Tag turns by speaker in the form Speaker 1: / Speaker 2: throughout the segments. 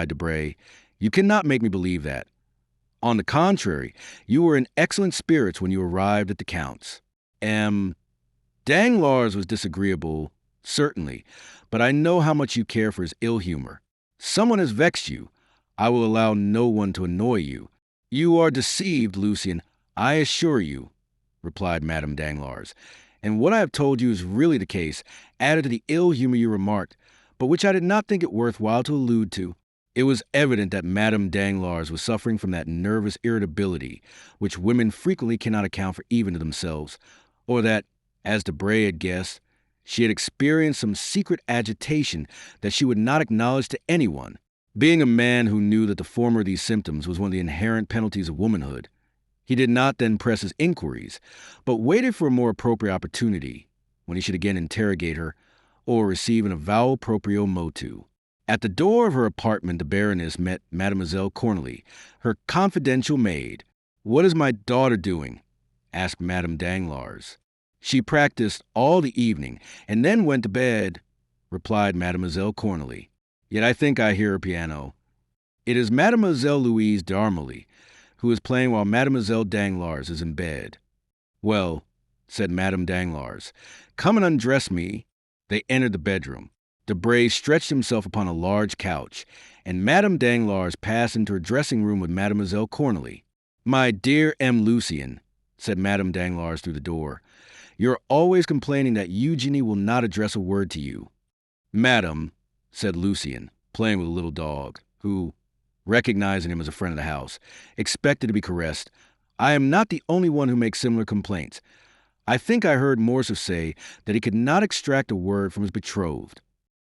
Speaker 1: Debray. "You cannot make me believe that. On the contrary, you were in excellent spirits when you arrived at the Count's." Danglars was disagreeable, certainly, but I know how much you care for his ill humor. Someone has vexed you. I will allow no one to annoy you. "You are deceived, Lucien, I assure you," replied Madame Danglars. "And what I have told you is really the case, added to the ill humor you remarked, but which I did not think it worth while to allude to." It was evident that Madame Danglars was suffering from that nervous irritability which women frequently cannot account for even to themselves, or that, as Debray had guessed, she had experienced some secret agitation that she would not acknowledge to anyone. Being a man who knew that the former of these symptoms was one of the inherent penalties of womanhood, he did not then press his inquiries, but waited for a more appropriate opportunity, when he should again interrogate her, or receive an avowal proprio motu. At the door of her apartment, the Baroness met Mademoiselle Cornélie, her confidential maid. "What is my daughter doing?" asked Madame Danglars. "She practiced all the evening, and then went to bed," replied Mademoiselle Cornélie. "Yet I think I hear her piano." "It is Mademoiselle Louise d'Armilly, who is playing while Mademoiselle Danglars is in bed." "Well," said Madame Danglars, "come and undress me." They entered the bedroom. Debray stretched himself upon a large couch, and Madame Danglars passed into her dressing-room with Mademoiselle Cornélie. "My dear M. Lucien," said Madame Danglars through the door, "you're always complaining that Eugenie will not address a word to you." "Madame," said Lucien, playing with a little dog, who, recognizing him as a friend of the house, expected to be caressed, "I am not the only one who makes similar complaints. I think I heard Morcerf say that he could not extract a word from his betrothed."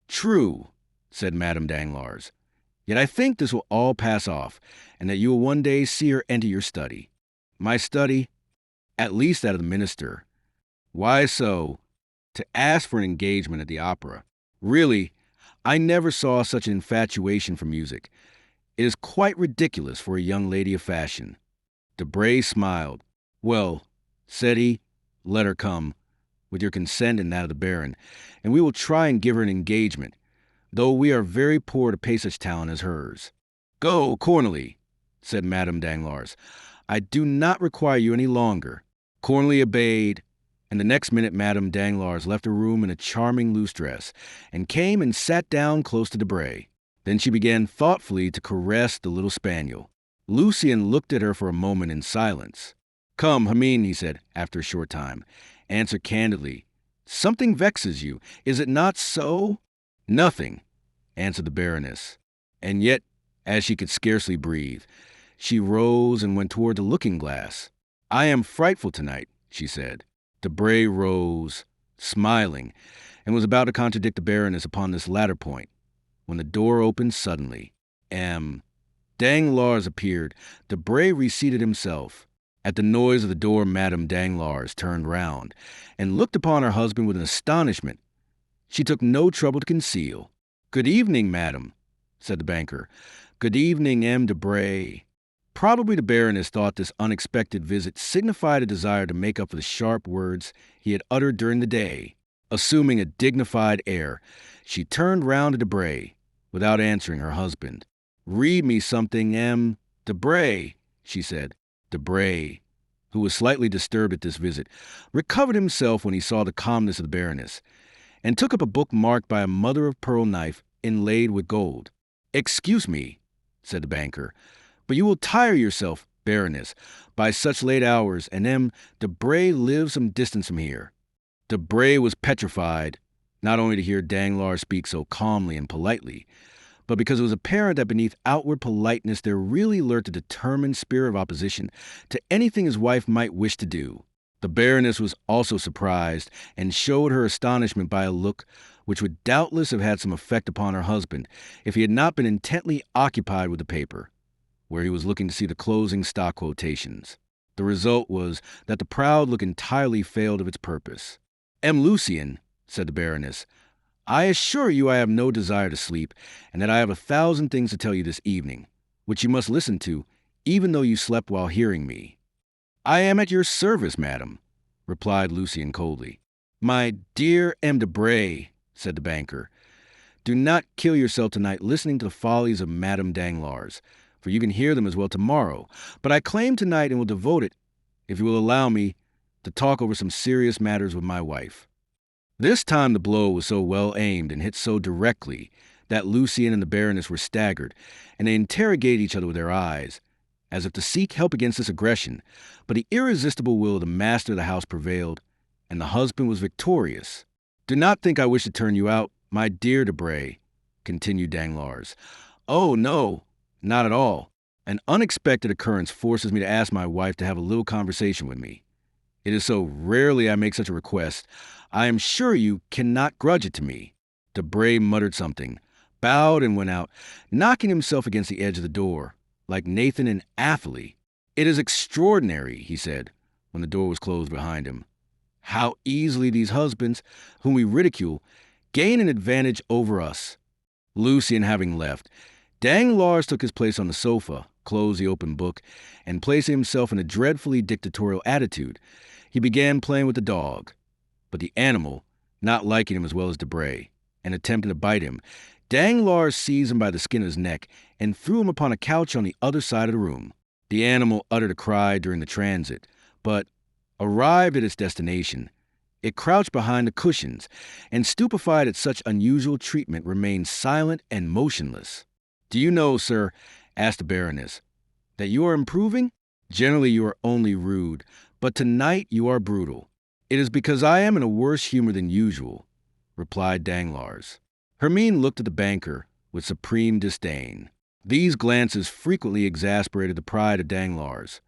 Speaker 1: "True," said Madame Danglars. "Yet I think this will all pass off, and that you will one day see her enter your study." "My study?" "At least that of the minister." "Why so?" "To ask for an engagement at the opera. Really, I never saw such an infatuation for music. It is quite ridiculous for a young lady of fashion." Debray smiled. "Well," said he, "let her come, with your consent and that of the Baron, and we will try and give her an engagement, though we are very poor to pay such talent as hers." "Go, Cornélie," said Madame Danglars. "I do not require you any longer." Cornélie obeyed, and the next minute Madame Danglars left her room in a charming loose dress, and came and sat down close to Debray. Then she began thoughtfully to caress the little spaniel. Lucien looked at her for a moment in silence. "Come, Hermine," he said, after a short time, "answer candidly. Something vexes you, is it not so?" "Nothing," answered the Baroness. And yet, as she could scarcely breathe, she rose and went toward the looking-glass. "I am frightful tonight," she said. Debray rose, smiling, and was about to contradict the Baroness upon this latter point, when the door opened suddenly. Danglars appeared. Debray reseated himself. At the noise of the door, Madame Danglars turned round, and looked upon her husband with an astonishment she took no trouble to conceal. "Good evening, madame," said the banker. "Good evening, M. Debray." Probably the Baroness thought this unexpected visit signified a desire to make up for the sharp words he had uttered during the day. Assuming a dignified air, she turned round to Debray, without answering her husband. "Read me something, M. Debray," she said. Debray, who was slightly disturbed at this visit, recovered himself when he saw the calmness of the Baroness, and took up a book marked by a mother-of-pearl knife inlaid with gold. "Excuse me," said the banker, "but you will tire yourself, Baroness, by such late hours, and M. Debray lives some distance from here." Debray was petrified, not only to hear Danglars speak so calmly and politely, but because it was apparent that beneath outward politeness there really lurked a determined spirit of opposition to anything his wife might wish to do. The Baroness was also surprised, and showed her astonishment by a look which would doubtless have had some effect upon her husband if he had not been intently occupied with the paper, where he was looking to see the closing stock quotations. The result was that the proud look entirely failed of its purpose. "M. Lucien," said the Baroness, "I assure you I have no desire to sleep, and that I have 1,000 things to tell you this evening, which you must listen to, even though you slept while hearing me." "I am at your service, madam," replied Lucien coldly. "My dear M. Debray," said the banker, Do not kill yourself tonight listening to the follies of Madame Danglars, for you can hear them as well tomorrow. But I claim tonight and will devote it, if you will allow me, to talk over some serious matters with my wife." This time the blow was so well aimed and hit so directly that Lucien and the Baroness were staggered, and they interrogated each other with their eyes, as if to seek help against this aggression. But the irresistible will of the master of the house prevailed, and the husband was victorious. "Do not think I wish to turn you out, my dear Debray," continued Danglars. "Oh, no, not at all. An unexpected occurrence forces me to ask my wife to have a little conversation with me. It is so rarely I make such a request, I am sure you cannot grudge it to me." Debray muttered something, bowed and went out, knocking himself against the edge of the door, like Nathan in Athalie. "It is extraordinary," he said, when the door was closed behind him, "how easily these husbands, whom we ridicule, gain an advantage over us." Lucien having left, Danglars took his place on the sofa, closed the open book, and placing himself in a dreadfully dictatorial attitude, he began playing with the dog. But the animal, not liking him as well as Debray, and attempting to bite him, Danglars seized him by the skin of his neck and threw him upon a couch on the other side of the room. The animal uttered a cry during the transit, but, arrived at its destination, it crouched behind the cushions, and stupefied at such unusual treatment, remained silent and motionless. "Do you know, sir," asked the Baroness, "that you are improving? Generally you are only rude, but tonight you are brutal." "It is because I am in a worse humor than usual," replied Danglars. Hermine looked at the banker with supreme disdain. These glances frequently exasperated the pride of Danglars,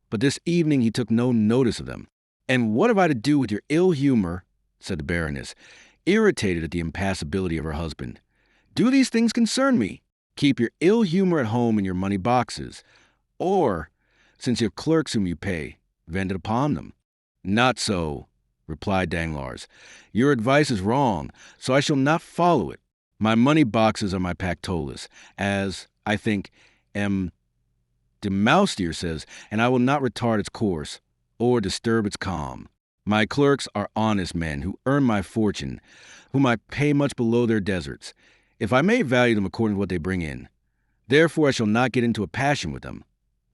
Speaker 1: but this evening he took no notice of them. "And what have I to do with your ill humor?" said the Baroness, irritated at the impassibility of her husband. "Do these things concern me? Keep your ill humor at home in your money boxes, or, since your clerks whom you pay, vent it upon them." "Not so," replied Danglars. "Your advice is wrong, so I shall not follow it. My money boxes are my Pactolus, as, I think, M. de Moustier says, and I will not retard its course, or disturb its calm. My clerks are honest men who earn my fortune, whom I pay much below their deserts, if I may value them according to what they bring in. Therefore I shall not get into a passion with them.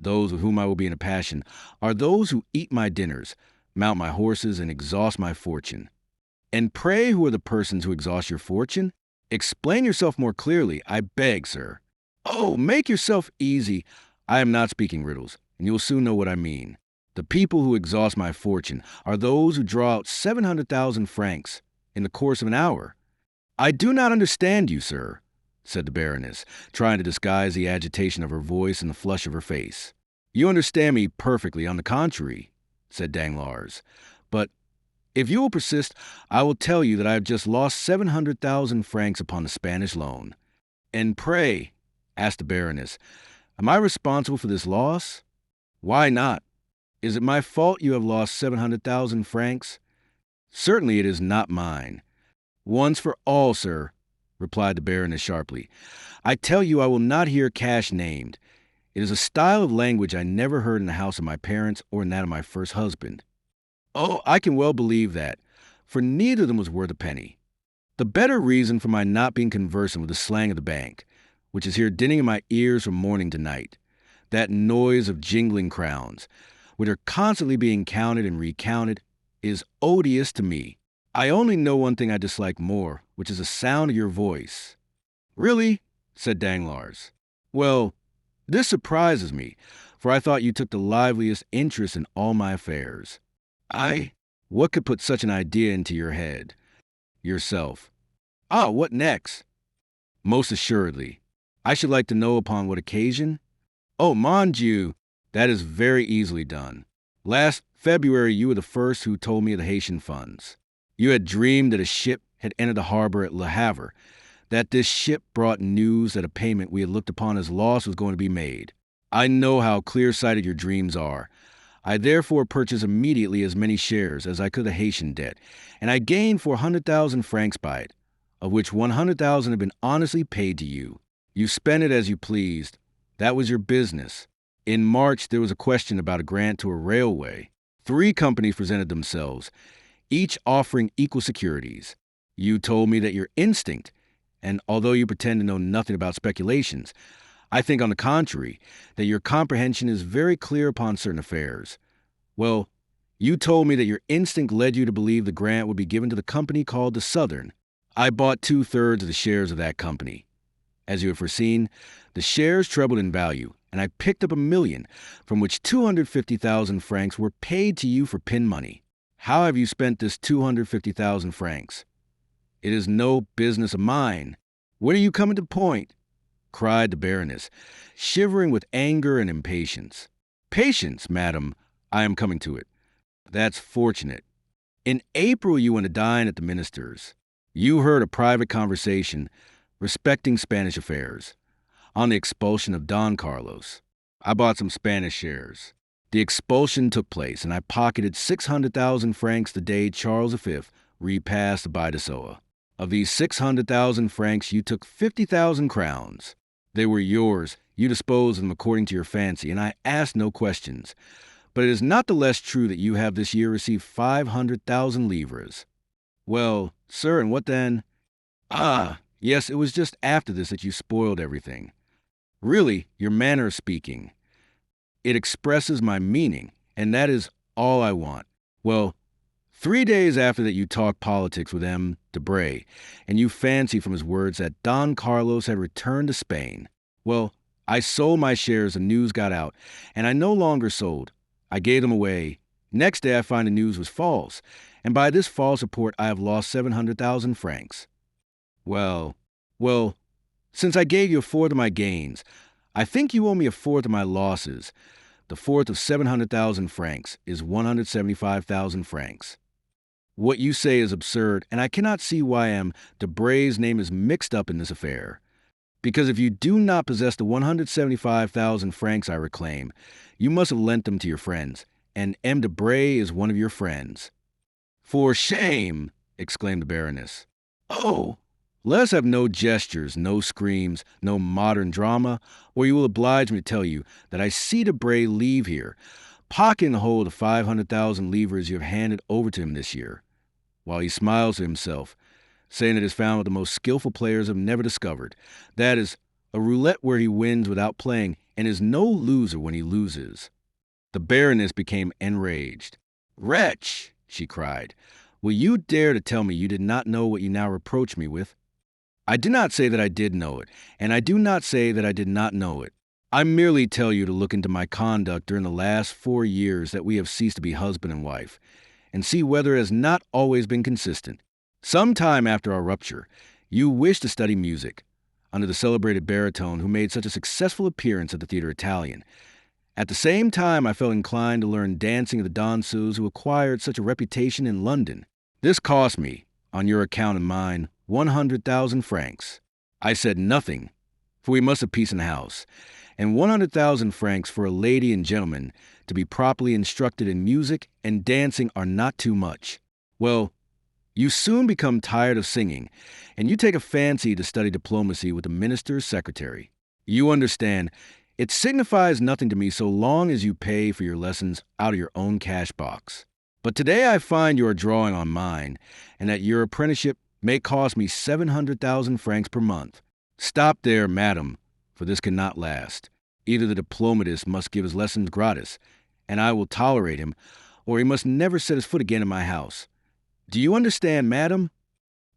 Speaker 1: Those with whom I will be in a passion are those who eat my dinners, mount my horses, and exhaust my fortune." "And pray who are the persons who exhaust your fortune? Explain yourself more clearly, I beg, sir." "Oh, make yourself easy. I am not speaking riddles, and you will soon know what I mean. The people who exhaust my fortune are those who draw out 700,000 francs in the course of an hour." "I do not understand you, sir," said the Baroness, trying to disguise the agitation of her voice and the flush of her face. "You understand me perfectly, on the contrary," said Danglars. "But if you will persist, I will tell you that I have just lost 700,000 francs upon the Spanish loan." "And pray," asked the Baroness, "am I responsible for this loss?" "Why not? Is it my fault you have lost 700,000 francs?" "Certainly it is not mine." "Once for all, sir," replied the Baroness sharply, "I tell you I will not hear cash named. It is a style of language I never heard in the house of my parents or in that of my first husband." "Oh, I can well believe that, for neither of them was worth a penny. The better reason for my not being conversant with the slang of the bank, which is here dinning in my ears from morning to night, that noise of jingling crowns, which are constantly being counted and recounted, is odious to me. I only know one thing I dislike more, which is the sound of your voice." "Really?" said Danglars. "Well, this surprises me, for I thought you took the liveliest interest in all my affairs." What could put such an idea into your head?" "Yourself." "Ah, what next?" "Most assuredly. I should like to know upon what occasion." "Oh, mon Dieu, that is very easily done. Last February you were the first who told me of the Haitian funds. You had dreamed that a ship had entered the harbor at Le Havre, that this ship brought news that a payment we had looked upon as lost was going to be made. I know how clear-sighted your dreams are. I therefore purchased immediately as many shares as I could of the Haitian debt, and I gained 400,000 francs by it, of which 100,000 have been honestly paid to you. You spent it as you pleased. That was your business. In March, there was a question about a grant to a railway. 3 companies presented themselves, each offering equal securities. You told me that your instinct, and although you pretend to know nothing about speculations, I think, on the contrary, that your comprehension is very clear upon certain affairs. Well, you told me that your instinct led you to believe the grant would be given to the company called the Southern. I bought 2/3 of the shares of that company. As you have foreseen, the shares trebled in value, and I picked up $1 million, from which 250,000 francs were paid to you for pin money. How have you spent this 250,000 francs? It is no business of mine. When are you coming to the point? Cried the Baroness, shivering with anger and impatience. Patience, madam, I am coming to it. That's fortunate. In April you went to dine at the minister's. You heard a private conversation respecting Spanish affairs, on the expulsion of Don Carlos. I bought some Spanish shares. The expulsion took place, and I pocketed 600,000 francs the day Charles V repassed the Bidasoa. Of these 600,000 francs, you took 50,000 crowns. They were yours. You disposed of them according to your fancy, and I asked no questions. But it is not the less true that you have this year received 500,000 livres. Well, sir, and what then? Ah, yes, it was just after this that you spoiled everything. Really, your manner of speaking. It expresses my meaning, and that is all I want. Well, 3 days after that you talked politics with M. Debray, and you fancied from his words that Don Carlos had returned to Spain. Well, I sold my shares, the news got out, and I no longer sold. I gave them away. Next day I find the news was false, and by this false report I have lost 700,000 francs. Well, since I gave you 1/4 of my gains, I think you owe me 1/4 of my losses. The 1/4 of 700,000 francs is 175,000 francs. What you say is absurd, and I cannot see why M. Debray's name is mixed up in this affair. Because if you do not possess the 175,000 francs I reclaim, you must have lent them to your friends, and M. Debray is one of your friends. For shame! Exclaimed the Baroness. Oh! Let us have no gestures, no screams, no modern drama, or you will oblige me to tell you that I see Debray leave here, pocketing the whole of the 500,000 livres you have handed over to him this year, while he smiles to himself, saying it is found what the most skillful players have never discovered. That is, a roulette where he wins without playing, and is no loser when he loses. The Baroness became enraged. Wretch, she cried, will you dare to tell me you did not know what you now reproach me with? I do not say that I did know it, and I do not say that I did not know it. I merely tell you to look into my conduct during the last 4 years that we have ceased to be husband and wife, and see whether it has not always been consistent. Some time after our rupture, you wished to study music, under the celebrated baritone who made such a successful appearance at the Theatre Italian. At the same time, I felt inclined to learn dancing of the danseuses who acquired such a reputation in London. This cost me, on your account and mine, 100,000 francs. I said nothing, for we must have peace in the house, and 100,000 francs for a lady and gentleman to be properly instructed in music and dancing are not too much. Well, you soon become tired of singing, and you take a fancy to study diplomacy with the minister's secretary. You understand, it signifies nothing to me so long as you pay for your lessons out of your own cash box. But today I find you are drawing on mine, and that your apprenticeship may cost me 700,000 francs per month. Stop there, madam, for this cannot last. Either the diplomatist must give his lessons gratis, and I will tolerate him, or he must never set his foot again in my house. Do you understand, madam?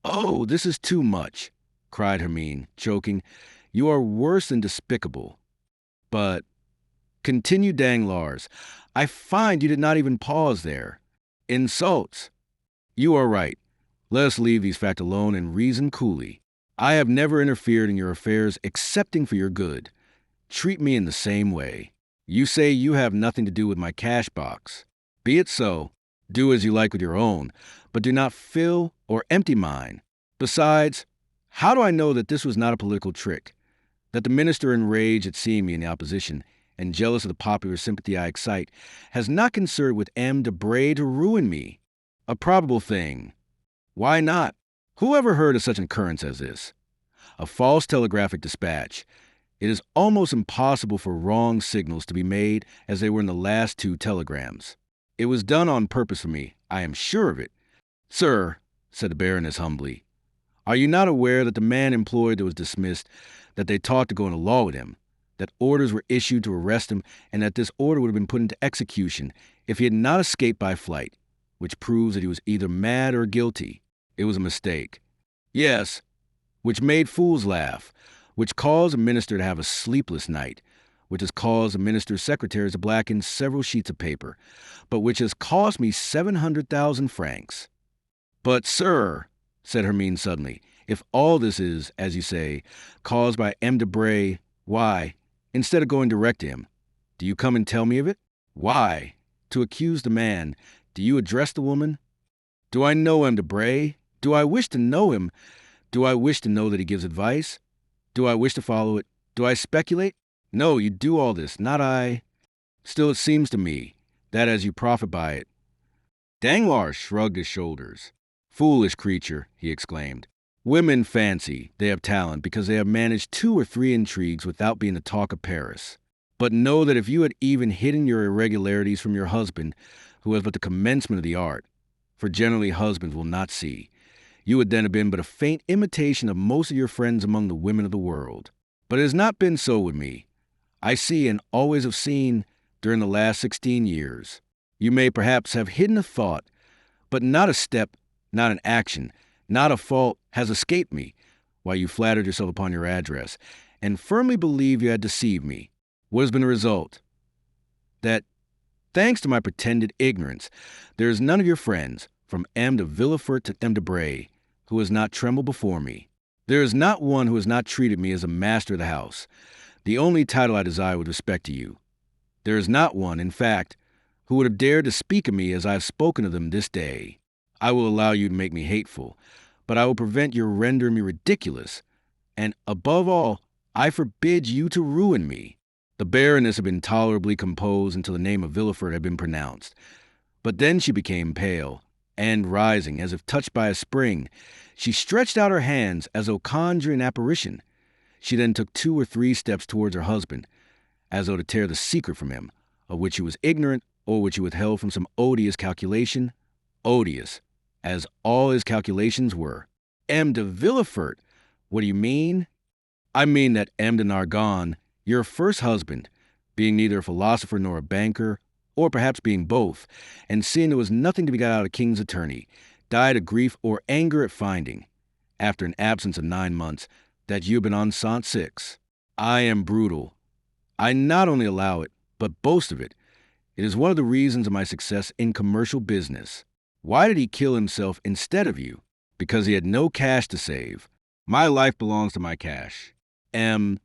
Speaker 1: Oh, this is too much, cried Hermine, choking. You are worse than despicable. But, continued Danglars, I find you did not even pause there. Insults. You are right. Let us leave these facts alone and reason coolly. I have never interfered in your affairs excepting for your good. Treat me in the same way. You say you have nothing to do with my cash box. Be it so. Do as you like with your own, but do not fill or empty mine. Besides, how do I know that this was not a political trick? That the minister, enraged at seeing me in the opposition, and jealous of the popular sympathy I excite, has not concerted with M. Debray to ruin me? A probable thing. Why not? Who ever heard of such an occurrence as this? A false telegraphic dispatch. It is almost impossible for wrong signals to be made as they were in the last 2 telegrams. It was done on purpose for me, I am sure of it. Sir, said the Baroness humbly, Are you not aware that the man employed that was dismissed, that they talked to go into law with him, that orders were issued to arrest him, and that this order would have been put into execution if he had not escaped by flight, which proves that he was either mad or guilty? It was a mistake. Yes, which made fools laugh, which caused a minister to have a sleepless night, which has caused a minister's secretary to blacken several sheets of paper, but which has cost me 700,000 francs. But, sir, said Hermine suddenly, if all this is, as you say, caused by M. Debray, why, instead of going direct to him, do you come and tell me of it? Why, to accuse the man, do you address the woman? Do I know M. Debray? Do I wish to know him? Do I wish to know that he gives advice? Do I wish to follow it? Do I speculate? No, you do all this, not I. Still, it seems to me that as you profit by it. Danglars shrugged his shoulders. Foolish creature, he exclaimed. Women fancy they have talent because they have managed 2 or 3 intrigues without being the talk of Paris. But know that if you had even hidden your irregularities from your husband, who has but the commencement of the art, for generally husbands will not see, you would then have been but a faint imitation of most of your friends among the women of the world. But it has not been so with me. I see and always have seen during the last 16 years. You may perhaps have hidden a thought, but not a step, not an action, not a fault has escaped me, while you flattered yourself upon your address, and firmly believed you had deceived me. What has been the result? That, thanks to my pretended ignorance, there is none of your friends, from M. de Villefort to M. Debray, who has not trembled before me. There is not one who has not treated me as a master of the house, the only title I desire with respect to you. There is not one, in fact, who would have dared to speak of me as I have spoken of them this day. I will allow you to make me hateful, but I will prevent your rendering me ridiculous, and, above all, I forbid you to ruin me. The Baroness had been tolerably composed until the name of Villefort had been pronounced, but then she became pale, and rising, as if touched by a spring, she stretched out her hands as though conjuring an apparition. She then took 2 or 3 steps towards her husband, as though to tear the secret from him, of which he was ignorant or which he withheld from some odious calculation. Odious, as all his calculations were. M. de Villefort, what do you mean? I mean that M. de Nargonne, your first husband, being neither a philosopher nor a banker, or perhaps being both, and seeing there was nothing to be got out of a king's attorney, died of grief or anger at finding, after an absence of 9 months, that you have been enceinte 6. I am brutal. I not only allow it, but boast of it. It is one of the reasons of my success in commercial business. Why did he kill himself instead of you? Because he had no cash to save. My life belongs to my cash. M.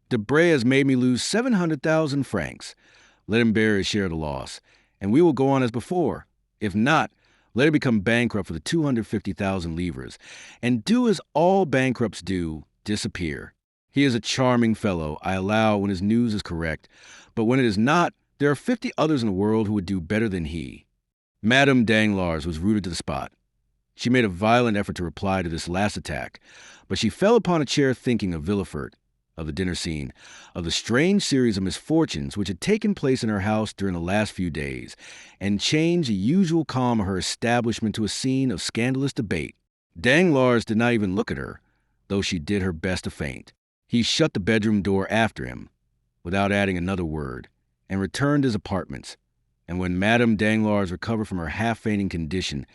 Speaker 1: Debray has made me lose 700,000 francs. Let him bear his share of the loss, and we will go on as before. If not, let him become bankrupt for the 250,000 livres, and do as all bankrupts do, disappear. He is a charming fellow, I allow, when his news is correct, but when it is not, there are 50 others in the world who would do better than he. Madame Danglars was rooted to the spot. She made a violent effort to reply to this last attack, but she fell upon a chair thinking of Villefort, of the dinner scene, of the strange series of misfortunes which had taken place in her house during the last few days, and changed the usual calm of her establishment to a scene of scandalous debate. Danglars did not even look at her, though she did her best to faint. He shut the bedroom door after him, without adding another word, and returned to his apartments, and when Madame Danglars recovered from her half-fainting condition,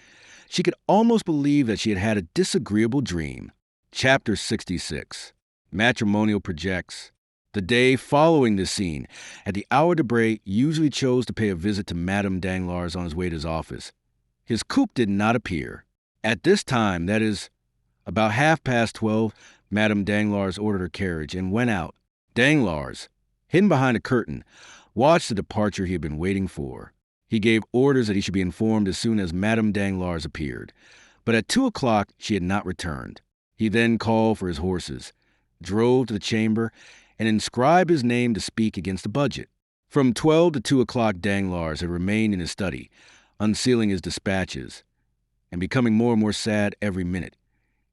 Speaker 1: she could almost believe that she had had a disagreeable dream. Chapter 66. Matrimonial projects. The day following this scene, at the hour Debray usually chose to pay a visit to Madame Danglars on his way to his office, his coupe did not appear. At this time, that is, about 12:30, Madame Danglars ordered her carriage and went out. Danglars, hidden behind a curtain, watched the departure he had been waiting for. He gave orders that he should be informed as soon as Madame Danglars appeared, but at 2 o'clock she had not returned. He then called for his horses, drove to the chamber, and inscribed his name to speak against the budget. From 12 to 2 o'clock Danglars had remained in his study, unsealing his dispatches, and becoming more and more sad every minute,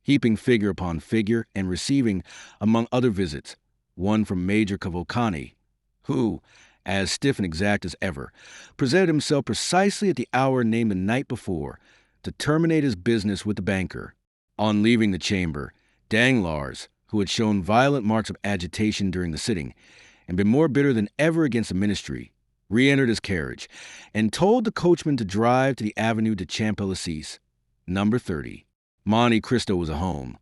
Speaker 1: heaping figure upon figure, and receiving, among other visits, one from Major Cavalcanti, who, as stiff and exact as ever, presented himself precisely at the hour named the night before, to terminate his business with the banker. On leaving the chamber, Danglars, who had shown violent marks of agitation during the sitting and been more bitter than ever against the ministry, re-entered his carriage and told the coachman to drive to the Avenue de Champs-Élysées, number 30. Monte Cristo was at home.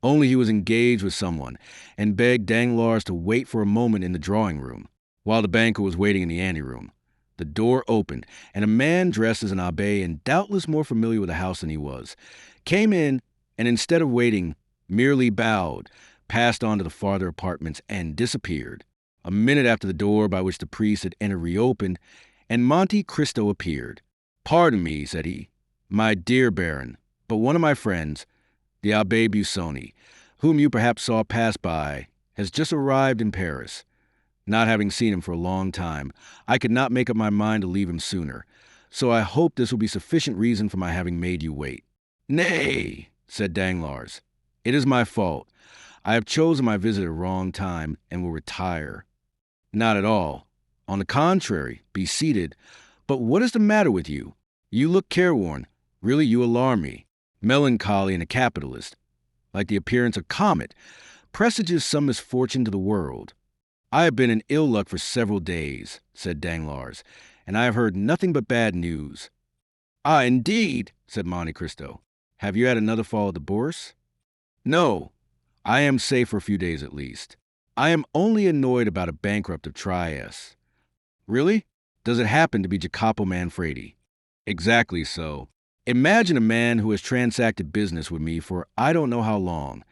Speaker 1: Only he was engaged with someone and begged Danglars to wait for a moment in the drawing room. While the banker was waiting in the anteroom, the door opened, and a man dressed as an abbé and doubtless more familiar with the house than he was, came in and instead of waiting, merely bowed, passed on to the farther apartments, and disappeared. A minute after the door by which the priest had entered reopened, and Monte Cristo appeared. "Pardon me," said he, "my dear Baron, but one of my friends, the Abbé Busoni, whom you perhaps saw pass by, has just arrived in Paris. Not having seen him for a long time, I could not make up my mind to leave him sooner, so I hope this will be sufficient reason for my having made you wait." "Nay," said Danglars, "it is my fault. I have chosen my visit at a wrong time and will retire." "Not at all. On the contrary, be seated. But what is the matter with you? You look careworn. Really, you alarm me. Melancholy in a capitalist, like the appearance of comet, presages some misfortune to the world." "I have been in ill luck for several days," said Danglars, "and I have heard nothing but bad news." "Ah, indeed," said Monte Cristo. "Have you had another fall at the Bourse?" "No, I am safe for a few days at least. I am only annoyed about a bankrupt of Trieste." "Really? Does it happen to be Jacopo Manfredi?" "Exactly so. Imagine a man who has transacted business with me for I don't know how long,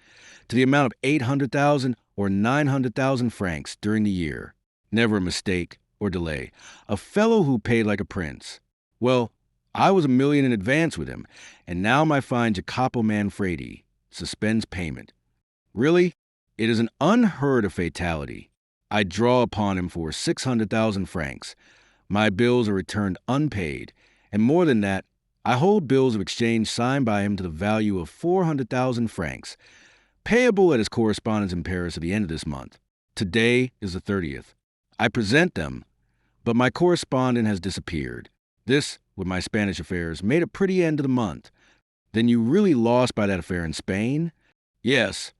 Speaker 1: to the amount of 800,000 or 900,000 francs during the year. Never a mistake or delay. A fellow who paid like a prince. Well, I was $1 million in advance with him, and now my fine Jacopo Manfredi suspends payment. Really, it is an unheard of fatality. I draw upon him for 600,000 francs. My bills are returned unpaid, and more than that, I hold bills of exchange signed by him to the value of 400,000 francs, payable at his correspondence in Paris at the end of this month. Today is the 30th. I present them, but my correspondent has disappeared. This, with my Spanish affairs, made a pretty end to the month. Then you really lost by that affair in Spain?" "Yes.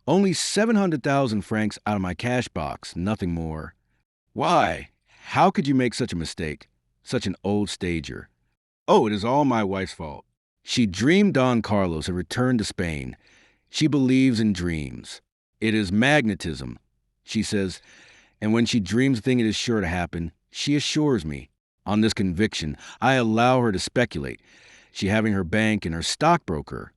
Speaker 1: Only 700,000 francs out of my cash box, nothing more." "Why? How could you make such a mistake? Such an old stager." "Oh, it is all my wife's fault. She dreamed Don Carlos had returned to Spain. She believes in dreams. It is magnetism, she says, and when she dreams a thing it is sure to happen, she assures me. On this conviction, I allow her to speculate, she having her bank and her stockbroker.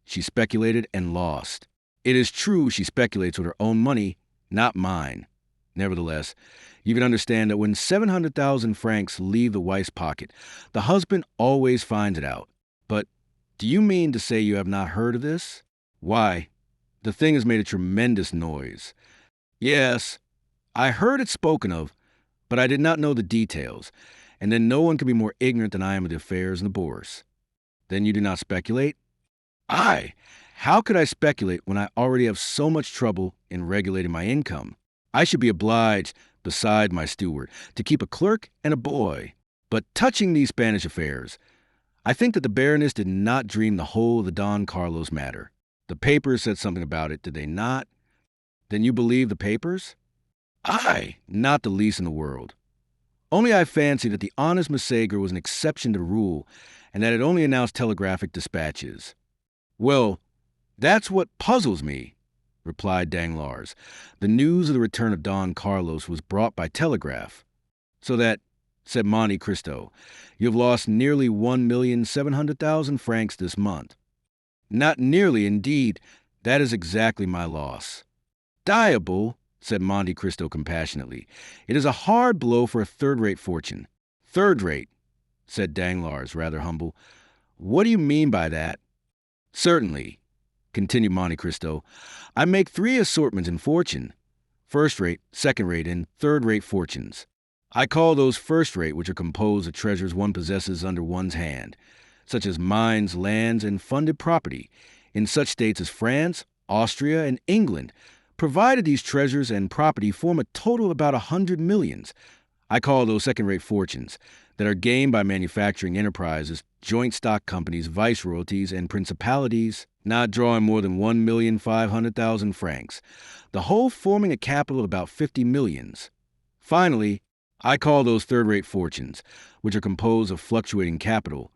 Speaker 1: She speculated and lost. It is true she speculates with her own money, not mine. Nevertheless, you can understand that when 700,000 francs leave the wife's pocket, the husband always finds it out. But do you mean to say you have not heard of this? Why, the thing has made a tremendous noise." "Yes, I heard it spoken of, but I did not know the details, and then no one can be more ignorant than I am of the affairs in the Bourse." "Then you do not speculate?" "I? How could I speculate when I already have so much trouble in regulating my income? I should be obliged, beside my steward, to keep a clerk and a boy. But touching these Spanish affairs, I think that the Baroness did not dream the whole of the Don Carlos matter. The papers said something about it, did they not?" "Then you believe the papers?" "I? Not the least in the world. Only I fancy that the honest Messager was an exception to the rule, and that it only announced telegraphic dispatches." "Well, that's what puzzles me," replied Danglars. "The news of the return of Don Carlos was brought by telegraph. So that," said Monte Cristo, "you have lost nearly 1,700,000 francs this month." "Not nearly, indeed. That is exactly my loss." "Diable," said Monte Cristo compassionately. "It is a hard blow for a third-rate fortune." "Third-rate," said Danglars, rather humble. "What do you mean by that?" "Certainly," continued Monte Cristo, "I make 3 assortments in fortune: first-rate, second-rate, and third-rate fortunes. I call those first-rate which are composed of treasures one possesses under one's hand, such as mines, lands, and funded property, in such states as France, Austria, and England, provided these treasures and property form a total of about 100 millions. I call those second-rate fortunes, that are gained by manufacturing enterprises, joint stock companies, viceroyalties, and principalities, not drawing more than 1,500,000 francs, the whole forming a capital of about 50 millions. Finally, I call those third-rate fortunes, which are composed of fluctuating capital,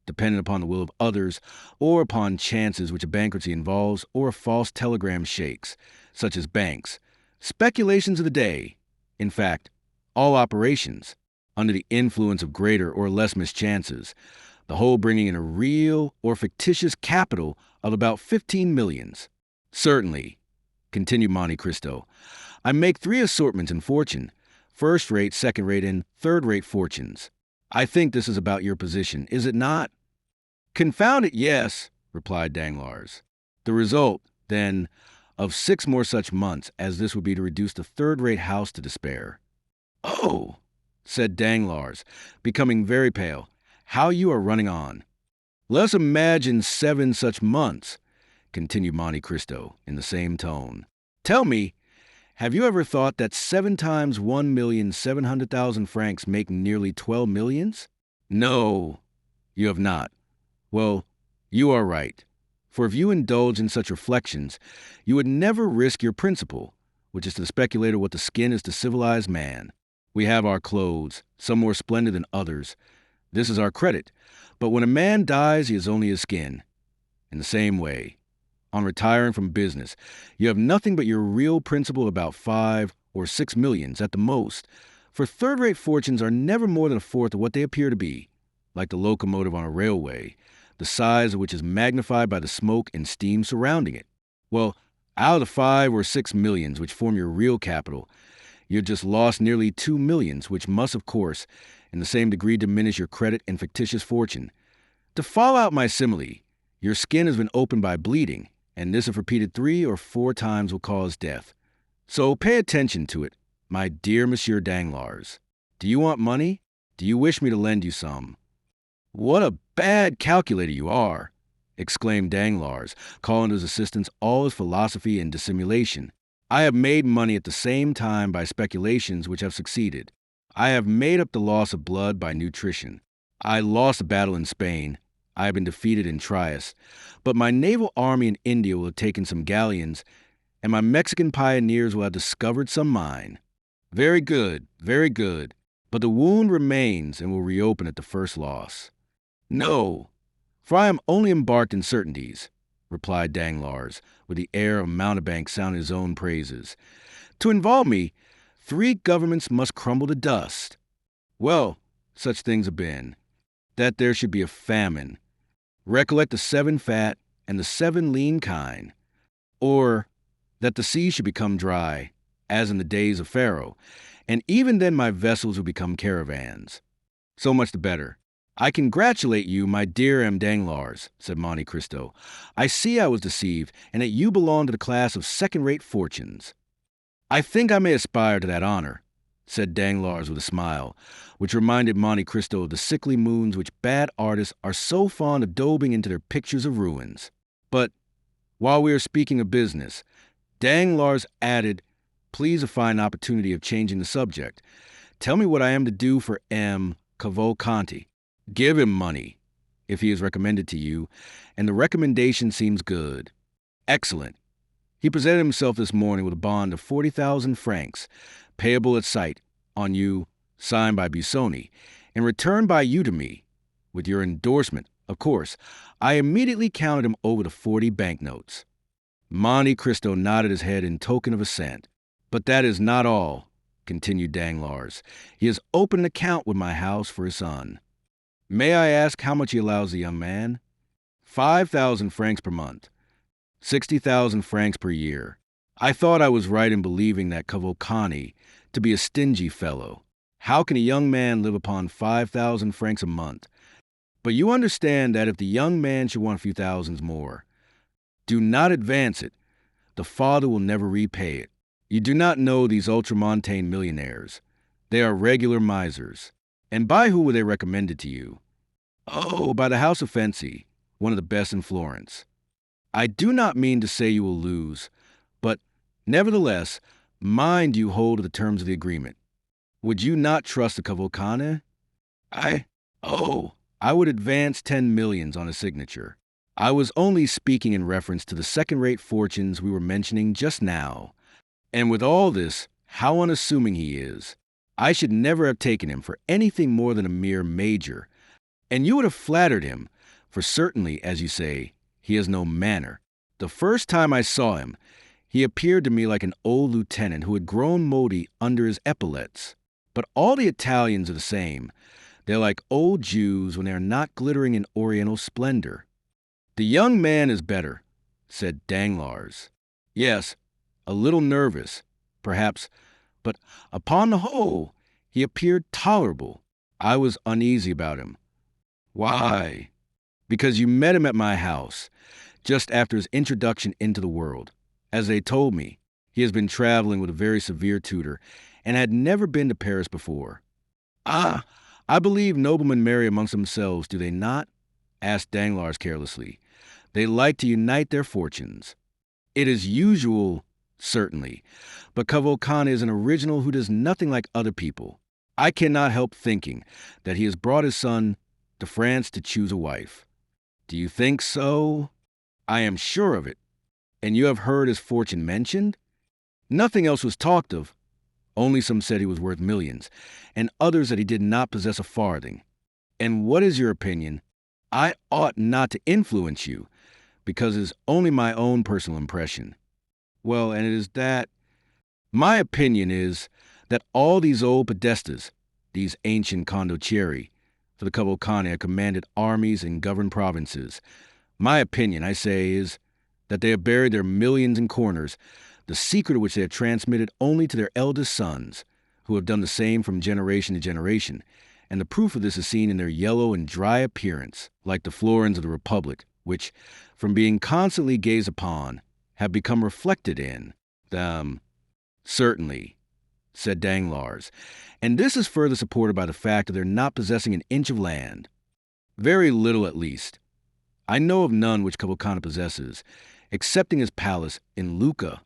Speaker 1: dependent upon the will of others, or upon chances which a bankruptcy involves or a false telegram shakes, such as banks, speculations of the day. In fact, all operations, under the influence of greater or less mischances, the whole bringing in a real or fictitious capital of about 15 millions. Certainly, continued Monte Cristo, I make 3 assortments in fortune, first-rate, second-rate, and third-rate fortunes. I think this is about your position, is it not? Confound it, yes, replied Danglars. The result, then, of 6 more such months as this would be to reduce the third-rate house to despair. Oh, said Danglars, becoming very pale, how you are running on. Let us imagine 7 such months, continued Monte Cristo in the same tone. Tell me, have you ever thought that 7 times 1,700,000 francs make nearly 12 millions? No, you have not. Well, you are right. For if you indulge in such reflections, you would never risk your principle, which is to the speculator what the skin is to civilized man. We have our clothes, some more splendid than others. This is our credit. But when a man dies, he is only his skin. In the same way, on retiring from business, you have nothing but your real principal, about 5 or 6 millions at the most, for third-rate fortunes are never more than a fourth of what they appear to be, like the locomotive on a railway, the size of which is magnified by the smoke and steam surrounding it. Well, out of the 5 or 6 millions which form your real capital, you've just lost nearly 2 millions, which must, of course, in the same degree diminish your credit and fictitious fortune. To follow out my simile, your skin has been opened by bleeding, and this if repeated 3 or 4 times will cause death. So pay attention to it, my dear Monsieur Danglars. Do you want money? Do you wish me to lend you some? What a bad calculator you are, exclaimed Danglars, calling to his assistance all his philosophy and dissimulation. I have made money at the same time by speculations which have succeeded. I have made up the loss of blood by nutrition. I lost a battle in Spain. I have been defeated in Trieste. But my naval army in India will have taken some galleons, and my Mexican pioneers will have discovered some mine. Very good, very good. But the wound remains and will reopen at the first loss. No, for I am only embarked in certainties, replied Danglars, with the air of a mountebank sounding his own praises. To involve me, 3 governments must crumble to dust. Well, such things have been. That there should be a famine. Recollect the 7 fat and the 7 lean kine. Or that the sea should become dry, as in the days of Pharaoh, and even then my vessels will become caravans. So much the better. I congratulate you, my dear M. Danglars, said Monte Cristo. I see I was deceived, and that you belong to the class of second-rate fortunes. I think I may aspire to that honor, said Danglars with a smile, which reminded Monte Cristo of the sickly moons which bad artists are so fond of daubing into their pictures of ruins. But, while we are speaking of business, Danglars added, please a fine opportunity of changing the subject. Tell me what I am to do for M. Cavalcanti. Give him money, if he is recommended to you, and the recommendation seems good. Excellent. He presented himself this morning with a bond of 40,000 francs, payable at sight, on you, signed by Busoni, and returned by you to me, with your endorsement, of course. I immediately counted him over the 40 banknotes. Monte Cristo nodded his head in token of assent. But that is not all, continued Danglars. He has opened an account with my house for his son. May I ask how much he allows the young man? 5,000 francs per month, 60,000 francs per year. I thought I was right in believing that Cavalcanti to be a stingy fellow. How can a young man live upon 5,000 francs a month? But you understand that if the young man should want a few thousands more, do not advance it. The father will never repay it. You do not know these ultramontane millionaires. They are regular misers. And by who were they recommended to you? Oh, by the house of Fancy, one of the best in Florence. I do not mean to say you will lose, but nevertheless, mind you hold to the terms of the agreement. Would you not trust the Cavalcanti? I would advance 10 millions on his signature. I was only speaking in reference to the second-rate fortunes we were mentioning just now. And with all this, how unassuming he is. I should never have taken him for anything more than a mere major. And you would have flattered him, for certainly, as you say, he has no manner. The first time I saw him, he appeared to me like an old lieutenant who had grown moldy under his epaulets. But all the Italians are the same. They're like old Jews when they are not glittering in oriental splendor. The young man is better, said Danglars. Yes, a little nervous, perhaps, but upon the whole, he appeared tolerable. I was uneasy about him. Why? Because you met him at my house, just after his introduction into the world. As they told me, he has been traveling with a very severe tutor, and had never been to Paris before. Ah, I believe noblemen marry amongst themselves, do they not? Asked Danglars carelessly. They like to unite their fortunes. It is usual, certainly, but Cavalcanti is an original who does nothing like other people. I cannot help thinking that he has brought his son to France to choose a wife. Do you think so? I am sure of it. And you have heard his fortune mentioned? Nothing else was talked of. Only some said he was worth millions, and others that he did not possess a farthing. And what is your opinion? I ought not to influence you, because it is only my own personal impression. Well, and it is that my opinion is that all these old podestas, these ancient condottieri, for the Cavalcanti have commanded armies and governed provinces. My opinion, I say, is that they have buried their millions in corners, the secret of which they have transmitted only to their eldest sons, who have done the same from generation to generation, and the proof of this is seen in their yellow and dry appearance, like the florins of the Republic, which, from being constantly gazed upon, have become reflected in them. Certainly, said Danglars, and this is further supported by the fact of their not possessing an inch of land. Very little, at least. I know of none which Cavalcanti possesses, excepting his palace in Lucca.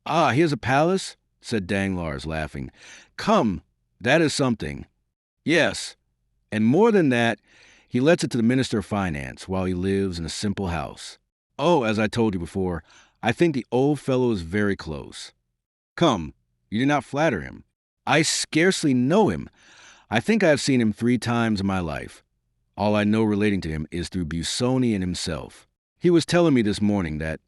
Speaker 1: Ah, he has a palace? Said Danglars, laughing. Come, that is something. Yes, and more than that, he lets it to the Minister of Finance while he lives in a simple house. Oh, as I told you before, I think the old fellow is very close. Come, you do not flatter him. I scarcely know him. I think I have seen him 3 times in my life. All I know relating to him is through Busoni and himself. He was telling me this morning that,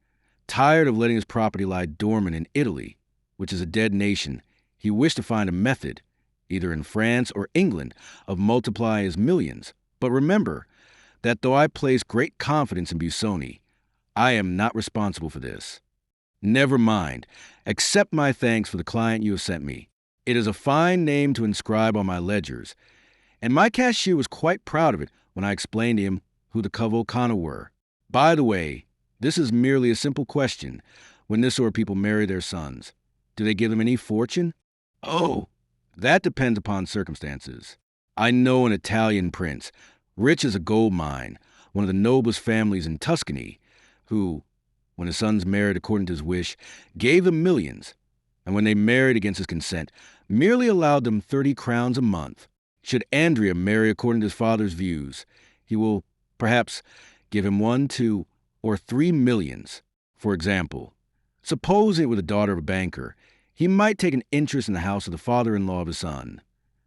Speaker 1: tired of letting his property lie dormant in Italy, which is a dead nation, he wished to find a method, either in France or England, of multiplying his millions. But remember that though I place great confidence in Busoni, I am not responsible for this. Never mind. Accept my thanks for the client you have sent me. It is a fine name to inscribe on my ledgers, and my cashier was quite proud of it when I explained to him who the Cavalcanti were. By the way, this is merely a simple question. When this sort of people marry their sons, do they give them any fortune? Oh, that depends upon circumstances. I know an Italian prince, rich as a gold mine, one of the noblest families in Tuscany, who, when his sons married according to his wish, gave them millions, and when they married against his consent, merely allowed them 30 crowns a month. Should Andrea marry according to his father's views, he will, perhaps, give him 1, 2, or 3 millions. For example, supposing it were the daughter of a banker, he might take an interest in the house of the father-in-law of his son.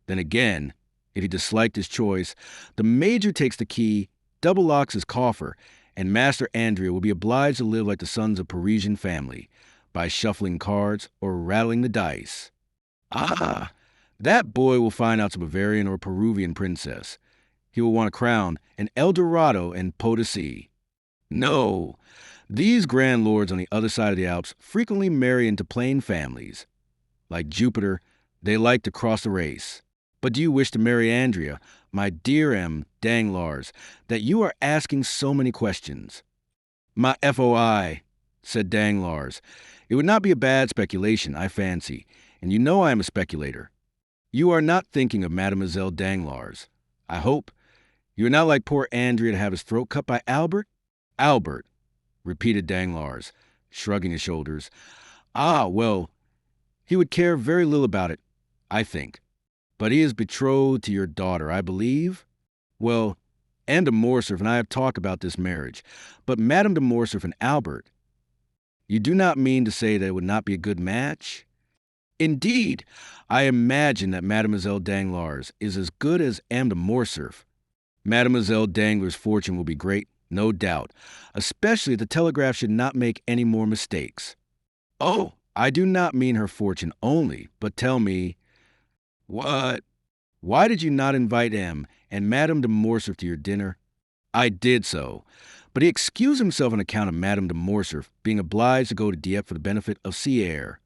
Speaker 1: Then again, if he disliked his choice, the major takes the key, double locks his coffer, and Master Andrea will be obliged to live like the sons of Parisian family, by shuffling cards or rattling the dice. Ah, that boy will find out some Bavarian or Peruvian princess. He will want a crown, an El Dorado, and Potosi. No, these grand lords on the other side of the Alps frequently marry into plain families. Like Jupiter, they like to cross the race. But do you wish to marry Andrea, my dear M. Danglars, that you are asking so many questions? My FOI, said Danglars. It would not be a bad speculation, I fancy, and you know I am a speculator. You are not thinking of Mademoiselle Danglars, I hope. You are not like poor Andrea to have his throat cut by Albert? Albert, repeated Danglars, shrugging his shoulders. Ah, well, he would care very little about it, I think. But he is betrothed to your daughter, I believe? Well, and de Morcerf and I have talked about this marriage, but Madame de Morcerf and Albert, you do not mean to say that it would not be a good match? Indeed, I imagine that Mademoiselle Danglars is as good as M. de Morcerf. Mademoiselle Danglars' fortune will be great, no doubt, especially if the telegraph should not make any more mistakes. Oh, I do not mean her fortune only, but tell me, what? Why did you not invite M. and Madame de Morcerf to your dinner? I did so, but he excused himself on account of Madame de Morcerf being obliged to go to Dieppe for the benefit of sea air.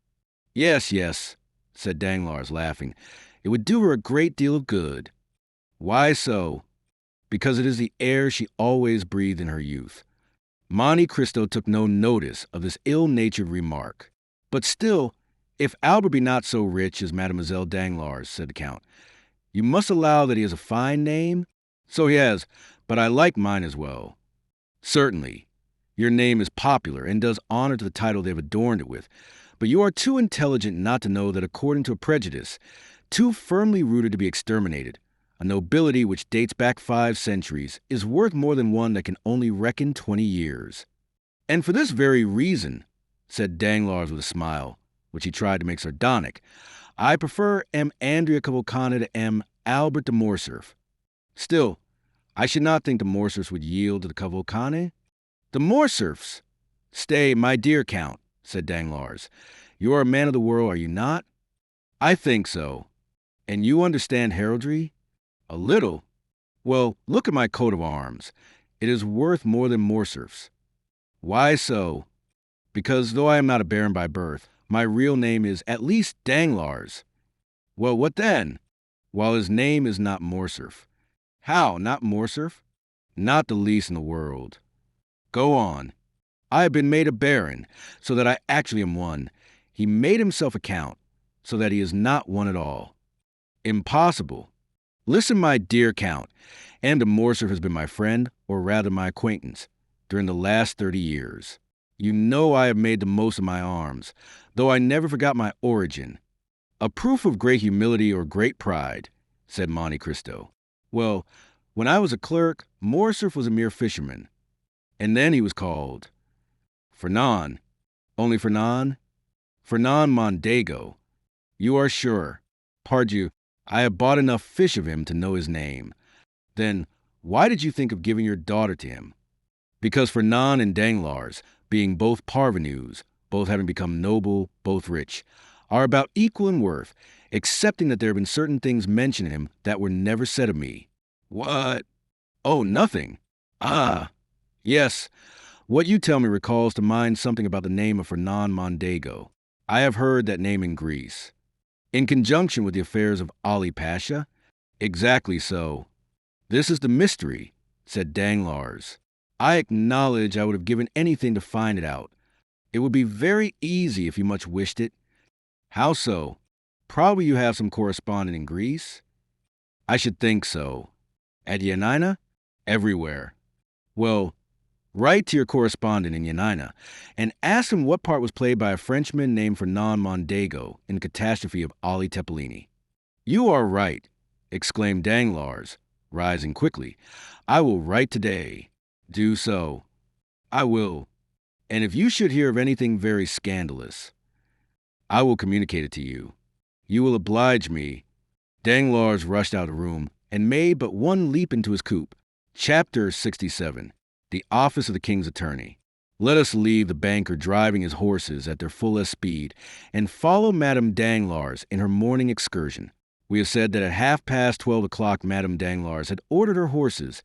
Speaker 1: Yes, yes, said Danglars, laughing. It would do her a great deal of good. Why so? Because it is the air she always breathed in her youth. Monte Cristo took no notice of this ill-natured remark. But still, if Albert be not so rich as Mademoiselle Danglars, said the Count, you must allow that he has a fine name? So he has, but I like mine as well. Certainly. Your name is popular and does honor to the title they have adorned it with, but you are too intelligent not to know that according to a prejudice, too firmly rooted to be exterminated, a nobility which dates back 5 centuries is worth more than one that can only reckon 20 years. And for this very reason, said Danglars with a smile, which he tried to make sardonic, I prefer M. Andrea Cavalcanti to M. Albert de Morcerf. Still, I should not think the Morcerfs would yield to the Cavalcanti. The Morcerfs? Stay, my dear Count, said Danglars. You are a man of the world, are you not? I think so. And you understand heraldry? A little. Well, look at my coat of arms. It is worth more than Morcerf's. Why so? Because though I am not a baron by birth, my real name is at least Danglars. Well, what then? While his name is not Morcerf. How, not Morcerf? Not the least in the world. Go on. I have been made a baron, so that I actually am one. He made himself a count, so that he is not one at all. Impossible. Listen, my dear Count, M. de Morcerf has been my friend, or rather my acquaintance, during the last 30 years. You know I have made the most of my arms, though I never forgot my origin. A proof of great humility or great pride, said Monte Cristo. Well, when I was a clerk, Morcerf was a mere fisherman. And then he was called Fernand. Only Fernand? Fernand Mondego. You are sure. Pardieu, I have bought enough fish of him to know his name. Then, why did you think of giving your daughter to him? Because Fernand and Danglars, being both parvenus, both having become noble, both rich, are about equal in worth, excepting that there have been certain things mentioned in him that were never said of me. What? Oh, nothing. Ah, yes. What you tell me recalls to mind something about the name of Fernand Mondego. I have heard that name in Greece. In conjunction with the affairs of Ali Pasha? Exactly so. This is the mystery, said Danglars. I acknowledge I would have given anything to find it out. It would be very easy if you much wished it. How so? Probably you have some correspondent in Greece? I should think so. At Yanina? Everywhere. Well, write to your correspondent in Yanina and ask him what part was played by a Frenchman named Fernand Mondego in the catastrophe of Ali Tepelini. You are right, exclaimed Danglars, rising quickly. I will write today. Do so. I will. And if you should hear of anything very scandalous, I will communicate it to you. You will oblige me. Danglars rushed out of the room and made but one leap into his coupe. Chapter 67. The Office of the King's Attorney. Let us leave the banker driving his horses at their fullest speed and follow Madame Danglars in her morning excursion. We have said that at 12:30 Madame Danglars had ordered her horses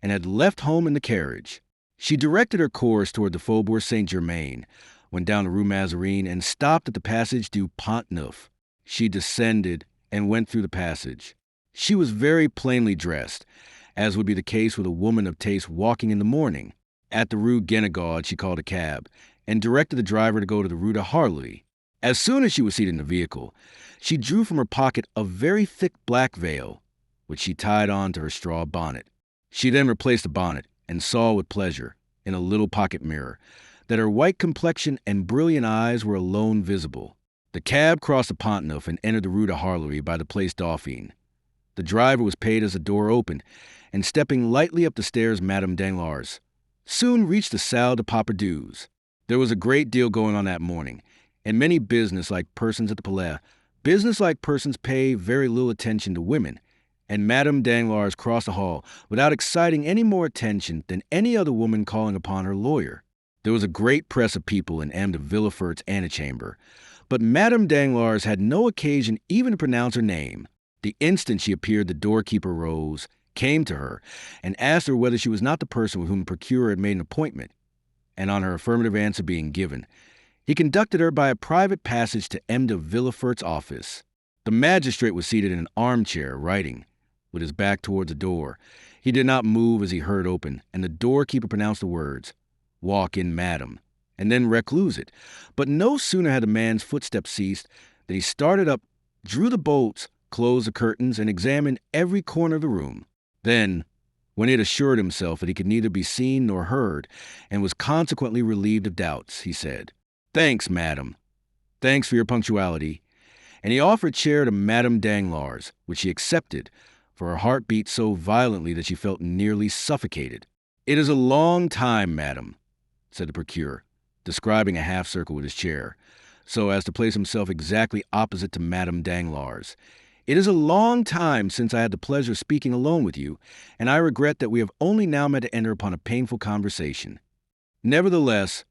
Speaker 1: and had left home in the carriage. She directed her course toward the Faubourg Saint-Germain, went down the Rue Mazarine, and stopped at the Passage du Pont-Neuf. She descended and went through the passage. She was very plainly dressed, as would be the case with a woman of taste walking in the morning. At the Rue Guénégaud she called a cab, and directed the driver to go to the Rue de Harley. As soon as she was seated in the vehicle, she drew from her pocket a very thick black veil, which she tied on to her straw bonnet. She then replaced the bonnet, and saw with pleasure, in a little pocket mirror, that her white complexion and brilliant eyes were alone visible. The cab crossed the Pont-Neuf and entered the Rue de Harley by the Place Dauphine. The driver was paid as the door opened, and stepping lightly up the stairs, Madame Danglars soon reached the salle de Papardoux. There was a great deal going on that morning, and many business-like persons at the Palais. Business-like persons pay very little attention to women, and Madame Danglars crossed the hall without exciting any more attention than any other woman calling upon her lawyer. There was a great press of people in M. de Villefort's antechamber, but Madame Danglars had no occasion even to pronounce her name. The instant she appeared, the doorkeeper rose, came to her, and asked her whether she was not the person with whom the procureur had made an appointment, and on her affirmative answer being given, he conducted her by a private passage to M. de Villefort's office. The magistrate was seated in an armchair, writing, with his back towards the door. He did not move as he heard open, and the doorkeeper pronounced the words, "Walk in, madam," and then recluse it. But no sooner had the man's footsteps ceased than he started up, drew the bolts, closed the curtains, and examined every corner of the room. Then, when he had assured himself that he could neither be seen nor heard, and was consequently relieved of doubts, he said, "Thanks, madam. Thanks for your punctuality." And he offered a chair to Madame Danglars, which she accepted, for her heart beat so violently that she felt nearly suffocated. "It is a long time, madam," said the procureur, describing a half-circle with his chair, so as to place himself exactly opposite to Madame Danglars. "It is a long time since I had the pleasure of speaking alone with you, and I regret that we have only now met to enter upon a painful conversation. Nevertheless,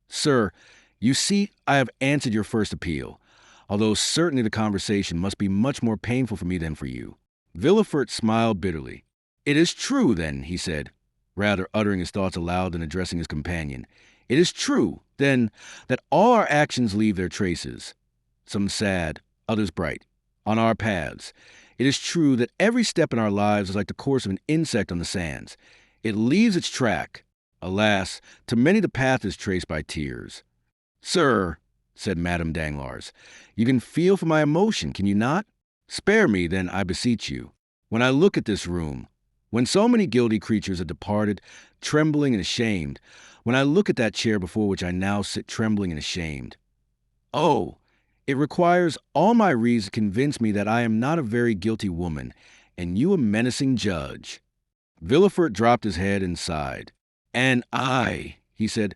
Speaker 1: sir, you see I have answered your first appeal, although certainly the conversation must be much more painful for me than for you." Villefort smiled bitterly. "It is true, then," he said, rather uttering his thoughts aloud than addressing his companion. "It is true, then, that all our actions leave their traces, some sad, others bright, on our paths. It is true that every step in our lives is like the course of an insect on the sands. It leaves its track. Alas, to many the path is traced by tears." "Sir," said Madame Danglars, "you can feel for my emotion, can you not? Spare me, then, I beseech you. When I look at this room, when so many guilty creatures have departed, trembling and ashamed, when I look at that chair before which I now sit trembling and ashamed, oh, it requires all my reason to convince me that I am not a very guilty woman, and you a menacing judge." Villefort dropped his head and sighed. "And I," he said,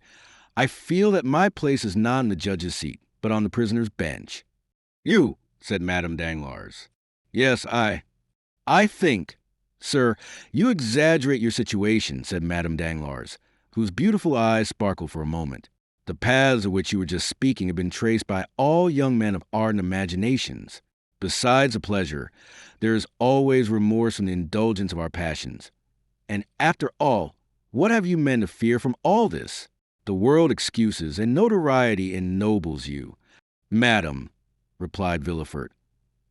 Speaker 1: "I feel that my place is not in the judge's seat, but on the prisoner's bench." "You," said Madame Danglars. "Yes, I think, sir, you exaggerate your situation," said Madame Danglars, whose beautiful eyes sparkled for a moment. "The paths of which you were just speaking have been traced by all young men of ardent imaginations. Besides the pleasure, there is always remorse from the indulgence of our passions. And after all, what have you men to fear from all this? The world excuses, and notoriety ennobles you." "Madam," replied Villefort,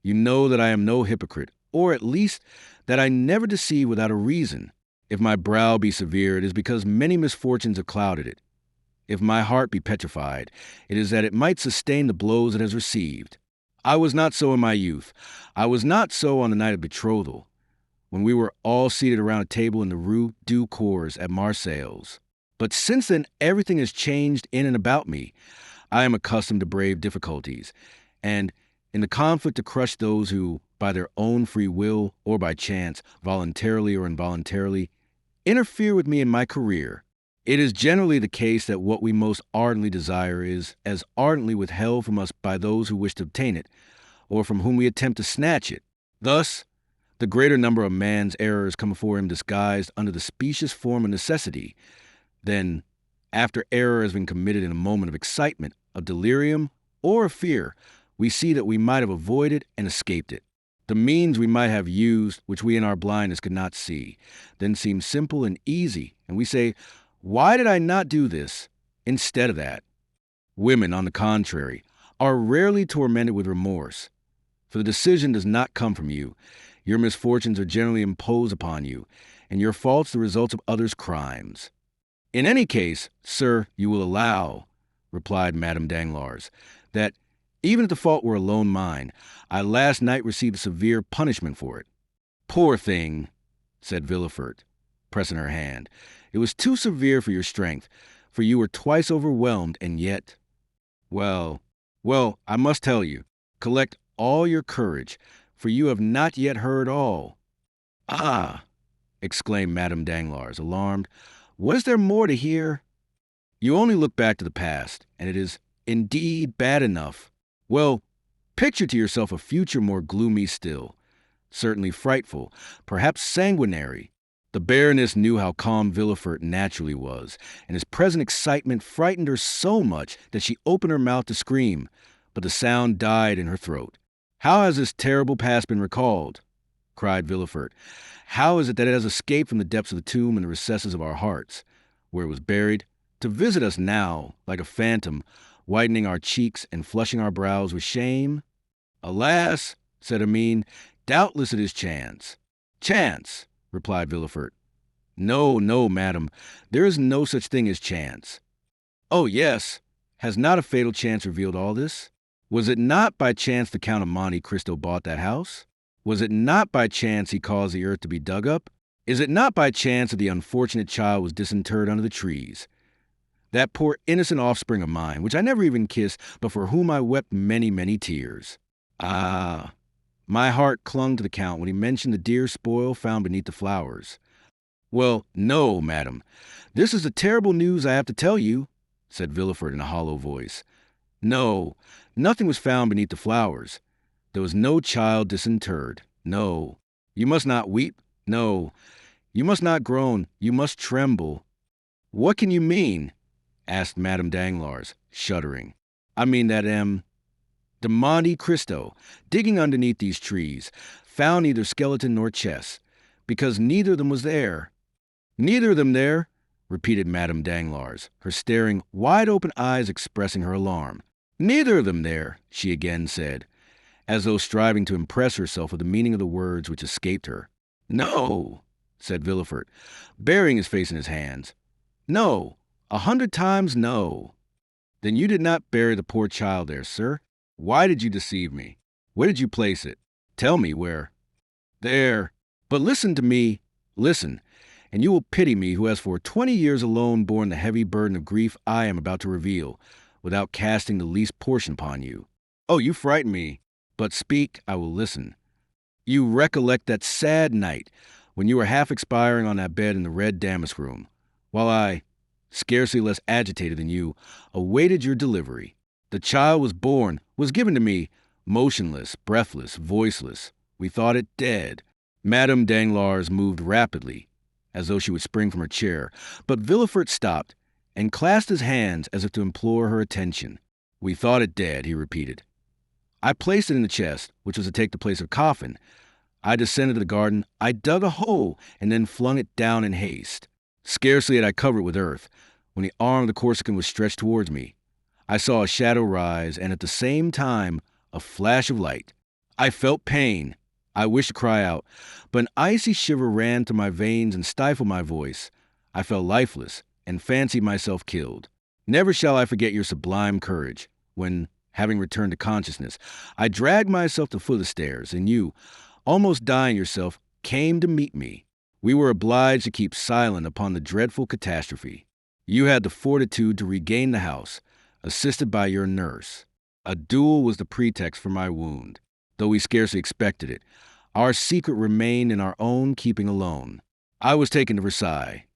Speaker 1: "you know that I am no hypocrite, or at least that I never deceive without a reason. If my brow be severe, it is because many misfortunes have clouded it. If my heart be petrified, it is that it might sustain the blows it has received. I was not so in my youth. I was not so on the night of betrothal, when we were all seated around a table in the Rue du Cours at Marseilles. But since then everything has changed in and about me. I am accustomed to brave difficulties, and in the conflict to crush those who, by their own free will or by chance, voluntarily or involuntarily, interfere with me in my career. It is generally the case that what we most ardently desire is as ardently withheld from us by those who wish to obtain it, or from whom we attempt to snatch it. Thus, the greater number of man's errors come before him disguised under the specious form of necessity. Then, after error has been committed in a moment of excitement, of delirium, or of fear, we see that we might have avoided and escaped it. The means we might have used, which we in our blindness could not see, then seem simple and easy, and we say, "Why did I not do this instead of that?" Women, on the contrary, are rarely tormented with remorse, for the decision does not come from you. Your misfortunes are generally imposed upon you, and your faults the results of others' crimes. "In any case, sir, you will allow," replied Madame Danglars, "that, even if the fault were alone mine, I last night received a severe punishment for it." "Poor thing," said Villefort, pressing her hand. "It was too severe for your strength, for you were twice overwhelmed, and yet—" Well, I must tell you, collect all your courage, for you have not yet heard all." "Ah!" exclaimed Madame Danglars, alarmed. "What is there more to hear?" "You only look back to the past, and it is indeed bad enough. Well, picture to yourself a future more gloomy still, certainly frightful, perhaps sanguinary." The Baroness knew how calm Villefort naturally was, and his present excitement frightened her so much that she opened her mouth to scream, but the sound died in her throat. "How has this terrible past been recalled?" cried Villefort. "How is it that it has escaped from the depths of the tomb and the recesses of our hearts, where it was buried, to visit us now, like a phantom, whitening our cheeks and flushing our brows with shame?" "Alas," said Hermine, "doubtless it is chance." "Chance!" replied Villefort. "No, no, madam, there is no such thing as chance." "Oh, yes. Has not a fatal chance revealed all this? Was it not by chance the Count of Monte Cristo bought that house? Was it not by chance he caused the earth to be dug up? Is it not by chance that the unfortunate child was disinterred under the trees? That poor innocent offspring of mine, which I never even kissed, but for whom I wept many, many tears. Ah, my heart clung to the Count when he mentioned the dear spoil found beneath the flowers. Well, no, madam, this is the terrible news I have to tell you," said Villefort in a hollow voice. "No, nothing was found beneath the flowers. There was no child disinterred. No, you must not weep. No, you must not groan. You must tremble." "What can you mean?" asked Madame Danglars, shuddering. "I mean that de Monte Cristo, digging underneath these trees, found neither skeleton nor chest, because neither of them was there." "Neither of them there?" repeated Madame Danglars, her staring, wide-open eyes expressing her alarm. "Neither of them there," she again said, as though striving to impress herself with the meaning of the words which escaped her. "No," said Villefort, burying his face in his hands. "No, 100 times no." "Then you did not bury the poor child there, sir? Why did you deceive me? Where did you place it? Tell me where." "There. But listen to me. Listen, and you will pity me who has for 20 years alone borne the heavy burden of grief I am about to reveal, without casting the least portion upon you. Oh, you frighten me. But speak, I will listen. You recollect that sad night when you were half expiring on that bed in the red damask room, while I, scarcely less agitated than you, awaited your delivery. The child was born, was given to me, motionless, breathless, voiceless. We thought it dead." Madame Danglars moved rapidly, as though she would spring from her chair, but Villefort stopped and clasped his hands as if to implore her attention. "We thought it dead," he repeated. "I placed it in the chest, which was to take the place of coffin. I descended to the garden, I dug a hole, and then flung it down in haste. Scarcely had I covered it with earth, when the arm of the Corsican was stretched towards me. I saw a shadow rise, and at the same time, a flash of light. I felt pain. I wished to cry out, but an icy shiver ran through my veins and stifled my voice. I felt lifeless, and fancied myself killed. Never shall I forget your sublime courage, when, having returned to consciousness, I dragged myself to the foot of the stairs, and you, almost dying yourself, came to meet me. We were obliged to keep silent upon the dreadful catastrophe. You had the fortitude to regain the house, assisted by your nurse. A duel was the pretext for my wound. Though we scarcely expected it, our secret remained in our own keeping alone. I was taken to Versailles.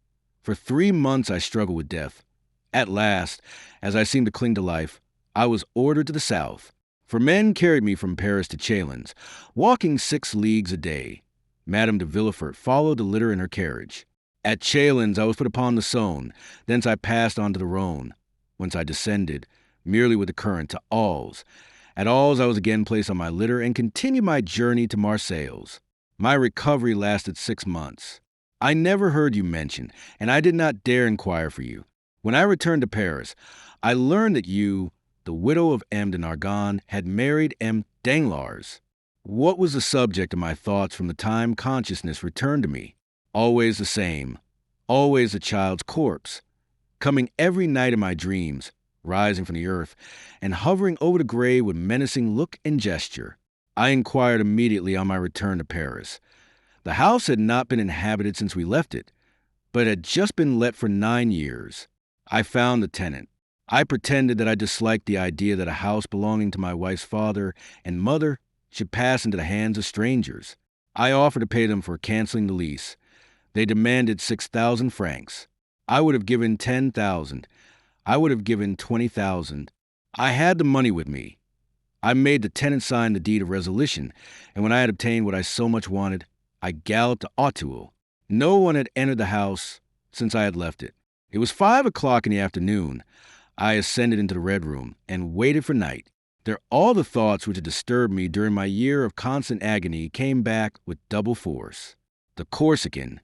Speaker 1: For 3 months I struggled with death. At last, as I seemed to cling to life, I was ordered to the south. For men carried me from Paris to Châlons, walking 6 leagues a day. Madame de Villefort followed the litter in her carriage. At Châlons I was put upon the Saône, thence I passed on to the Rhône, whence I descended, merely with the current, to Alls. At Alls I was again placed on my litter and continued my journey to Marseilles. My recovery lasted 6 months. I never heard you mentioned, and I did not dare inquire for you. When I returned to Paris, I learned that you, the widow of M. de Nargonne, had married M. Danglars. What was the subject of my thoughts from the time consciousness returned to me? Always the same, always the child's corpse, coming every night in my dreams, rising from the earth, and hovering over the grave with menacing look and gesture. I inquired immediately on my return to Paris. The house had not been inhabited since we left it, but had just been let for 9 years. I found the tenant. I pretended that I disliked the idea that a house belonging to my wife's father and mother should pass into the hands of strangers. I offered to pay them for canceling the lease. They demanded 6,000 francs. I would have given 10,000. I would have given 20,000. I had the money with me. I made the tenant sign the deed of resolution, and when I had obtained what I so much wanted, I galloped to Château. No one had entered the house since I had left it. It was 5 o'clock in the afternoon. I ascended into the Red Room and waited for night. There all the thoughts which had disturbed me during my year of constant agony came back with double force. The Corsican,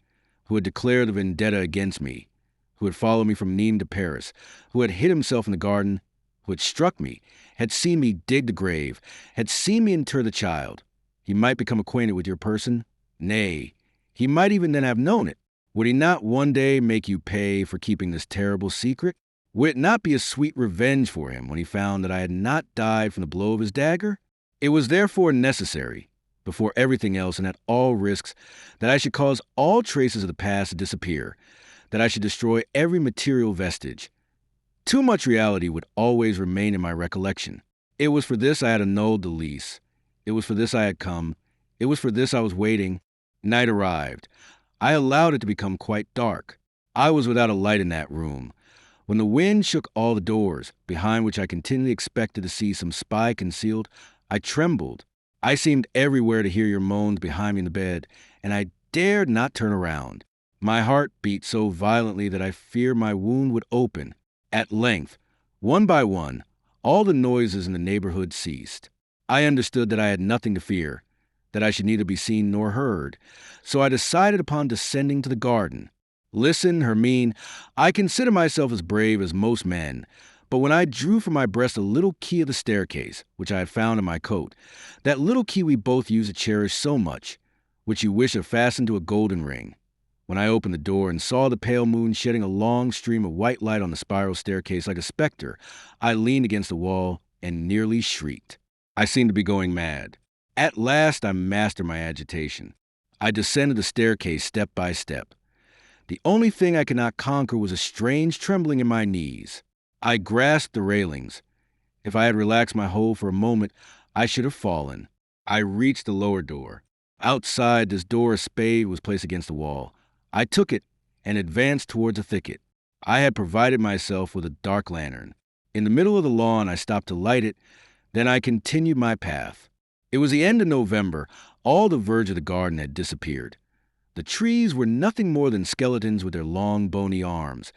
Speaker 1: who had declared the vendetta against me, who had followed me from Nîmes to Paris, who had hid himself in the garden, who had struck me, had seen me dig the grave, had seen me inter the child. He might become acquainted with your person. Nay, he might even then have known it. Would he not one day make you pay for keeping this terrible secret? Would it not be a sweet revenge for him when he found that I had not died from the blow of his dagger? It was therefore necessary, before everything else and at all risks, that I should cause all traces of the past to disappear, that I should destroy every material vestige. Too much reality would always remain in my recollection. It was for this I had annulled the lease. It was for this I had come. It was for this I was waiting. Night arrived. I allowed it to become quite dark. I was without a light in that room. When the wind shook all the doors, behind which I continually expected to see some spy concealed, I trembled. I seemed everywhere to hear your moans behind me in the bed, and I dared not turn around. My heart beat so violently that I feared my wound would open. At length, one by one, all the noises in the neighborhood ceased. I understood that I had nothing to fear, that I should neither be seen nor heard, so I decided upon descending to the garden. Listen, Hermine, I consider myself as brave as most men, but when I drew from my breast a little key of the staircase, which I had found in my coat, that little key we both used to cherish so much, which you wish to fasten to a golden ring, when I opened the door and saw the pale moon shedding a long stream of white light on the spiral staircase like a specter, I leaned against the wall and nearly shrieked. I seemed to be going mad. At last I mastered my agitation. I descended the staircase step by step. The only thing I could not conquer was a strange trembling in my knees. I grasped the railings. If I had relaxed my hold for a moment, I should have fallen. I reached the lower door. Outside this door a spade was placed against the wall. I took it and advanced towards a thicket. I had provided myself with a dark lantern. In the middle of the lawn I stopped to light it, then I continued my path. It was the end of November. All the verge of the garden had disappeared. The trees were nothing more than skeletons with their long, bony arms,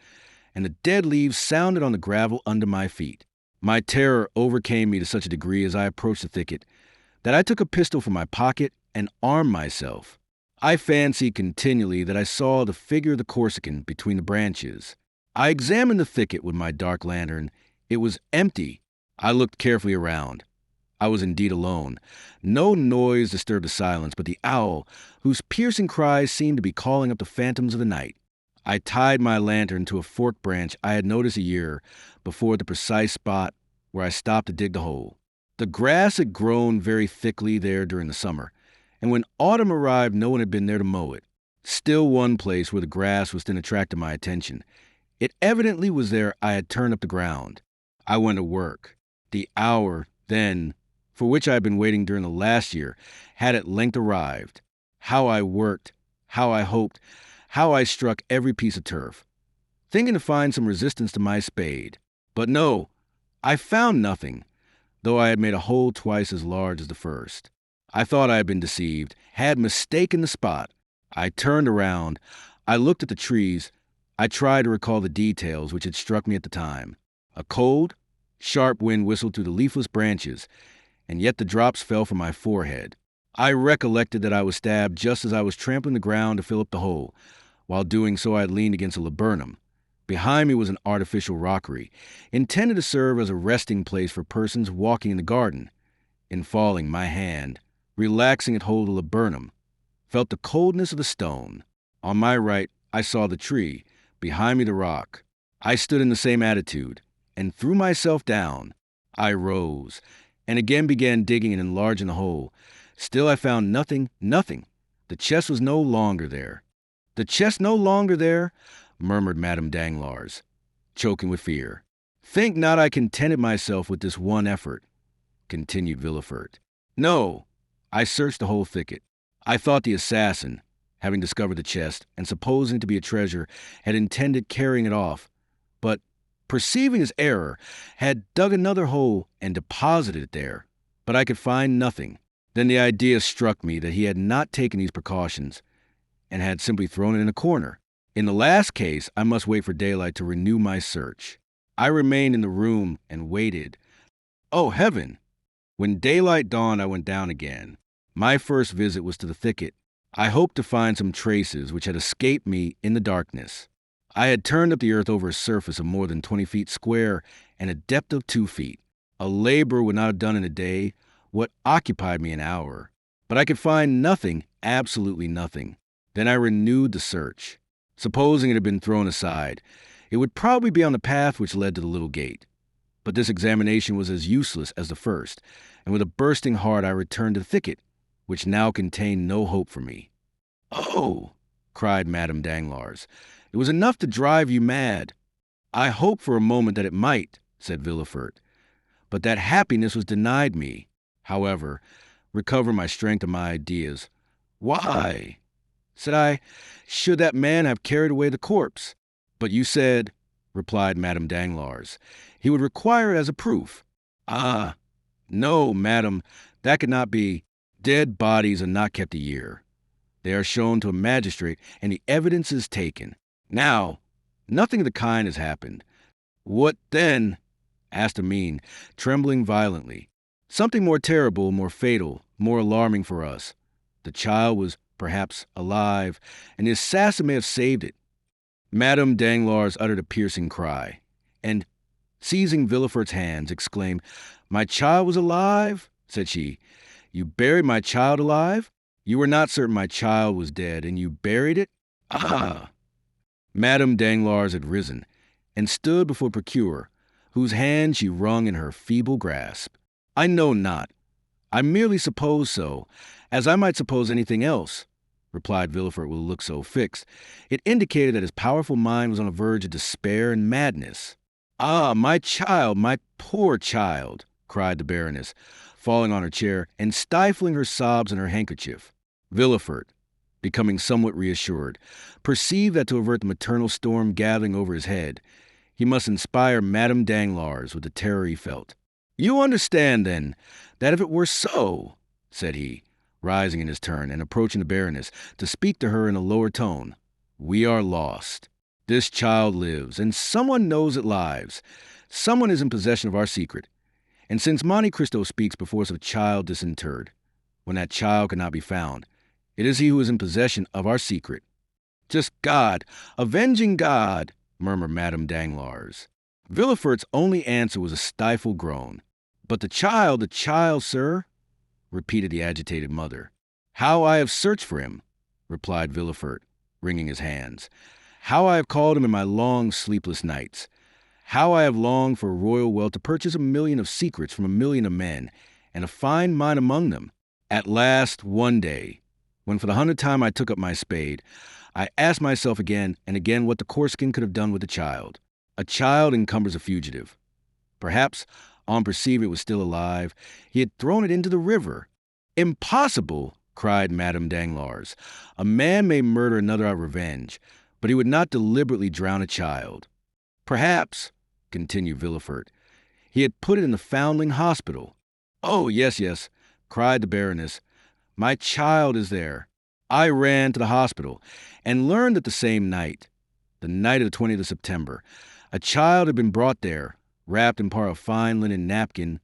Speaker 1: and the dead leaves sounded on the gravel under my feet. My terror overcame me to such a degree as I approached the thicket that I took a pistol from my pocket and armed myself. I fancied continually that I saw the figure of the Corsican between the branches. I examined the thicket with my dark lantern. It was empty. I looked carefully around. I was indeed alone. No noise disturbed the silence but the owl, whose piercing cries seemed to be calling up the phantoms of the night. I tied my lantern to a forked branch I had noticed a year before at the precise spot where I stopped to dig the hole. The grass had grown very thickly there during the summer, and when autumn arrived no one had been there to mow it. Still one place where the grass was then attracted my attention. It evidently was there I had turned up the ground. I went to work. The hour, then, for which I had been waiting during the last year, had at length arrived. How I worked, how I hoped, how I struck every piece of turf, thinking to find some resistance to my spade. But no, I found nothing, though I had made a hole twice as large as the first. I thought I had been deceived, had mistaken the spot. I turned around. I looked at the trees. I tried to recall the details which had struck me at the time. A cold, sharp wind whistled through the leafless branches, and yet the drops fell from my forehead. I recollected that I was stabbed just as I was trampling the ground to fill up the hole. While doing so, I had leaned against a laburnum. Behind me was an artificial rockery, intended to serve as a resting place for persons walking in the garden. In falling, my hand, relaxing its hold of the laburnum, felt the coldness of the stone. On my right, I saw the tree, behind me the rock. I stood in the same attitude, and threw myself down. I rose, and again began digging and enlarging the hole. Still I found nothing. The chest was no longer there. The chest no longer there, murmured Madame Danglars, choking with fear. Think not I contented myself with this one effort, continued Villefort. No, I searched the whole thicket. I thought the assassin, having discovered the chest and supposing it to be a treasure, had intended carrying it off, but, perceiving his error, had dug another hole and deposited it there. But I could find nothing. Then the idea struck me that he had not taken these precautions and had simply thrown it in a corner. In the last case, I must wait for daylight to renew my search. I remained in the room and waited. Oh, heaven! When daylight dawned, I went down again. My first visit was to the thicket. I hoped to find some traces which had escaped me in the darkness. I had turned up the earth over a surface of more than 20 feet square and a depth of 2 feet. A laborer would not have done in a day what occupied me an hour. But I could find nothing, absolutely nothing. Then I renewed the search. Supposing it had been thrown aside, it would probably be on the path which led to the little gate. But this examination was as useless as the first, and with a bursting heart I returned to the thicket, which now contained no hope for me. "Oh!" cried Madame Danglars. "It was enough to drive you mad." "I hoped for a moment that it might," said Villefort, "but that happiness was denied me. However, recover my strength and my ideas. Why," said I, "should that man have carried away the corpse?" "But you said," replied Madame Danglars, "he would require it as a proof." "Ah, no, madame, that could not be. Dead bodies are not kept a year. They are shown to a magistrate, and the evidence is taken. Now, nothing of the kind has happened." "What then?" asked Amine, trembling violently. "Something more terrible, more fatal, more alarming for us. The child was perhaps alive, and the assassin may have saved it." Madame Danglars uttered a piercing cry, and, seizing Villefort's hands, exclaimed, "My child was alive?" said she. "You buried my child alive? You were not certain my child was dead, and you buried it? Ah!" Madame Danglars had risen, and stood before the procurer, whose hand she wrung in her feeble grasp. "I know not. I merely suppose so, as I might suppose anything else," replied Villefort with a look so fixed. It indicated that his powerful mind was on the verge of despair and madness. "Ah, my child, my poor child!" cried the Baroness, falling on her chair and stifling her sobs in her handkerchief. Villefort, becoming somewhat reassured, perceived that to avert the maternal storm gathering over his head, he must inspire Madame Danglars with the terror he felt. "You understand, then, that if it were so," said he, rising in his turn and approaching the Baroness to speak to her in a lower tone, "we are lost. This child lives, and someone knows it lives. Someone is in possession of our secret. And since Monte Cristo speaks before us of a child disinterred, when that child cannot be found, it is he who is in possession of our secret." "Just God, avenging God," murmured Madame Danglars. Villefort's only answer was a stifled groan. "But the child, sir," repeated the agitated mother. "How I have searched for him," replied Villefort, wringing his hands. "How I have called him in my long, sleepless nights. How I have longed for royal wealth to purchase 1,000,000 of secrets from 1,000,000 of men, and to find mine among them. At last, one day, when for the 100th time I took up my spade, I asked myself again and again what the Corsican could have done with the child. A child encumbers a fugitive. Perhaps, on perceiving it was still alive, he had thrown it into the river. "Impossible!" cried Madame Danglars. "A man may murder another out of revenge, but he would not deliberately drown a child." "Perhaps," continued Villefort, "he had put it in the foundling hospital." "Oh, yes, yes," cried the Baroness. "My child is there. I ran to the hospital and learned that the same night, the night of the 20th of September, a child had been brought there, wrapped in part of fine linen napkin,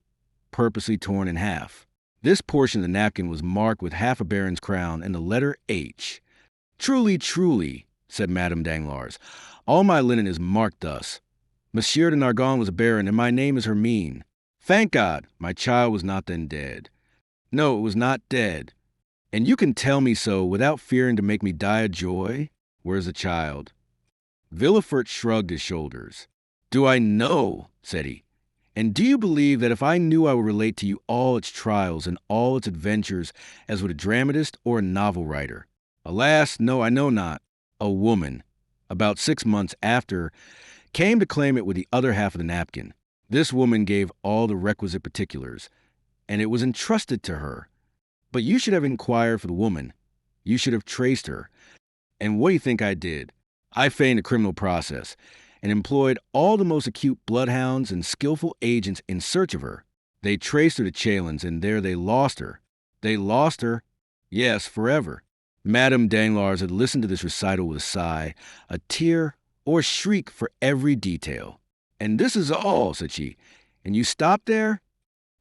Speaker 1: purposely torn in half. This portion of the napkin was marked with half a baron's crown and the letter H. "Truly, truly," said Madame Danglars, "all my linen is marked thus. Monsieur de Nargonne was a baron, and my name is Hermine. Thank God, my child was not then dead. No, it was not dead. And you can tell me so without fearing to make me die of joy? Where's the child?" Villefort shrugged his shoulders. "Do I know?" said he. "And do you believe that if I knew I would relate to you all its trials and all its adventures as would a dramatist or a novel writer? Alas, no, I know not. A woman, about 6 months after, came to claim it with the other half of the napkin. This woman gave all the requisite particulars, and it was entrusted to her. But you should have inquired for the woman. You should have traced her. And what do you think I did? I feigned a criminal process and employed all the most acute bloodhounds and skillful agents in search of her. They traced her to Chalons, and there they lost her. They lost her, yes, forever. Madame Danglars had listened to this recital with a sigh, a tear, or a shriek for every detail. "And this is all," said she. "And you stopped there?"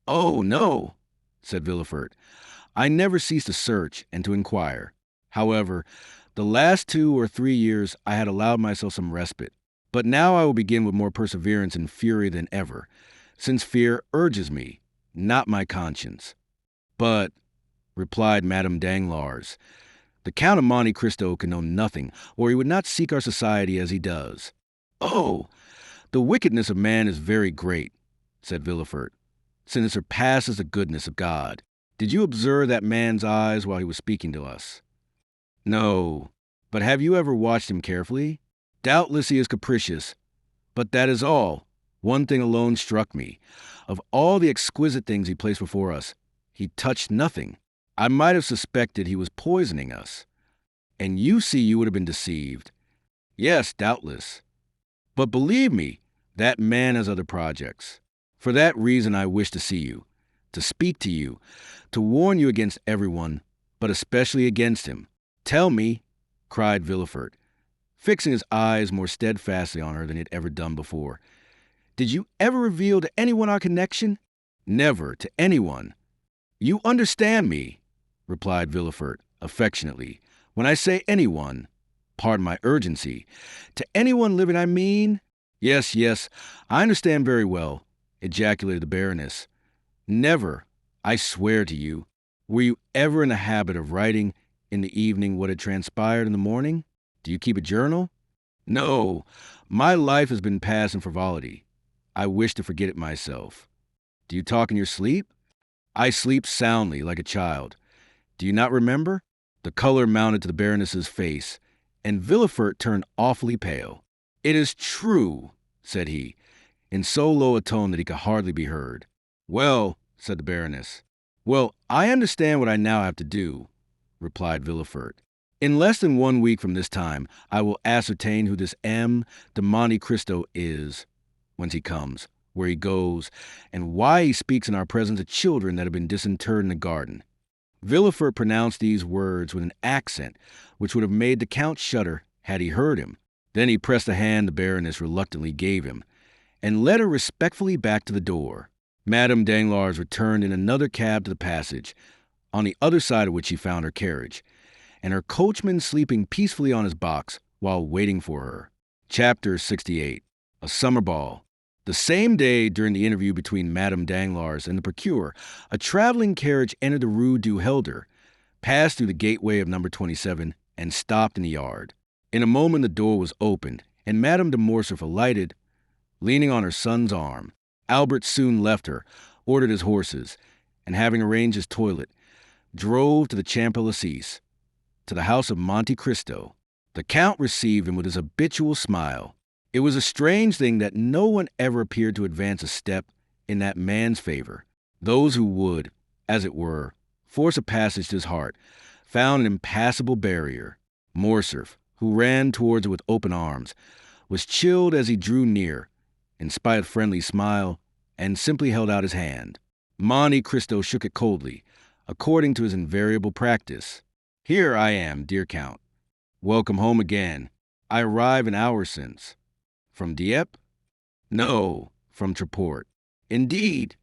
Speaker 1: "Oh, no," said Villefort. "I never ceased to search and to inquire. However, the last 2 or 3 years I had allowed myself some respite. But now I will begin with more perseverance and fury than ever, since fear urges me, not my conscience." "But," replied Madame Danglars, "the Count of Monte Cristo can know nothing, or he would not seek our society as he does." "Oh, the wickedness of man is very great," said Villefort, "since it surpasses the goodness of God. Did you observe that man's eyes while he was speaking to us?" "No, but have you ever watched him carefully? Doubtless he is capricious, but that is all. One thing alone struck me. Of all the exquisite things he placed before us, he touched nothing. I might have suspected he was poisoning us. And you see you would have been deceived." "Yes, doubtless. But believe me, that man has other projects. For that reason I wish to see you, to speak to you, to warn you against everyone, but especially against him." "Tell me," cried Villefort, fixing his eyes more steadfastly on her than he had ever done before, "did you ever reveal to anyone our connection?" "Never, to anyone." "You understand me," replied Villefort, affectionately. "When I say anyone, pardon my urgency, to anyone living I mean—" "Yes, yes, I understand very well," ejaculated the Baroness. "Never, I swear to you. Were you ever in the habit of writing in the evening what had transpired in the morning? Do you keep a journal?" "No, my life has been passed in frivolity. I wish to forget it myself." "Do you talk in your sleep?" "I sleep soundly, like a child. Do you not remember?" The color mounted to the Baroness's face, and Villefort turned awfully pale. "It is true," said he, in so low a tone that he could hardly be heard. "Well," said the Baroness. "Well, I understand what I now have to do," replied Villefort. "In less than 1 week from this time, I will ascertain who this M. de Monte Cristo is, whence he comes, where he goes, and why he speaks in our presence of children that have been disinterred in the garden." Villefort pronounced these words with an accent which would have made the Count shudder had he heard him. Then he pressed the hand the Baroness reluctantly gave him, and led her respectfully back to the door. Madame Danglars returned in another cab to the passage, on the other side of which she found her carriage, and her coachman sleeping peacefully on his box while waiting for her. Chapter 68. A Summer Ball. The same day, during the interview between Madame Danglars and the procureur, a traveling carriage entered the Rue du Helder, passed through the gateway of number 27, and stopped in the yard. In a moment the door was opened, and Madame de Morcerf alighted, leaning on her son's arm. Albert soon left her, ordered his horses, and having arranged his toilet, drove to the Champs-Élysées, to the house of Monte Cristo. The Count received him with his habitual smile. It was a strange thing that no one ever appeared to advance a step in that man's favor. Those who would, as it were, force a passage to his heart, found an impassable barrier. Morcerf, who ran towards it with open arms, was chilled as he drew near, in spite of friendly smile, and simply held out his hand. Monte Cristo shook it coldly, according to his invariable practice. "Here I am, dear Count. Welcome home again. I arrived an hour since." "From Dieppe?" "No, from Treport." "Indeed?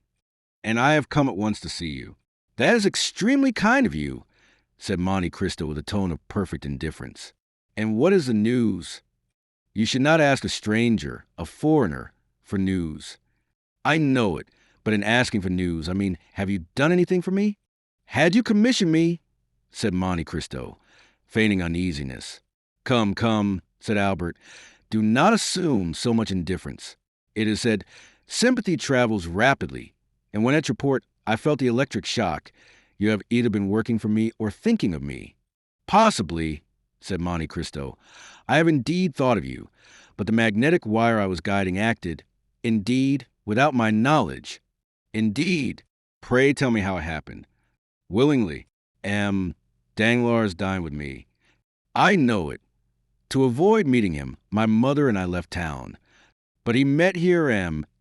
Speaker 1: And I have come at once to see you." "That is extremely kind of you," said Monte Cristo with a tone of perfect indifference. "And what is the news?" "You should not ask a stranger, a foreigner, for news." "I know it, but in asking for news, I mean, have you done anything for me?" "Had you commissioned me," said Monte Cristo, feigning uneasiness. "Come, come," said Albert, "do not assume so much indifference. It is said, sympathy travels rapidly, and when at your port I felt the electric shock. You have either been working for me or thinking of me." "Possibly," said Monte Cristo. "I have indeed thought of you, but the magnetic wire I was guiding acted, indeed, without my knowledge." "Indeed? Pray tell me how it happened." "Willingly. Danglars dined with me. I know it. To avoid meeting him, my mother and I left town. But he met here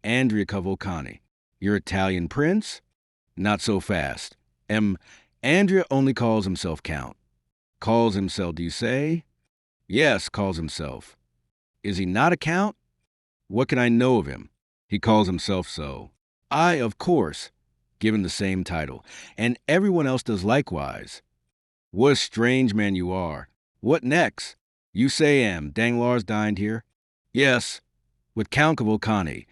Speaker 1: Andrea Cavalcanti. Your Italian prince? Not so fast. Andrea only calls himself Count. Calls himself, do you say? Yes, calls himself. Is he not a count? What can I know of him? He calls himself so. I, of course, give him the same title, and everyone else does likewise. What a strange man you are. What next? You say Danglars dined here? Yes, with Count Cavalcanti.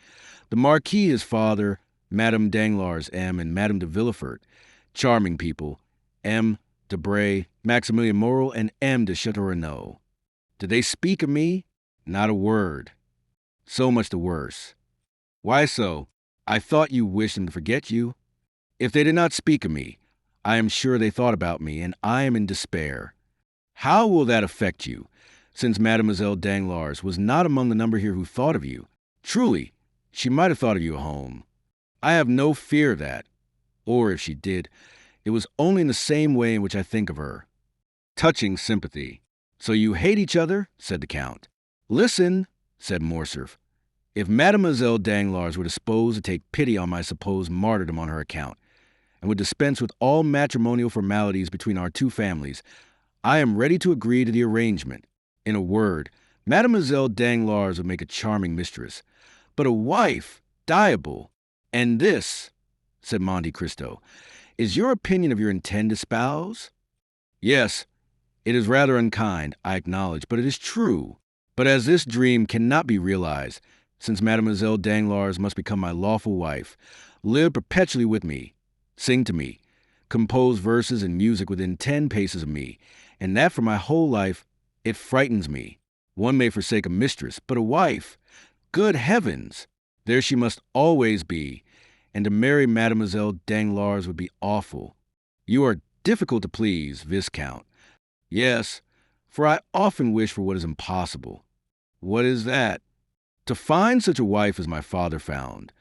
Speaker 1: The Marquis, his father, Madame Danglars, and Madame de Villefort. Charming people. Debray, Maximilian Morel, and de Château. Did they speak of me? Not a word. So much the worse. Why so? I thought you wished them to forget you. If they did not speak of me, I am sure they thought about me, and I am in despair. How will that affect you, since Mademoiselle Danglars was not among the number here who thought of you? Truly, she might have thought of you at home. I have no fear of that. Or if she did, it was only in the same way in which I think of her. Touching sympathy. So you hate each other? Said the Count. Listen, said Morcerf. If Mademoiselle Danglars were disposed to take pity on my supposed martyrdom on her account, and would dispense with all matrimonial formalities between our two families, I am ready to agree to the arrangement. In a word, Mademoiselle Danglars would make a charming mistress. But a wife, diable. And this, said Monte Cristo, is your opinion of your intended spouse? Yes, it is rather unkind, I acknowledge, but it is true. But as this dream cannot be realized, since Mademoiselle Danglars must become my lawful wife, live perpetually with me, sing to me, compose verses and music within 10 paces of me, and that for my whole life, it frightens me. One may forsake a mistress, but a wife, good heavens, there she must always be, and to marry Mademoiselle Danglars would be awful. You are difficult to please, Viscount. Yes, for I often wish for what is impossible. What is that? To find such a wife as my father found.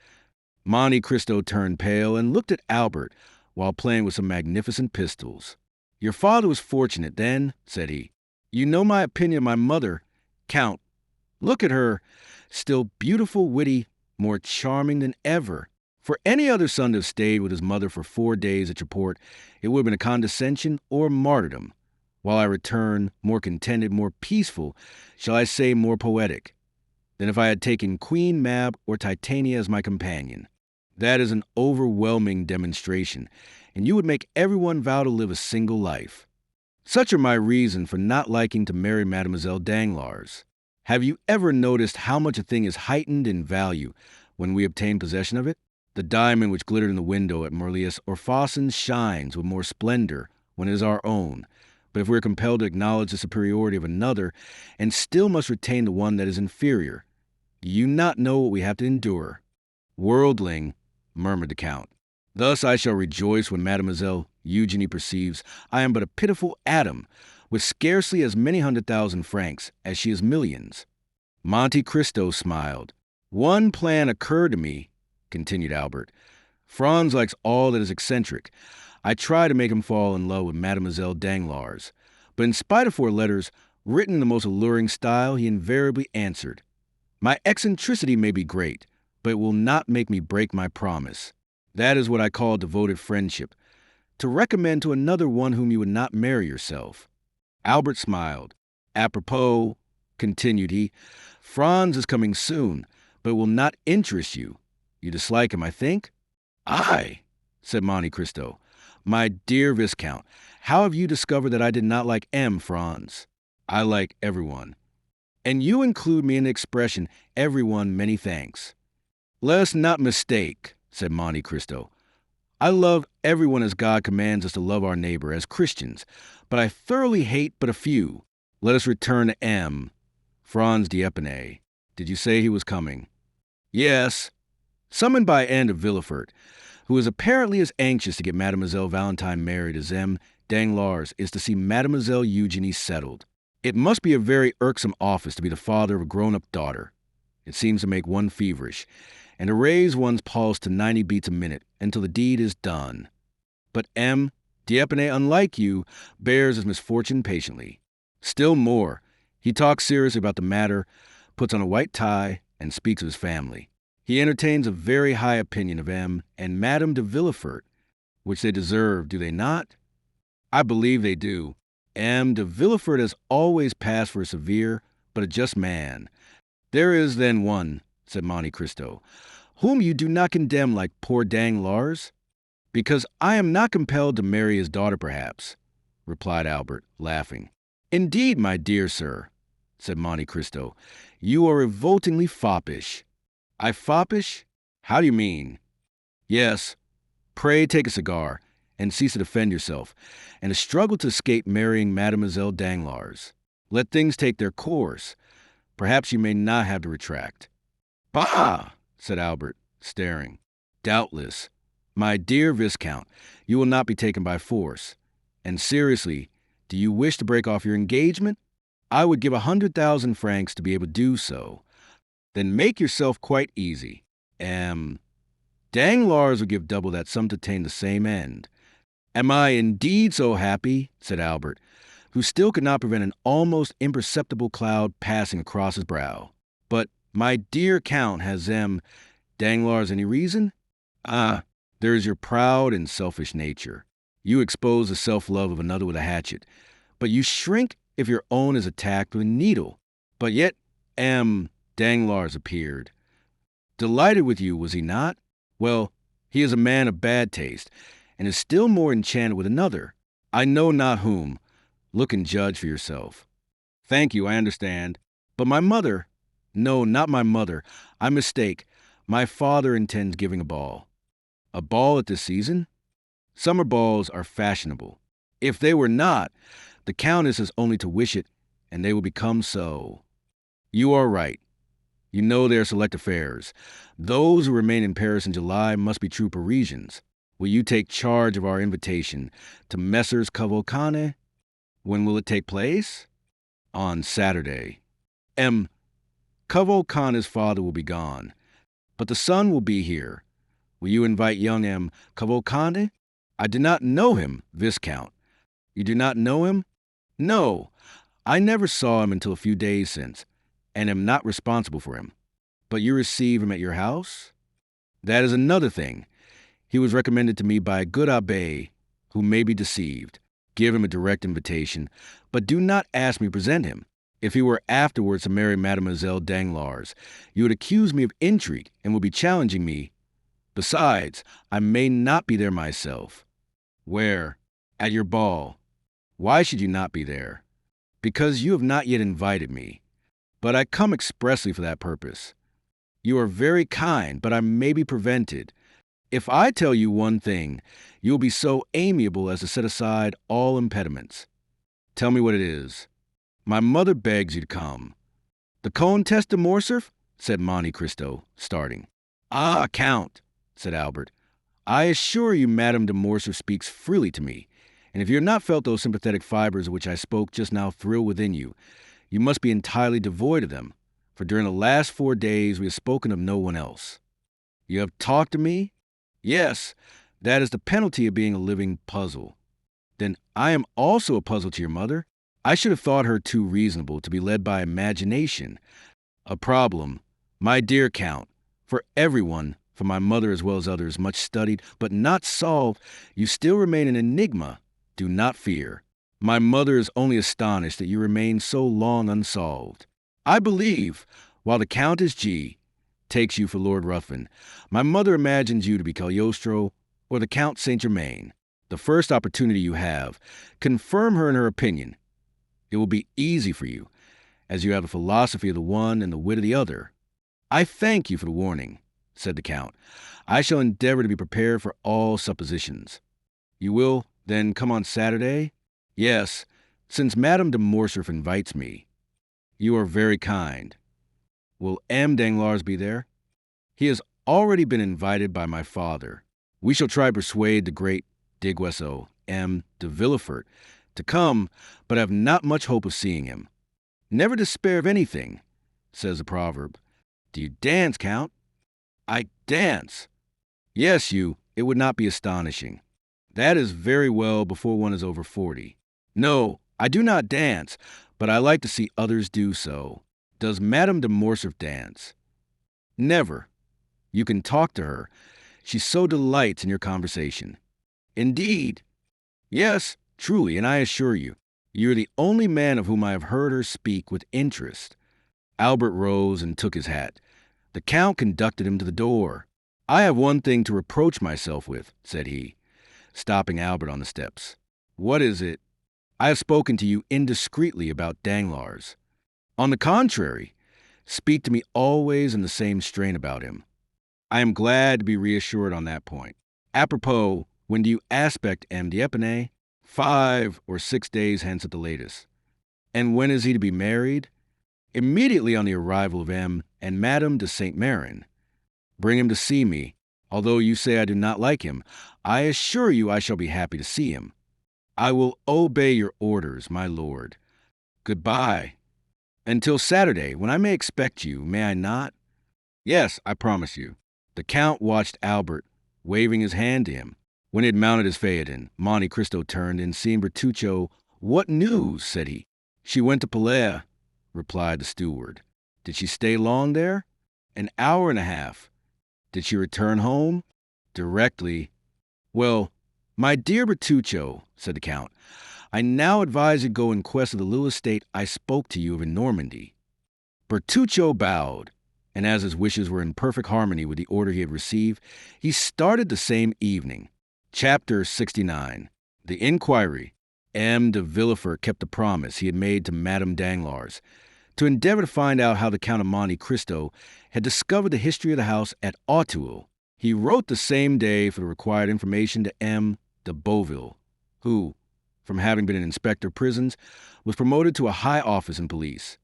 Speaker 1: Monte Cristo turned pale and looked at Albert while playing with some magnificent pistols. Your father was fortunate then, said he. You know my opinion of my mother, Count. Look at her, still beautiful, witty, more charming than ever. For any other son to have stayed with his mother for 4 days at your port, it would have been a condescension or martyrdom. While I return, more contented, more peaceful, shall I say more poetic, than if I had taken Queen Mab or Titania as my companion. That is an overwhelming demonstration, and you would make everyone vow to live a single life. Such are my reasons for not liking to marry Mademoiselle Danglars. Have you ever noticed how much a thing is heightened in value when we obtain possession of it? The diamond which glittered in the window at Merlius or Fawson's shines with more splendor when it is our own. But if we are compelled to acknowledge the superiority of another, and still must retain the one that is inferior, do you not know what we have to endure? Worldling, murmured the Count. Thus I shall rejoice when Mademoiselle Eugenie perceives I am but a pitiful atom, with scarcely as many 100,000 francs as she has millions. Monte Cristo smiled. One plan occurred to me, continued Albert. Franz likes all that is eccentric. I try to make him fall in love with Mademoiselle Danglars, but in spite of 4 letters, written in the most alluring style, he invariably answered, My eccentricity may be great, but it will not make me break my promise. That is what I call devoted friendship, to recommend to another one whom you would not marry yourself. Albert smiled. Apropos, continued he, Franz is coming soon, but will not interest you. You dislike him, I think? Aye, said Monte Cristo. My dear Viscount, how have you discovered that I did not like Franz? I like everyone. And you include me in the expression, everyone, many thanks. Let us not mistake, said Monte Cristo. I love everyone as God commands us to love our neighbor, as Christians, but I thoroughly hate but a few. Let us return to Franz d'Épinay. Did you say he was coming? Yes. Summoned by de Villefort, who is apparently as anxious to get Mademoiselle Valentine married as Danglars is to see Mademoiselle Eugenie settled. It must be a very irksome office to be the father of a grown-up daughter. It seems to make one feverish, and to raise one's pulse to 90 beats a minute until the deed is done. But Dieppe, unlike you, bears his misfortune patiently. Still more, he talks seriously about the matter, puts on a white tie, and speaks of his family. He entertains a very high opinion of M. and Madame de Villefort, which they deserve, do they not? I believe they do. M. de Villefort has always passed for a severe but a just man. There is then one, said Monte Cristo, whom you do not condemn like poor Danglars? Because I am not compelled to marry his daughter, perhaps, replied Albert, laughing. Indeed, my dear sir, said Monte Cristo, you are revoltingly foppish. I foppish? How do you mean? Yes. Pray take a cigar, and cease to defend yourself, and to struggle to escape marrying Mademoiselle Danglars. Let things take their course. Perhaps you may not have to retract. Bah! Said Albert, staring. Doubtless. My dear Viscount, you will not be taken by force. And seriously, do you wish to break off your engagement? I would give 100,000 francs to be able to do so. Then make yourself quite easy. Danglars would give double that sum to attain the same end. Am I indeed so happy? Said Albert, who still could not prevent an almost imperceptible cloud passing across his brow. But, my dear Count, has Danglars any reason? Ah, there is your proud and selfish nature. You expose the self-love of another with a hatchet, but you shrink if your own is attacked with a needle. But yet, Danglars appeared. Delighted with you, was he not? Well, he is a man of bad taste, and is still more enchanted with another. I know not whom. Look and judge for yourself. Thank you, I understand. But my mother... No, not my mother. I mistake. My father intends giving a ball. A ball at this season? Summer balls are fashionable. If they were not, the Countess has only to wish it, and they will become so. You are right. You know they are select affairs. Those who remain in Paris in July must be true Parisians. Will you take charge of our invitation to Messrs. Cavalcante? When will it take place? On Saturday. Cavalcante's father will be gone, but the son will be here. Will you invite young Cavalcante? I do not know him, Viscount. You do not know him? No, I never saw him until a few days since, and am not responsible for him. But you receive him at your house? That is another thing. He was recommended to me by a good abbé who may be deceived. Give him a direct invitation, but do not ask me to present him. If he were afterwards to marry Mademoiselle Danglars, you would accuse me of intrigue and would be challenging me. Besides, I may not be there myself. Where? At your ball. Why should you not be there? Because you have not yet invited me. But I come expressly for that purpose. You are very kind, but I may be prevented. If I tell you one thing, you will be so amiable as to set aside all impediments. Tell me what it is. My mother begs you to come. The Comtesse de Morcerf? Said Monte Cristo, starting. Ah, Count, said Albert. I assure you Madame de Morcerf speaks freely to me, and if you have not felt those sympathetic fibers of which I spoke just now thrill within you, you must be entirely devoid of them, for during the last 4 days we have spoken of no one else. You have talked to me? Yes, that is the penalty of being a living puzzle. Then I am also a puzzle to your mother. I should have thought her too reasonable to be led by imagination. A problem, my dear Count, for everyone, for my mother as well as others, much studied, but not solved. You still remain an enigma. Do not fear. My mother is only astonished that you remain so long unsolved. I believe, while the Countess G. takes you for Lord Ruthven, my mother imagines you to be Cagliostro or the Count Saint-Germain. The first opportunity you have, confirm her in her opinion. It will be easy for you, as you have the philosophy of the one and the wit of the other. I thank you for the warning, said the Count. I shall endeavor to be prepared for all suppositions. You will, then, come on Saturday? Yes, since Madame de Morcerf invites me. You are very kind. Will Danglars be there? He has already been invited by my father. We shall try to persuade the great Diguesso, de Villefort, to come, but have not much hope of seeing him. Never despair of anything, says the proverb. Do you dance, Count? I dance. Yes, you. It would not be astonishing. That is very well before one is over 40. No, I do not dance, but I like to see others do so. Does Madame de Morcerf dance? Never. You can talk to her. She so delights in your conversation. Indeed. Yes, truly, and I assure you, you are the only man of whom I have heard her speak with interest. Albert rose and took his hat. The Count conducted him to the door. I have one thing to reproach myself with, said he, stopping Albert on the steps. What is it? I have spoken to you indiscreetly about Danglars. On the contrary, speak to me always in the same strain about him. I am glad to be reassured on that point. Apropos, when do you aspect M. d'Épinay? 5 or 6 days hence at the latest. And when is he to be married? Immediately on the arrival of M. and Madame de Saint-Méran. Bring him to see me. Although you say I do not like him, I assure you I shall be happy to see him. I will obey your orders, my lord. Goodbye. Until Saturday, when I may expect you, may I not? Yes, I promise you. The Count watched Albert, waving his hand to him. When he had mounted his phaeton, Monte Cristo turned and seeing Bertuccio. What news? Said he. She went to Palais, replied the steward. Did she stay long there? An hour and a half. Did she return home? Directly. Well, my dear Bertuccio, said the Count, I now advise you to go in quest of the little estate I spoke to you of in Normandy. Bertuccio bowed, and as his wishes were in perfect harmony with the order he had received, he started the same evening. Chapter 69. The Inquiry. M. de Villefort kept the promise he had made to Madame Danglars, to endeavor to find out how the Count of Monte Cristo had discovered the history of the house at Auteuil. He wrote the same day for the required information to M. de Beauville, who, from having been an inspector of prisons, was promoted to a high office in police,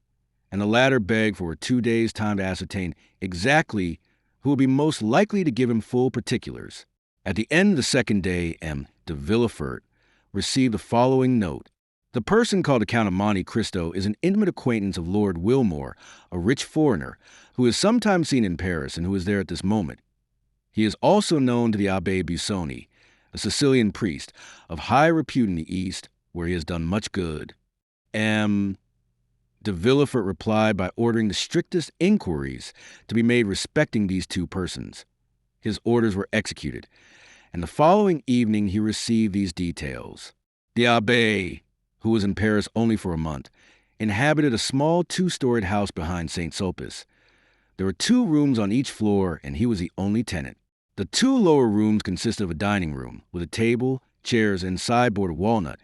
Speaker 1: and the latter begged for 2 days' time to ascertain exactly who would be most likely to give him full particulars. At the end of the second day, M. de Villefort received the following note. The person called the Count of Monte Cristo is an intimate acquaintance of Lord Wilmore, a rich foreigner, who is sometimes seen in Paris and who is there at this moment. He is also known to the Abbé Busoni, a Sicilian priest of high repute in the East, where he has done much good. M. de Villefort replied by ordering the strictest inquiries to be made respecting these 2 persons. His orders were executed, and the following evening he received these details. The Abbé, who was in Paris only for a month, inhabited a small 2-storied house behind St. Sulpice. There were 2 rooms on each floor, and he was the only tenant. The 2 lower rooms consisted of a dining room, with a table, chairs, and sideboard of walnut,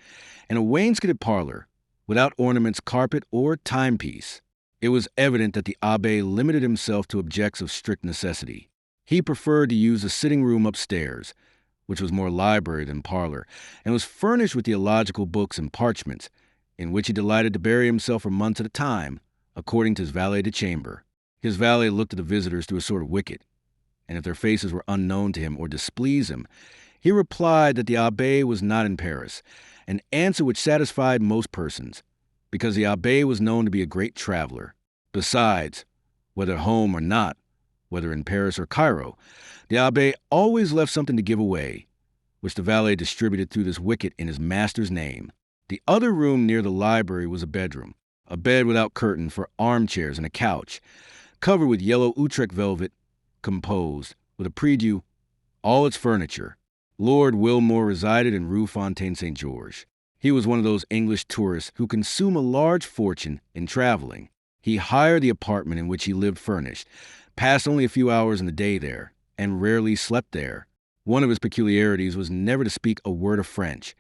Speaker 1: and a wainscoted parlor, without ornaments, carpet, or timepiece. It was evident that the Abbé limited himself to objects of strict necessity. He preferred to use the sitting room upstairs, which was more library than parlor, and was furnished with theological books and parchments, in which he delighted to bury himself for months at a time, according to his valet de chambre. His valet looked at the visitors through a sort of wicket, and if their faces were unknown to him or displeased him, he replied that the Abbé was not in Paris, an answer which satisfied most persons, because the Abbé was known to be a great traveler. Besides, whether home or not, whether in Paris or Cairo, the Abbé always left something to give away, which the valet distributed through this wicket in his master's name. The other room near the library was a bedroom, a bed without curtain for armchairs and a couch, covered with yellow Utrecht velvet, composed, with a prie-dieu, all its furniture. Lord Wilmore resided in Rue Fontaine-Saint-Georges. He was one of those English tourists who consume a large fortune in traveling. He hired the apartment in which he lived furnished, passed only a few hours in the day there, and rarely slept there. One of his peculiarities was never to speak a word of French,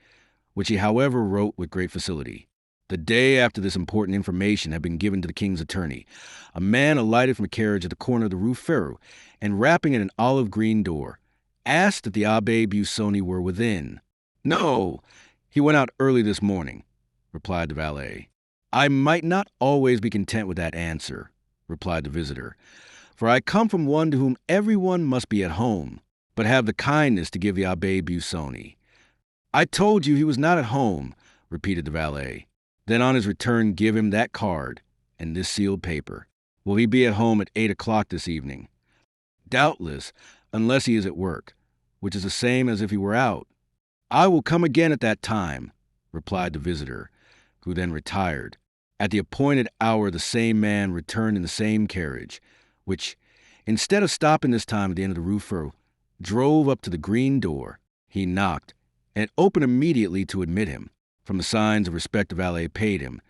Speaker 1: which he, however, wrote with great facility. The day after this important information had been given to the king's attorney, a man alighted from a carriage at the corner of the Rue Ferou, and rapping at an olive green door, asked if the Abbé Busoni were within. No, he went out early this morning, replied the valet. I might not always be content with that answer, replied the visitor, for I come from one to whom everyone must be at home, but have the kindness to give the Abbé Busoni. I told you he was not at home, repeated the valet. Then on his return give him that card and this sealed paper. Will he be at home at 8 o'clock this evening? Doubtless, unless he is at work, which is the same as if he were out. I will come again at that time, replied the visitor, who then retired. At the appointed hour, the same man returned in the same carriage, which, instead of stopping this time at the end of the Rue Férou, drove up to the green door. He knocked, and it opened immediately to admit him. From the signs of respect the valet paid him,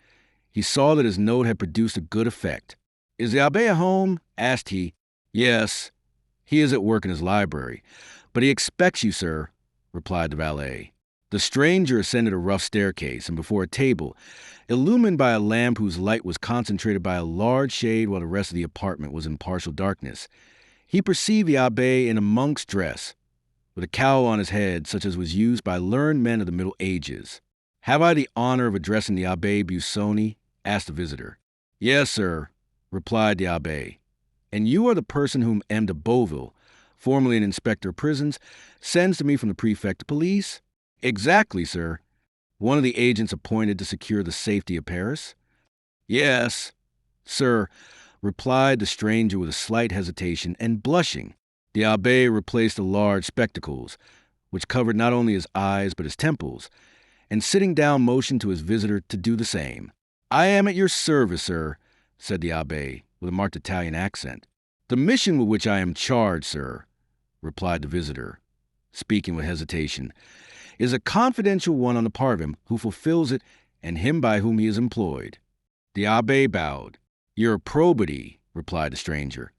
Speaker 1: he saw that his note had produced a good effect. "Is the abbé at home?" asked he. "Yes, he is at work in his library, but he expects you, sir," replied the valet. The stranger ascended a rough staircase, and before a table, illumined by a lamp whose light was concentrated by a large shade while the rest of the apartment was in partial darkness, he perceived the abbé in a monk's dress, with a cowl on his head such as was used by learned men of the Middle Ages. "Have I the honor of addressing the Abbé Busoni?" asked the visitor. "Yes, sir," replied the abbé. "And you are the person whom M. de Beauville, formerly an inspector of prisons, sends to me from the prefect of police?" "Exactly, sir." "One of the agents appointed to secure the safety of Paris?" "Yes, sir," replied the stranger with a slight hesitation and blushing. The abbé replaced the large spectacles, which covered not only his eyes but his temples, and sitting down motioned to his visitor to do the same. "I am at your service, sir," said the abbé, with a marked Italian accent. "The mission with which I am charged, sir," replied the visitor, speaking with hesitation, "is a confidential one on the part of him who fulfills it and him by whom he is employed." The abbé bowed. "Your probity," replied the stranger,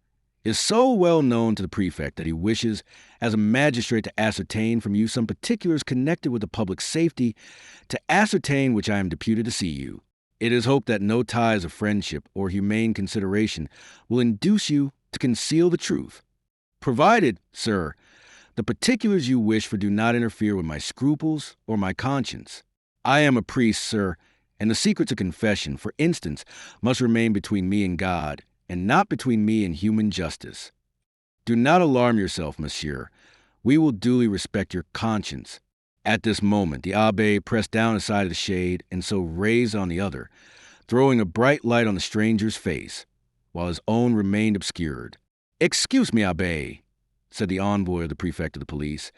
Speaker 1: "is so well known to the prefect that he wishes, as a magistrate, to ascertain from you some particulars connected with the public safety, to ascertain which I am deputed to see you. It is hoped that no ties of friendship or humane consideration will induce you to conceal the truth, provided, sir, the particulars you wish for do not interfere with my scruples or my conscience. I am a priest, sir, and the secrets of confession, for instance, must remain between me and God, and not between me and human justice. Do not alarm yourself, monsieur. We will duly respect your conscience." At this moment, the abbé pressed down the side of the shade and so raised on the other, throwing a bright light on the stranger's face, while his own remained obscured. "Excuse me, abbé," said the envoy of the prefect of the police,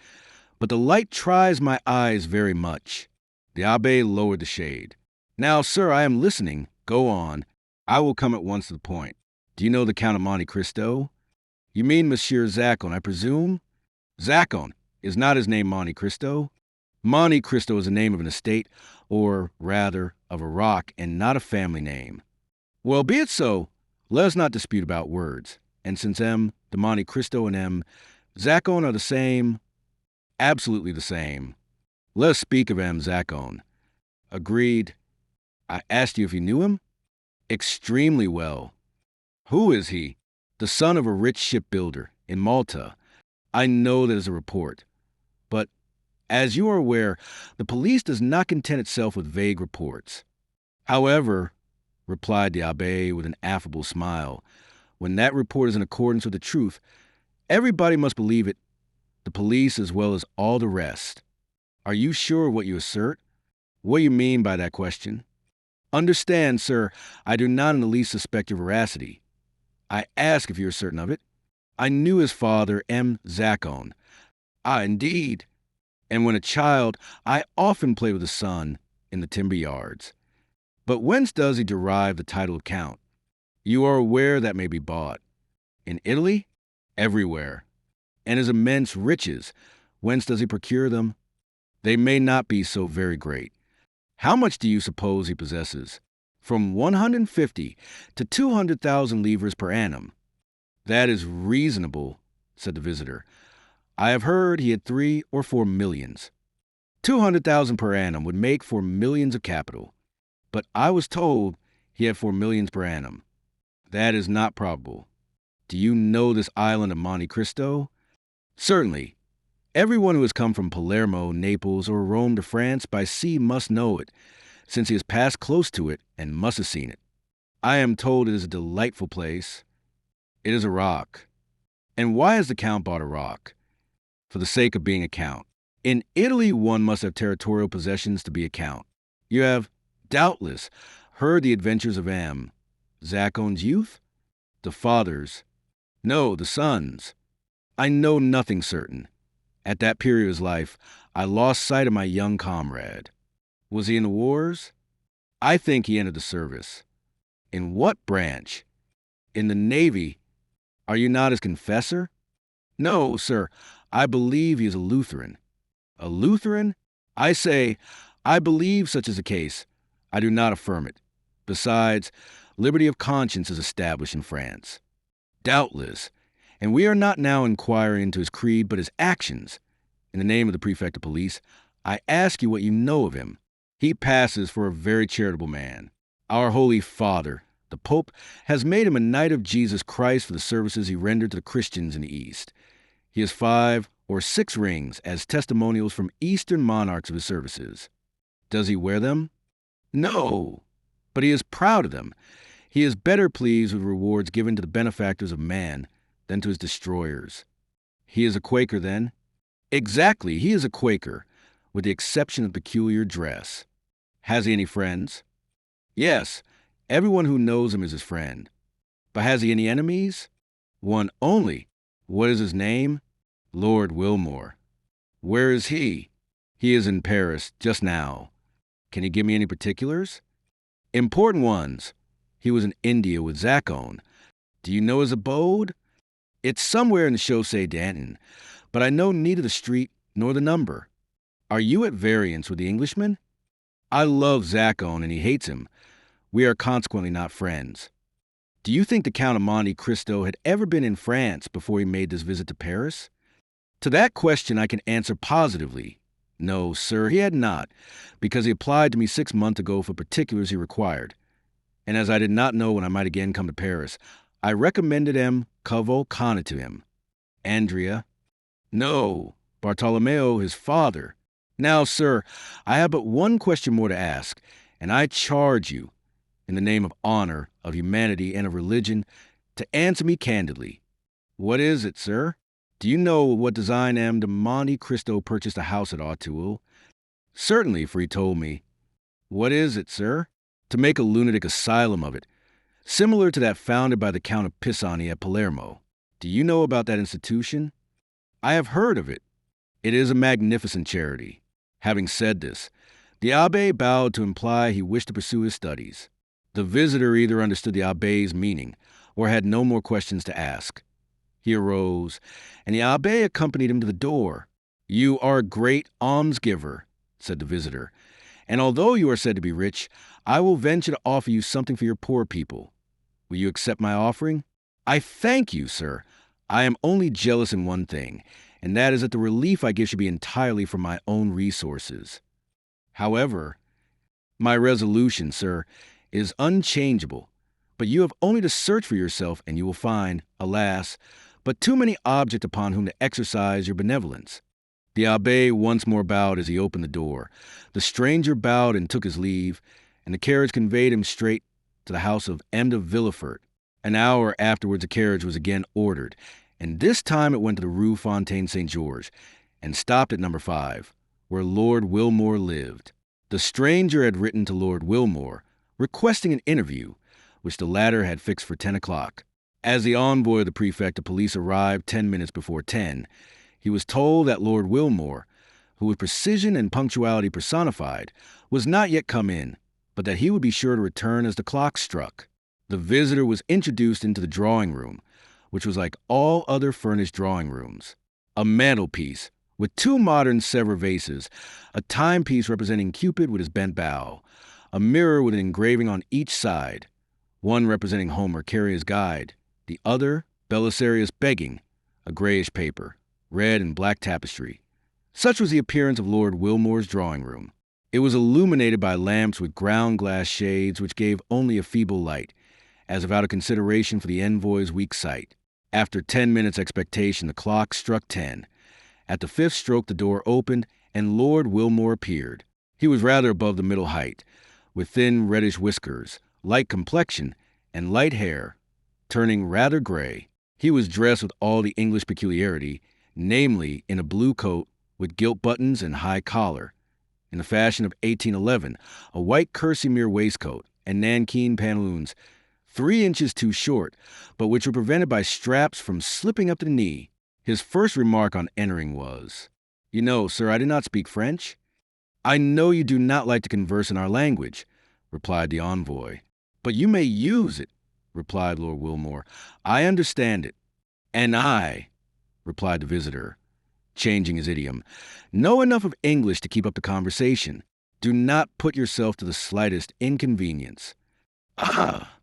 Speaker 1: "but the light tries my eyes very much." The abbé lowered the shade. "Now, sir, I am listening. Go on. I will come at once to the point. Do you know the Count of Monte Cristo?" "You mean Monsieur Zacon, I presume?" "Zacon. Is not his name Monte Cristo?" "Monte Cristo is the name of an estate, or, rather, of a rock, and not a family name." "Well, be it so. Let us not dispute about words. And since M. de Monte Cristo and M. Zacon are the same, absolutely the same, let us speak of M. Zacon." "Agreed. I asked you if you knew him?" "Extremely well." "Who is he?" "The son of a rich shipbuilder in Malta. I know that is a report. But, as you are aware, the police does not content itself with vague reports. However," replied the abbé with an affable smile, "when that report is in accordance with the truth, everybody must believe it, the police as well as all the rest. Are you sure of what you assert? What do you mean by that question?" "Understand, sir, I do not in the least suspect your veracity. I ask if you are certain of it." "I knew his father, M. Zacon." "Ah, indeed." "And when a child, I often played with the son in the timber yards." "But whence does he derive the title of Count?" "You are aware that may be bought." "In Italy?" "Everywhere." "And his immense riches, whence does he procure them?" "They may not be so very great." "How much do you suppose he possesses?" "From 150 to 200,000 livres per annum." "That is reasonable," said the visitor. "I have heard he had 3 or 4 millions. 200,000 per annum would make 4 millions of capital. But I was told he had 4 millions per annum." "That is not probable. Do you know this island of Monte Cristo?" "Certainly. Everyone who has come from Palermo, Naples, or Rome to France by sea must know it, since he has passed close to it and must have seen it. I am told it is a delightful place." "It is a rock." "And why has the Count bought a rock?" "For the sake of being a count. In Italy, one must have territorial possessions to be a count. You have, doubtless, heard the adventures of M. Zacon's youth?" "The father's." "No, the son's." "I know nothing certain. At that period of his life, I lost sight of my young comrade. Was he in the wars? I think he entered the service. In what branch? In the Navy. Are you not his confessor? No, sir. I believe he is a Lutheran. A Lutheran? I say, I believe such is the case. I do not affirm it. Besides, liberty of conscience is established in France. Doubtless. And we are not now inquiring into his creed, but his actions. In the name of the prefect of police, I ask you what you know of him. He passes for a very charitable man. Our Holy Father, the Pope, has made him a Knight of Jesus Christ for the services he rendered to the Christians in the East. He has 5 or 6 rings as testimonials from Eastern monarchs of his services. Does he wear them? No, but he is proud of them. He is better pleased with rewards given to the benefactors of man than to his destroyers. He is a Quaker, then? Exactly, he is a Quaker, with the exception of peculiar dress. Has he any friends? Yes, everyone who knows him is his friend. But has he any enemies? One only. What is his name? Lord Wilmore. Where is he? He is in Paris, just now. Can you give me any particulars? Important ones. He was in India with Zacone. Do you know his abode? It's somewhere in the Chaussée d'Antin, but I know neither the street nor the number. Are you at variance with the Englishman? I love Zacone and he hates him. We are consequently not friends. Do you think the Count of Monte Cristo had ever been in France before he made this visit to Paris? To that question I can answer positively. No, sir, he had not, because he applied to me 6 months ago for particulars he required. And as I did not know when I might again come to Paris, I recommended M. Cavalcanti to him. Andrea? No, Bartolomeo, his father. Now, sir, I have but one question more to ask, and I charge you, in the name of honor, of humanity, and of religion, to answer me candidly. What is it, sir? Do you know what design M. de Monte Cristo purchased a house at Château? Certainly, for he told me. What is it, sir? To make a lunatic asylum of it, similar to that founded by the Count of Pisani at Palermo. Do you know about that institution? I have heard of it. It is a magnificent charity. Having said this, the abbé bowed to imply he wished to pursue his studies. The visitor either understood the abbé's meaning or had no more questions to ask. He arose, and the abbé accompanied him to the door. You are a great almsgiver, said the visitor, and although you are said to be rich, I will venture to offer you something for your poor people. Will you accept my offering? I thank you, sir. I am only jealous in one thing, and that is that the relief I give should be entirely from my own resources. However, my resolution, sir, is unchangeable, but you have only to search for yourself, and you will find, alas, but too many objects upon whom to exercise your benevolence. The abbé once more bowed as he opened the door. The stranger bowed and took his leave, and the carriage conveyed him straight to the house of M. de Villefort. An hour afterwards, a carriage was again ordered, and this time it went to the Rue Fontaine-Saint-Georges, and stopped at number 5, where Lord Wilmore lived. The stranger had written to Lord Wilmore, requesting an interview, which the latter had fixed for 10 o'clock. As the envoy of the prefect of police arrived 10 minutes before 10, he was told that Lord Wilmore, who was precision and punctuality personified, was not yet come in, but that he would be sure to return as the clock struck. The visitor was introduced into the drawing room, which was like all other furnished drawing rooms. A mantelpiece, with 2 modern Sevres vases, a timepiece representing Cupid with his bent bow, a mirror with an engraving on each side, one representing Homer carrying his guide, the other Belisarius begging, a grayish paper, red and black tapestry. Such was the appearance of Lord Wilmore's drawing room. It was illuminated by lamps with ground glass shades which gave only a feeble light, as if out of consideration for the envoy's weak sight. After 10 minutes' expectation, the clock struck 10. At the 5th stroke, the door opened, and Lord Wilmore appeared. He was rather above the middle height, with thin reddish whiskers, light complexion, and light hair, turning rather gray. He was dressed with all the English peculiarity, namely in a blue coat with gilt buttons and high collar, in the fashion of 1811, a white kerseymere waistcoat, and nankeen pantaloons, 3 inches too short, but which were prevented by straps from slipping up to the knee. His first remark on entering was, "You know, sir, I do not speak French." "I know you do not like to converse in our language," replied the envoy. "But you may use it," replied Lord Wilmore. "I understand it." "And I," replied the visitor, changing his idiom, "know enough of English to keep up the conversation. Do not put yourself to the slightest inconvenience." "Ah,"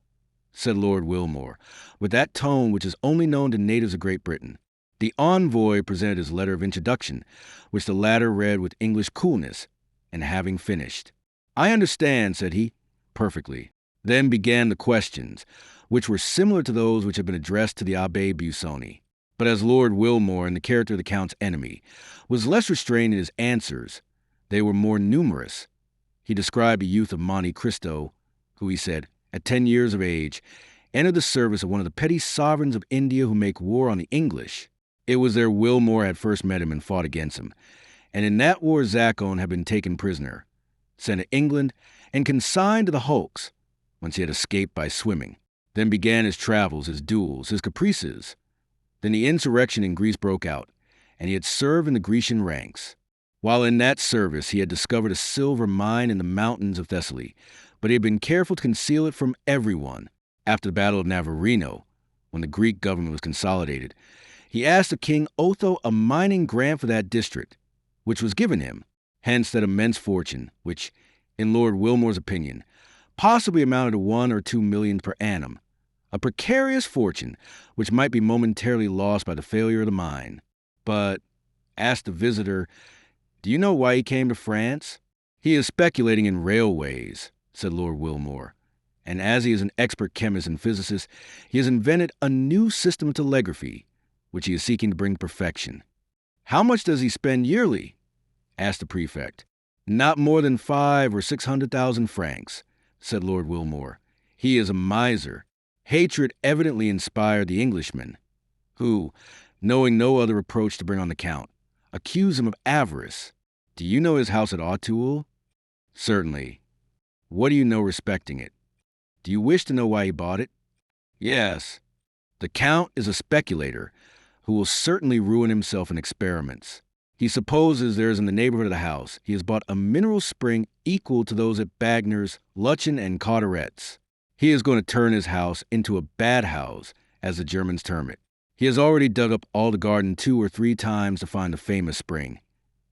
Speaker 1: said Lord Wilmore, with that tone which is only known to natives of Great Britain. The envoy presented his letter of introduction, which the latter read with English coolness, and having finished, "I understand," said he, "perfectly." Then began the questions, which were similar to those which had been addressed to the Abbé Busoni. But as Lord Wilmore, in the character of the Count's enemy, was less restrained in his answers, they were more numerous. He described a youth of Monte Cristo, who, he said, at 10 years of age, entered the service of one of the petty sovereigns of India who make war on the English. It was there Wilmore had first met him and fought against him, and in that war Zacone had been taken prisoner, sent to England, and consigned to the hulks, whence he had escaped by swimming. Then began his travels, his duels, his caprices. Then the insurrection in Greece broke out, and he had served in the Grecian ranks. While in that service he had discovered a silver mine in the mountains of Thessaly, but he had been careful to conceal it from everyone. After the Battle of Navarino, when the Greek government was consolidated, he asked of King Otho a mining grant for that district, which was given him. Hence that immense fortune, which, in Lord Wilmore's opinion, possibly amounted to 1 or 2 millions per annum, a precarious fortune which might be momentarily lost by the failure of the mine. "But," asked the visitor, "do you know why he came to France?" "He is speculating in railways," said Lord Wilmore, "and as he is an expert chemist and physicist, he has invented a new system of telegraphy, which he is seeking to bring to perfection." "How much does he spend yearly?" asked the prefect. "Not more than 500,000 or 600,000 francs," said Lord Wilmore. "He is a miser." Hatred evidently inspired the Englishman, who, knowing no other reproach to bring on the Count, accused him of avarice. "Do you know his house at Château?" "Certainly." "What do you know respecting it?" "Do you wish to know why he bought it?" "Yes." "The Count is a speculator, who will certainly ruin himself in experiments. He supposes there is in the neighborhood of the house he has bought a mineral spring equal to those at Bagner's, Lutzen, and Carteret's. He is going to turn his house into a bad house, as the Germans term it. He has already dug up all the garden 2 or 3 times to find the famous spring,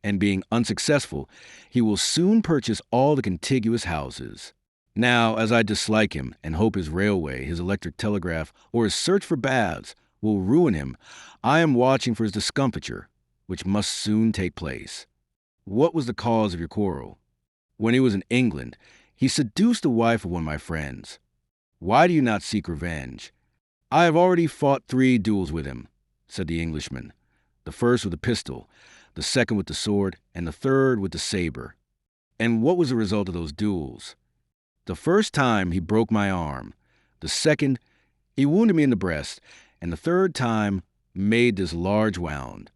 Speaker 1: and being unsuccessful, he will soon purchase all the contiguous houses. Now, as I dislike him and hope his railway, his electric telegraph, or his search for baths will ruin him, I am watching for his discomfiture, which must soon take place." "What was the cause of your quarrel?" "When he was in England, he seduced the wife of one of my friends." "Why do you not seek revenge?" "I have already fought 3 duels with him," said the Englishman. "The first with the pistol, the second with the sword, and the third with the saber." "And what was the result of those duels?" "The first time he broke my arm, the second he wounded me in the breast, and the third time made this large wound."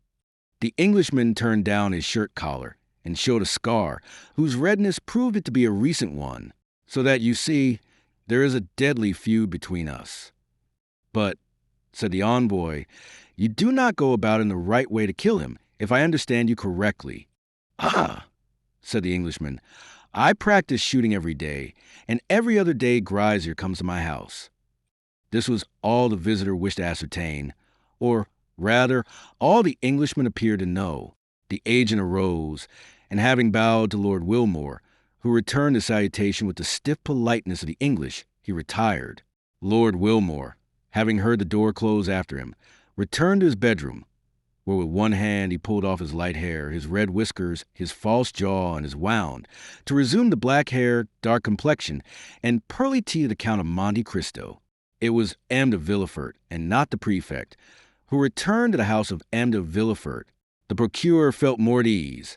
Speaker 1: The Englishman turned down his shirt collar and showed a scar, whose redness proved it to be a recent one, so that, you see, there is a deadly feud between us. "But," said the envoy, "you do not go about in the right way to kill him, if I understand you correctly." "Ah," said the Englishman, "I practice shooting every day, and every other day Grazier comes to my house." This was all the visitor wished to ascertain, or rather, all the Englishman appeared to know. The agent arose, and having bowed to Lord Wilmore, who returned the salutation with the stiff politeness of the English, he retired. Lord Wilmore, having heard the door close after him, returned to his bedroom, where with one hand he pulled off his light hair, his red whiskers, his false jaw, and his wound, to resume the black hair, dark complexion, and pearly teeth of the Count of Monte Cristo. It was M. de Villefort, and not the prefect, who returned to the house of M. de Villefort. The procureur felt more at ease,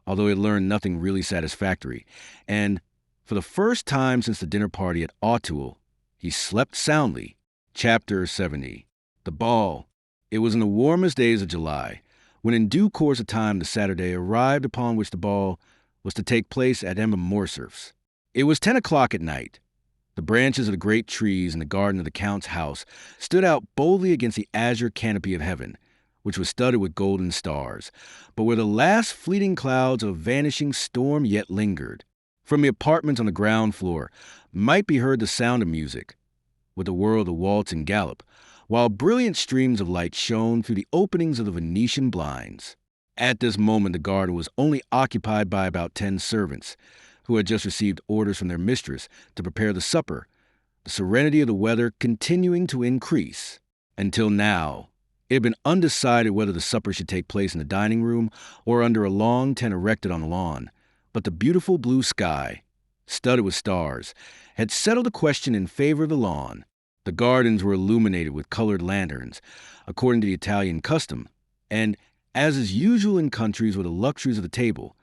Speaker 1: although he had learned nothing really satisfactory, and, for the first time since the dinner party at Château, he slept soundly. Chapter 70. The ball. It was in the warmest days of July, when in due course of time the Saturday arrived upon which the ball was to take place at Emma Morcerf's. It was 10 o'clock at night. The branches of the great trees in the garden of the Count's house stood out boldly against the azure canopy of heaven, which was studded with golden stars, but where the last fleeting clouds of a vanishing storm yet lingered. From the apartments on the ground floor might be heard the sound of music, with the whirl of the waltz and gallop, while brilliant streams of light shone through the openings of the Venetian blinds. At this moment, the garden was only occupied by about 10 servants, who had just received orders from their mistress to prepare the supper, the serenity of the weather continuing to increase. Until now, it had been undecided whether the supper should take place in the dining room or under a long tent erected on the lawn, but the beautiful blue sky, studded with stars, had settled the question in favor of the lawn. The gardens were illuminated with colored lanterns, according to the Italian custom, and, as is usual in countries where the luxuries of the table,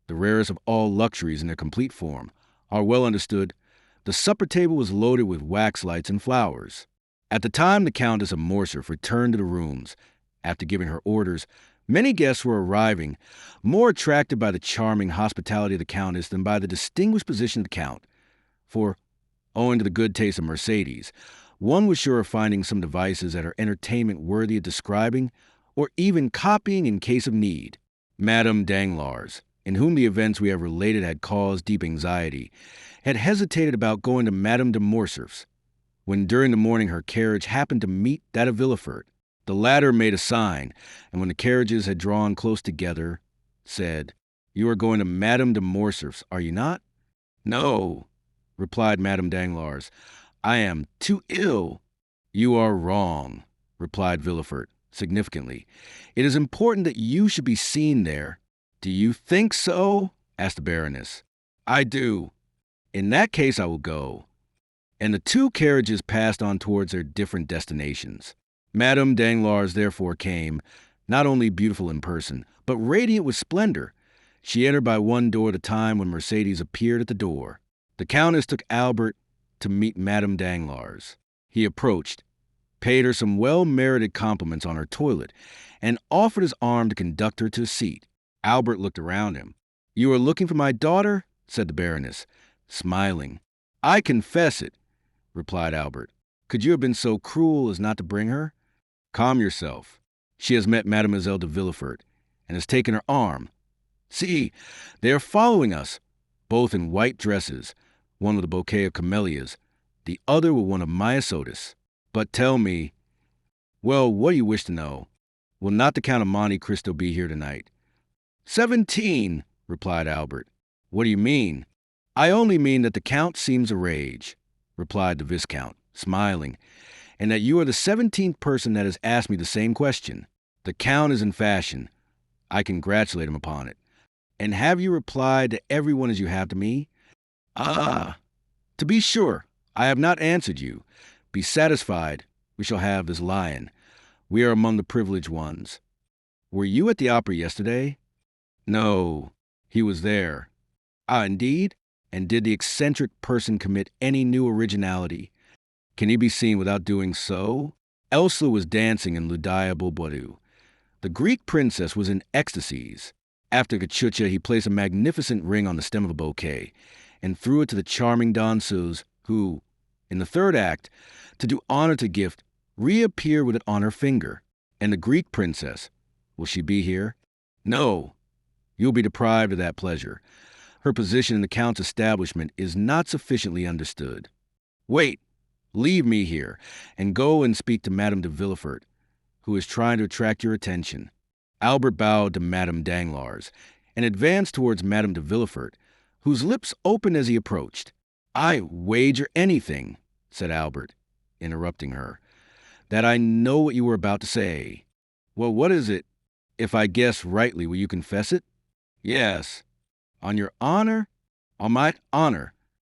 Speaker 1: the rarest of all luxuries in their complete form, are well understood, the supper table was loaded with wax lights and flowers. At the time the Countess of Morcerf returned to the rooms, after giving her orders, many guests were arriving, more attracted by the charming hospitality of the Countess than by the distinguished position of the Count. For, owing to the good taste of Mercedes, one was sure of finding some devices at her entertainment worthy of describing, or even copying in case of need. Madame Danglars, in whom the events we have related had caused deep anxiety, had hesitated about going to Madame de Morcerf's, when during the morning her carriage happened to meet that of Villefort. The latter made a sign, and when the carriages had drawn close together, said, "You are going to Madame de Morcerf's, are you not?" "No," replied Madame Danglars. "I am too ill." "You are wrong," replied Villefort, significantly. "It is important that you should be seen there." "Do you think so?" asked the Baroness. "I do." "In that case I will go." And the two carriages passed on towards their different destinations. Madame Danglars therefore came, not only beautiful in person, but radiant with splendor. She entered by one door at a time when Mercedes appeared at the door. The Countess took Albert to meet Madame Danglars. He approached, paid her some well-merited compliments on her toilet, and offered his arm to conduct her to a seat. Albert looked around him. "You are looking for my daughter?" said the Baroness, smiling. "I confess it," replied Albert. "Could you have been so cruel as not to bring her? Calm yourself. She has met Mademoiselle de Villefort, and has taken her arm. See, they are following us, both in white dresses, one with a bouquet of camellias, the other with one of myosotis. But tell me, well, what do you wish to know? Will not the Count of Monte Cristo be here tonight?" 17, replied Albert. "What do you mean?" "I only mean that the Count seems to rage," replied the Viscount, smiling, "and that you are the 17th person that has asked me the same question. The Count is in fashion. I congratulate him upon it. And have you replied to everyone as you have to me?" "Ah, to be sure, I have not answered you. Be satisfied, we shall have this lion. We are among the privileged ones. Were you at the opera yesterday?" "No, he was there." "Ah, indeed? And did the eccentric person commit any new originality? Can he be seen without doing so?" Elsa was dancing in Ludia Bobodu. The Greek princess was in ecstasies. After Cachucha, he placed a magnificent ring on the stem of a bouquet, and threw it to the charming danseuse, who, in the third act, to do honor to the gift, reappeared with it on her finger. And the Greek princess, will she be here? "No, you'll be deprived of that pleasure. Her position in the Count's establishment is not sufficiently understood. Wait, leave me here, and go and speak to Madame de Villefort, who is trying to attract your attention." Albert bowed to Madame Danglars, and advanced towards Madame de Villefort, whose lips opened as he approached. "I wager anything," said Albert, interrupting her, "that I know what you were about to say." "Well, what is it? If I guess rightly, will you confess it?" "Yes." "On your honor?" "On my honor.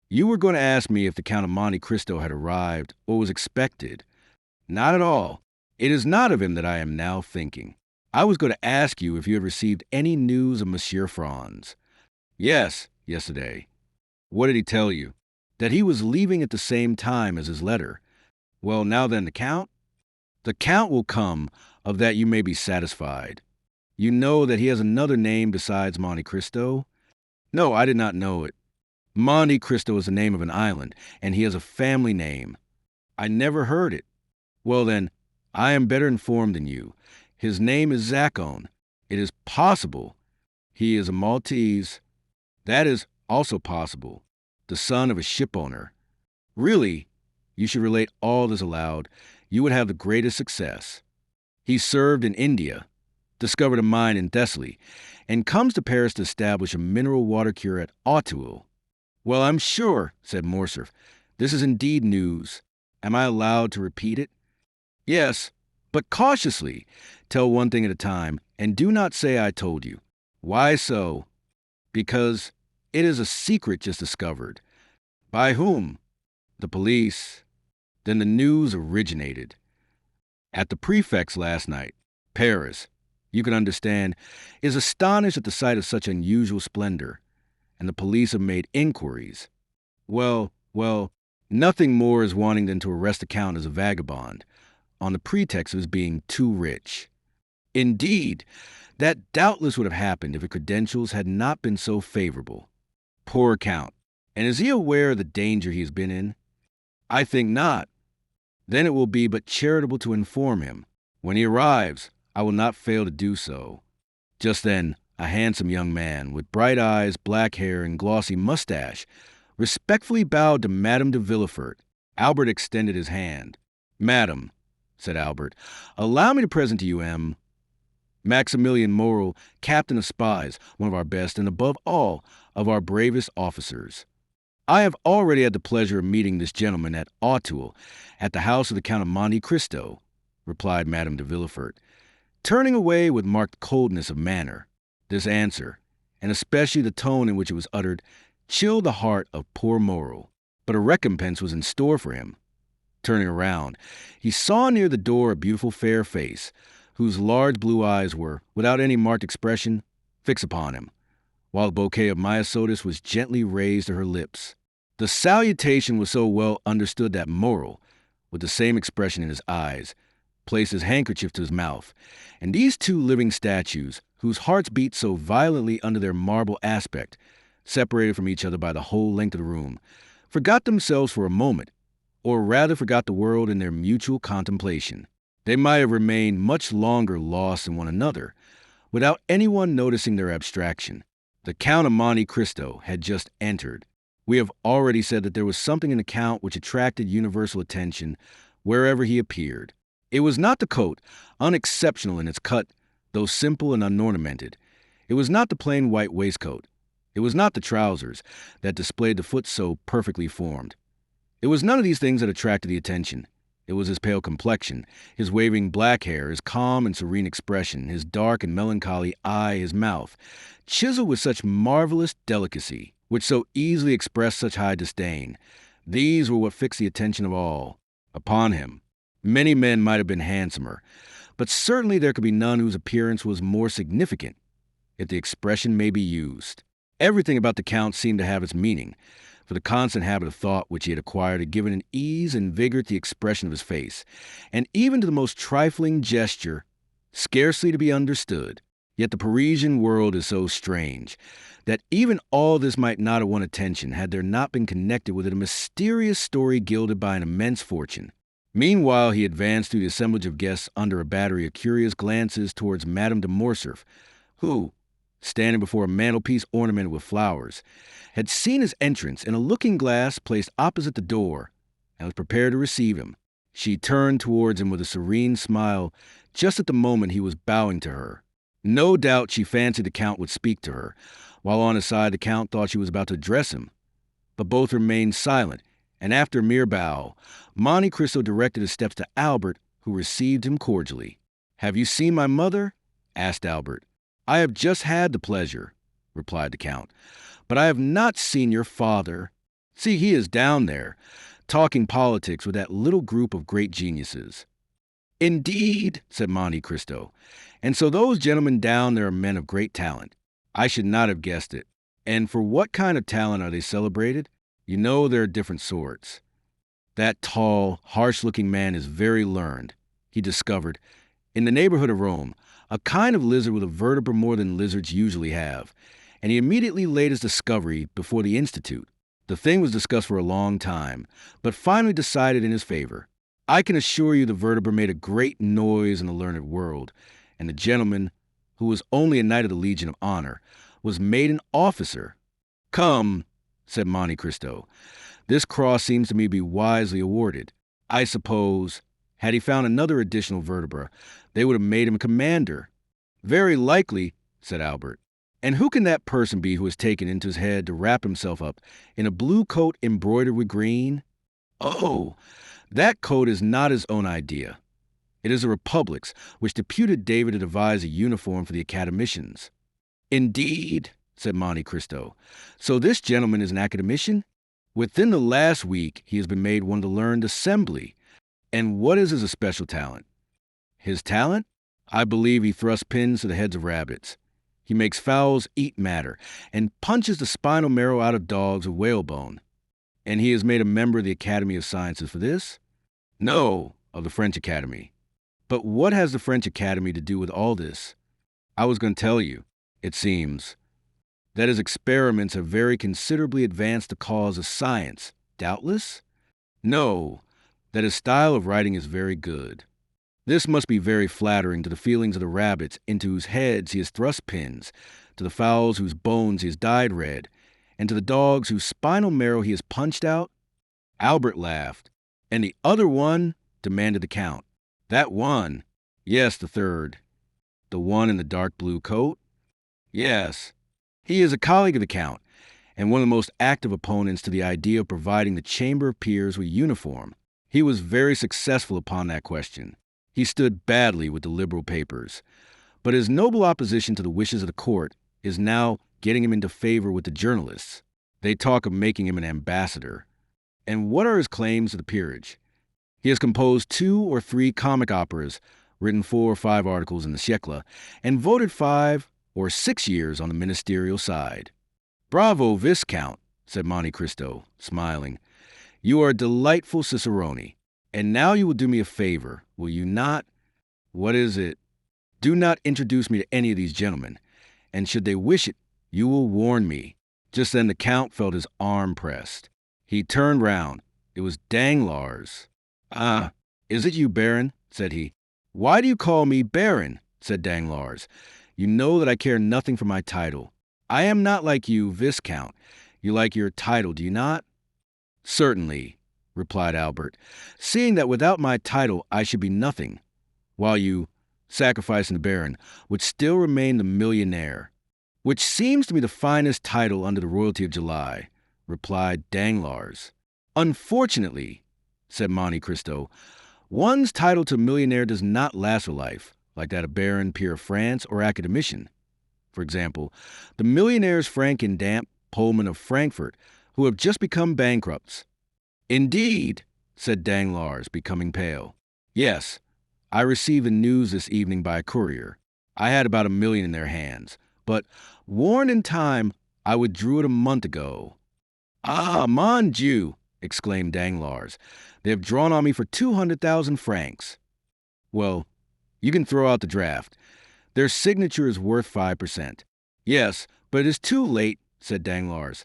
Speaker 1: You were going to ask me if the Count of Monte Cristo had arrived or was expected." "Not at all. It is not of him that I am now thinking. I was going to ask you if you had received any news of Monsieur Franz." "Yes, yesterday." "What did he tell you?" "That he was leaving at the same time as his letter." "Well, now then, the Count?" "The Count will come, of that you may be satisfied. You know that he has another name besides Monte Cristo?" "No, I did not know it." "Monte Cristo is the name of an island, and he has a family name." "I never heard it." "Well, then, I am better informed than you. His name is Zacone. It is possible he is a Maltese. That is also possible. The son of a ship owner. Really, you should relate all this aloud. You would have the greatest success. He served in India, discovered a mine in Thessaly, and comes to Paris to establish a mineral water cure at Château. Well, I'm sure, said Morcerf. This is indeed news. Am I allowed to repeat it? Yes, but cautiously. Tell one thing at a time, and do not say I told you. Why so? Because it is a secret just discovered. By whom? The police. Then the news originated. At the prefect's last night. Paris, you can understand, is astonished at the sight of such unusual splendor, and the police have made inquiries. Well, nothing more is wanting than to arrest the Count as a vagabond, on the pretext of his being too rich. Indeed, that doubtless would have happened if his credentials had not been so favorable. Poor Count. And is he aware of the danger he has been in? I think not. Then it will be but charitable to inform him. When he arrives, I will not fail to do so. Just then, a handsome young man, with bright eyes, black hair, and glossy mustache, respectfully bowed to Madame de Villefort. Albert extended his hand. Madam, said Albert, allow me to present to you Maximilian Morel, captain of spies, one of our best and, above all, of our bravest officers. I have already had the pleasure of meeting this gentleman at Château, at the house of the Count of Monte Cristo, replied Madame de Villefort, turning away with marked coldness of manner. This answer, and especially the tone in which it was uttered, chilled the heart of poor Morel, but a recompense was in store for him. Turning around, he saw near the door a beautiful fair face, whose large blue eyes were, without any marked expression, fixed upon him, while a bouquet of myosotis was gently raised to her lips. The salutation was so well understood that Morel, with the same expression in his eyes, placed his handkerchief to his mouth, and these two living statues, whose hearts beat so violently under their marble aspect, separated from each other by the whole length of the room, forgot themselves for a moment, or rather forgot the world in their mutual contemplation. They might have remained much longer lost in one another, without anyone noticing their abstraction. The Count of Monte Cristo had just entered. We have already said that there was something in the Count which attracted universal attention wherever he appeared. It was not the coat, unexceptional in its cut, though simple and unornamented. It was not the plain white waistcoat. It was not the trousers that displayed the foot so perfectly formed. It was none of these things that attracted the attention. It was his pale complexion, his waving black hair, his calm and serene expression, his dark and melancholy eye, his mouth, chiseled with such marvelous delicacy, which so easily expressed such high disdain. These were what fixed the attention of all upon him. Many men might have been handsomer, but certainly there could be none whose appearance was more significant, if the expression may be used. Everything about the Count seemed to have its meaning, for the constant habit of thought which he had acquired had given an ease and vigor to the expression of his face, and even to the most trifling gesture, scarcely to be understood. Yet the Parisian world is so strange, that even all this might not have won attention had there not been connected with it a mysterious story gilded by an immense fortune. Meanwhile he advanced through the assemblage of guests under a battery of curious glances towards Madame de Morcerf, who, standing before a mantelpiece ornamented with flowers, had seen his entrance in a looking-glass placed opposite the door, and was prepared to receive him. She turned towards him with a serene smile just at the moment he was bowing to her. No doubt she fancied the Count would speak to her, while on his side the Count thought she was about to address him. But both remained silent, and after a mere bow, Monte Cristo directed his steps to Albert, who received him cordially. "Have you seen my mother?" asked Albert. "I have just had the pleasure," replied the Count, "but I have not seen your father. See, he is down there, talking politics with that little group of great geniuses." "Indeed," said Monte Cristo, "and so those gentlemen down there are men of great talent. I should not have guessed it. And for what kind of talent are they celebrated? You know there are different sorts. That tall, harsh-looking man is very learned. He discovered, in the neighborhood of Rome, a kind of lizard with a vertebra more than lizards usually have, and he immediately laid his discovery before the Institute. The thing was discussed for a long time, but finally decided in his favor. I can assure you the vertebra made a great noise in the learned world, and the gentleman, who was only a knight of the Legion of Honor, was made an officer. Come, said Monte Cristo, this cross seems to me to be wisely awarded. I suppose, had he found another additional vertebra, they would have made him commander. Very likely, said Albert. And who can that person be who has taken into his head to wrap himself up in a blue coat embroidered with green? Oh, that coat is not his own idea. It is the Republic's, which deputed David to devise a uniform for the academicians. Indeed, said Monte Cristo. So this gentleman is an academician? Within the last week, he has been made one of the learned assembly. And what is his especial talent? His talent? I believe he thrusts pins to the heads of rabbits. He makes fowls eat matter, and punches the spinal marrow out of dogs with whalebone. And he is made a member of the Academy of Sciences for this? No, of the French Academy. But what has the French Academy to do with all this? I was going to tell you, it seems, that his experiments have very considerably advanced the cause of science. Doubtless? No, that his style of writing is very good. This must be very flattering to the feelings of the rabbits into whose heads he has thrust pins, to the fowls whose bones he has dyed red, and to the dogs whose spinal marrow he has punched out. Albert laughed. And the other one? Demanded the Count. That one? Yes, the third. The one in the dark blue coat? Yes. He is a colleague of the Count, and one of the most active opponents to the idea of providing the Chamber of Peers with uniform. He was very successful upon that question. He stood badly with the liberal papers, but his noble opposition to the wishes of the court is now getting him into favor with the journalists. They talk of making him an ambassador. And what are his claims to the peerage? He has composed 2 or 3 comic operas, written 4 or 5 articles in the siècle, and voted 5 or 6 years on the ministerial side. Bravo, Viscount, said Monte Cristo, smiling. You are a delightful cicerone. And now you will do me a favor, will you not? What is it? Do not introduce me to any of these gentlemen, and should they wish it, you will warn me. Just then the Count felt his arm pressed. He turned round. It was Danglars. Ah, is it you, Baron? Said he. Why do you call me Baron? Said Danglars. You know that I care nothing for my title. I am not like you, Viscount. You like your title, do you not? Certainly, replied Albert, seeing that without my title I should be nothing, while you, sacrificing the Baron, would still remain the millionaire, which seems to me the finest title under the royalty of July, replied Danglars. Unfortunately, said Monte Cristo, one's title to millionaire does not last a life, like that of Baron, peer of France, or academician. For example, the millionaires Frank and Damp, Pullman of Frankfurt, who have just become bankrupts. Indeed, said Danglars, becoming pale. Yes, I received the news this evening by a courier. I had about $1 million in their hands, but, warned in time, I withdrew it a month ago. Ah, mon Dieu, exclaimed Danglars. They have drawn on me for 200,000 francs. Well, you can throw out the draft. Their signature is worth 5%. Yes, but it is too late, said Danglars.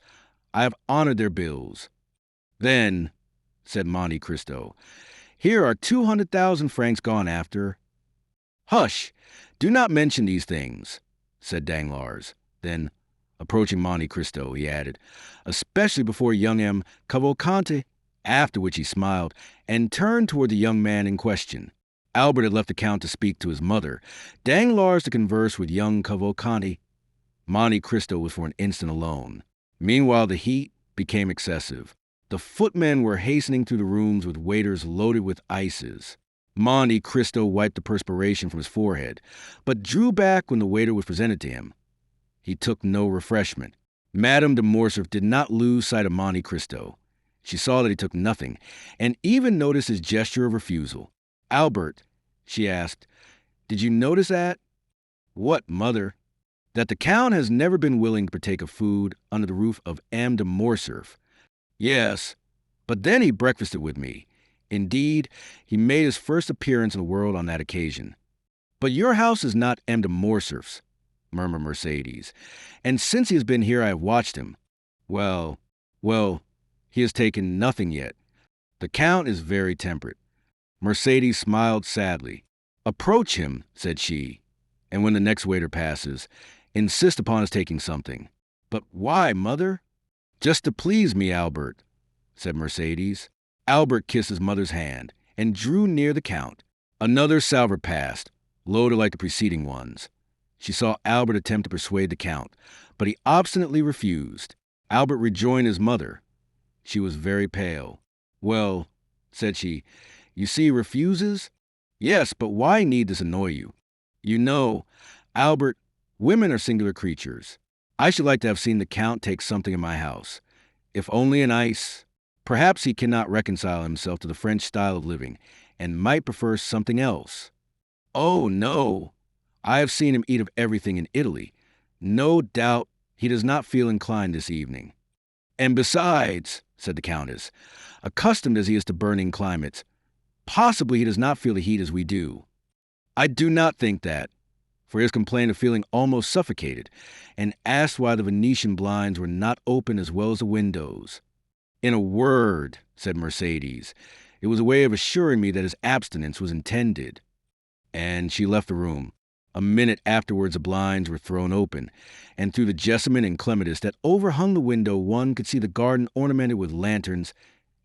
Speaker 1: I have honored their bills. Then, said Monte Cristo, here are 200,000 francs gone after. Hush! Do not mention these things, said Danglars. Then, approaching Monte Cristo, he added, especially before young M. Cavalcanti, after which he smiled, and turned toward the young man in question. Albert had left the Count to speak to his mother, Danglars to converse with young Cavalcanti. Monte Cristo was for an instant alone. Meanwhile, the heat became excessive. The footmen were hastening through the rooms with waiters loaded with ices. Monte Cristo wiped the perspiration from his forehead, but drew back when the waiter was presented to him. He took no refreshment. Madame de Morcerf did not lose sight of Monte Cristo. She saw that he took nothing, and even noticed his gesture of refusal. Albert, she asked, did you notice that? What, mother? That the Count has never been willing to partake of food under the roof of M. de Morcerf. Yes, but then he breakfasted with me. Indeed, he made his first appearance in the world on that occasion. But your house is not M. de Morcerf's, murmured Mercedes, and since he has been here I have watched him. Well, he has taken nothing yet. The Count is very temperate. Mercedes smiled sadly. Approach him, said she. and when the next waiter passes, insist upon his taking something. But why, mother? Just to please me, Albert, said Mercedes. Albert kissed his mother's hand and drew near the Count. Another salver passed, loaded like the preceding ones. She saw Albert attempt to persuade the Count, but he obstinately refused. Albert rejoined his mother. She was very pale. Well, said she, you see he refuses? Yes, but why need this annoy you? You know, Albert, women are singular creatures. I should like to have seen the Count take something in my house. If only an ice. Perhaps he cannot reconcile himself to the French style of living, and might prefer something else. Oh, no. I have seen him eat of everything in Italy. No doubt he does not feel inclined this evening. And besides, said the Countess, accustomed as he is to burning climates, possibly he does not feel the heat as we do. I do not think that, for he has complained of feeling almost suffocated, and asked why the Venetian blinds were not open as well as the windows. In a word, said Mercedes, it was a way of assuring me that his abstinence was intended. And she left the room. A minute afterwards the blinds were thrown open, and through the jessamine and clematis that overhung the window one could see the garden ornamented with lanterns,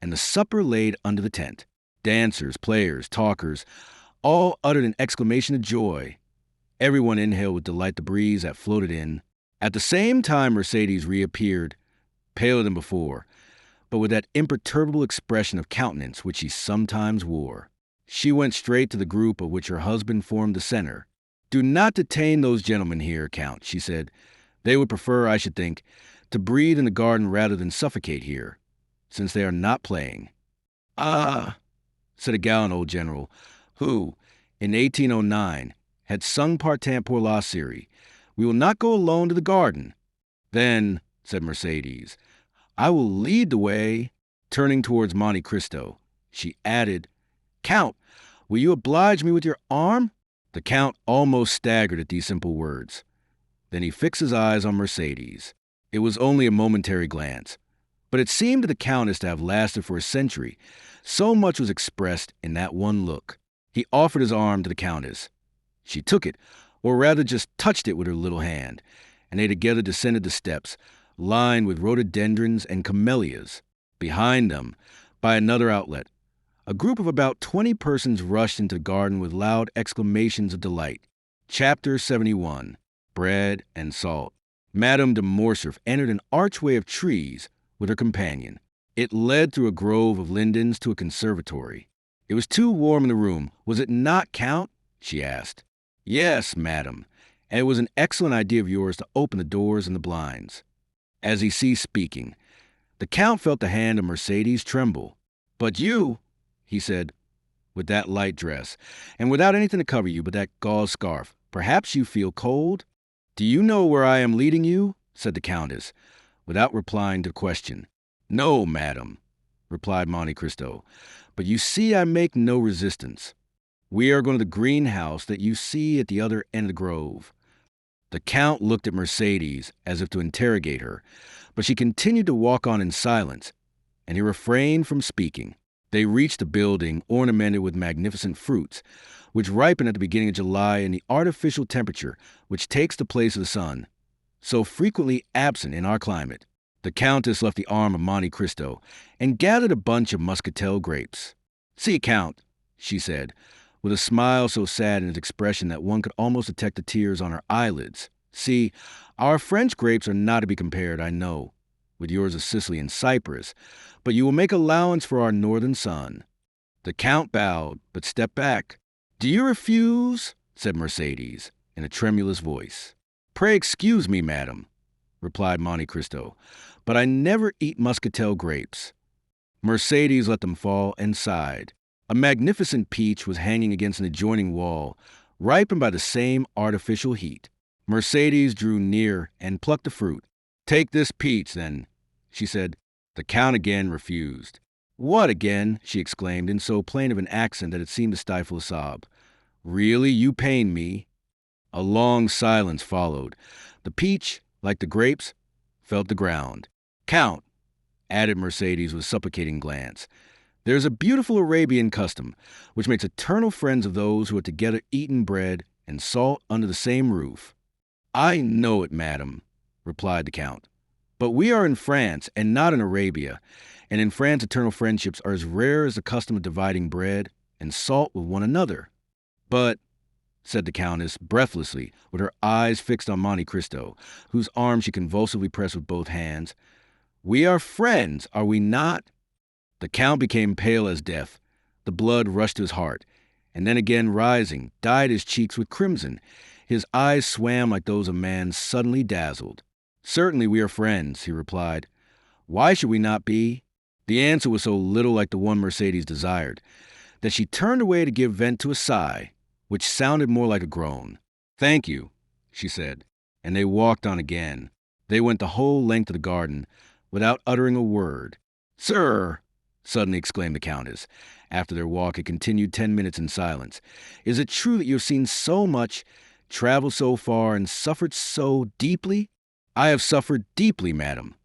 Speaker 1: and the supper laid under the tent. Dancers, players, talkers, all uttered an exclamation of joy. Everyone inhaled with delight the breeze that floated in. At the same time Mercedes reappeared, paler than before, but with that imperturbable expression of countenance which she sometimes wore. She went straight to the group of which her husband formed the center. Do not detain those gentlemen here, Count, she said. They would prefer, I should think, to breathe in the garden rather than suffocate here, since they are not playing. Ah, said a gallant old general, who, in 1809, had sung Partant pour la Syrie, we will not go alone to the garden. Then, said Mercedes, I will lead the way. Turning towards Monte Cristo, she added, Count, will you oblige me with your arm? The Count almost staggered at these simple words. Then he fixed his eyes on Mercedes. It was only a momentary glance, but it seemed to the Countess to have lasted for a century. So much was expressed in that one look. He offered his arm to the Countess. She took it, or rather just touched it with her little hand, and they together descended the steps, lined with rhododendrons and camellias. Behind them, by another outlet, a group of about 20 persons rushed into the garden with loud exclamations of delight. Chapter 71. Bread and Salt. Madame de Morcerf entered an archway of trees with her companion. It led through a grove of lindens to a conservatory. It was too warm in the room, was it not, Count? She asked. Yes, madam, and it was an excellent idea of yours to open the doors and the blinds. As he ceased speaking, the Count felt the hand of Mercedes tremble. But you, he said, with that light dress, and without anything to cover you but that gauze scarf, perhaps you feel cold? Do you know where I am leading you? Said the Countess, without replying to the question. No, madam, replied Monte Cristo, but you see I make no resistance. We are going to the greenhouse that you see at the other end of the grove. The Count looked at Mercedes as if to interrogate her, but she continued to walk on in silence, and he refrained from speaking. They reached a building ornamented with magnificent fruits, which ripen at the beginning of July in the artificial temperature which takes the place of the sun, so frequently absent in our climate. The Countess left the arm of Monte Cristo and gathered a bunch of muscatel grapes. See, Count, she said, with a smile so sad in its expression that one could almost detect the tears on her eyelids. See, our French grapes are not to be compared, I know, with yours of Sicily and Cyprus, but you will make allowance for our northern sun. The Count bowed, but stepped back. Do you refuse? Said Mercedes, in a tremulous voice. Pray excuse me, madam, replied Monte Cristo, but I never eat muscatel grapes. Mercedes let them fall and sighed. A magnificent peach was hanging against an adjoining wall, ripened by the same artificial heat. Mercedes drew near and plucked the fruit. Take this peach, then, she said. The Count again refused. What again? She exclaimed in so plain of an accent that it seemed to stifle a sob. Really, you pain me. A long silence followed. The peach, like the grapes, fell to the ground. Count, added Mercedes with a supplicating glance, there is a beautiful Arabian custom which makes eternal friends of those who have together eaten bread and salt under the same roof. I know it, madam, replied the Count. But we are in France and not in Arabia, and in France eternal friendships are as rare as the custom of dividing bread and salt with one another. But, said the Countess, breathlessly, with her eyes fixed on Monte Cristo, whose arm she convulsively pressed with both hands, we are friends, are we not? The Count became pale as death. The blood rushed to his heart, and then again rising, dyed his cheeks with crimson. His eyes swam like those of a man suddenly dazzled. Certainly we are friends, he replied. Why should we not be? The answer was so little like the one Mercedes desired, that she turned away to give vent to a sigh, which sounded more like a groan. Thank you, she said, and they walked on again. They went the whole length of the garden, without uttering a word. Sir, suddenly exclaimed the Countess, after their walk had continued 10 minutes in silence, is it true that you have seen so much, traveled so far, and suffered so deeply? I have suffered deeply, madam,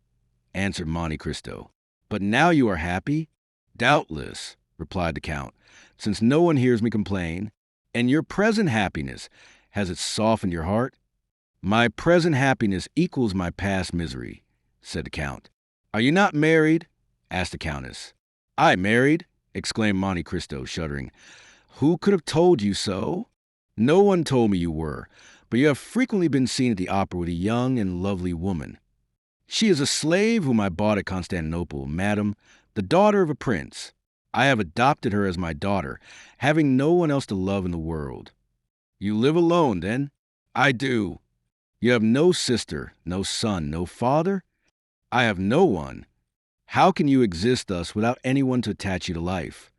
Speaker 1: answered Monte Cristo. But now you are happy? Doubtless, replied the Count, since no one hears me complain. And your present happiness, has it softened your heart? My present happiness equals my past misery, said the Count. Are you not married? Asked the Countess. I married? Exclaimed Monte Cristo, shuddering. Who could have told you so? No one told me you were, but you have frequently been seen at the opera with a young and lovely woman. She is a slave whom I bought at Constantinople, madam, the daughter of a prince. I have adopted her as my daughter, having no one else to love in the world. You live alone, then? I do. You have no sister, no son, no father? I have no one. How can you exist thus without anyone to attach you to life?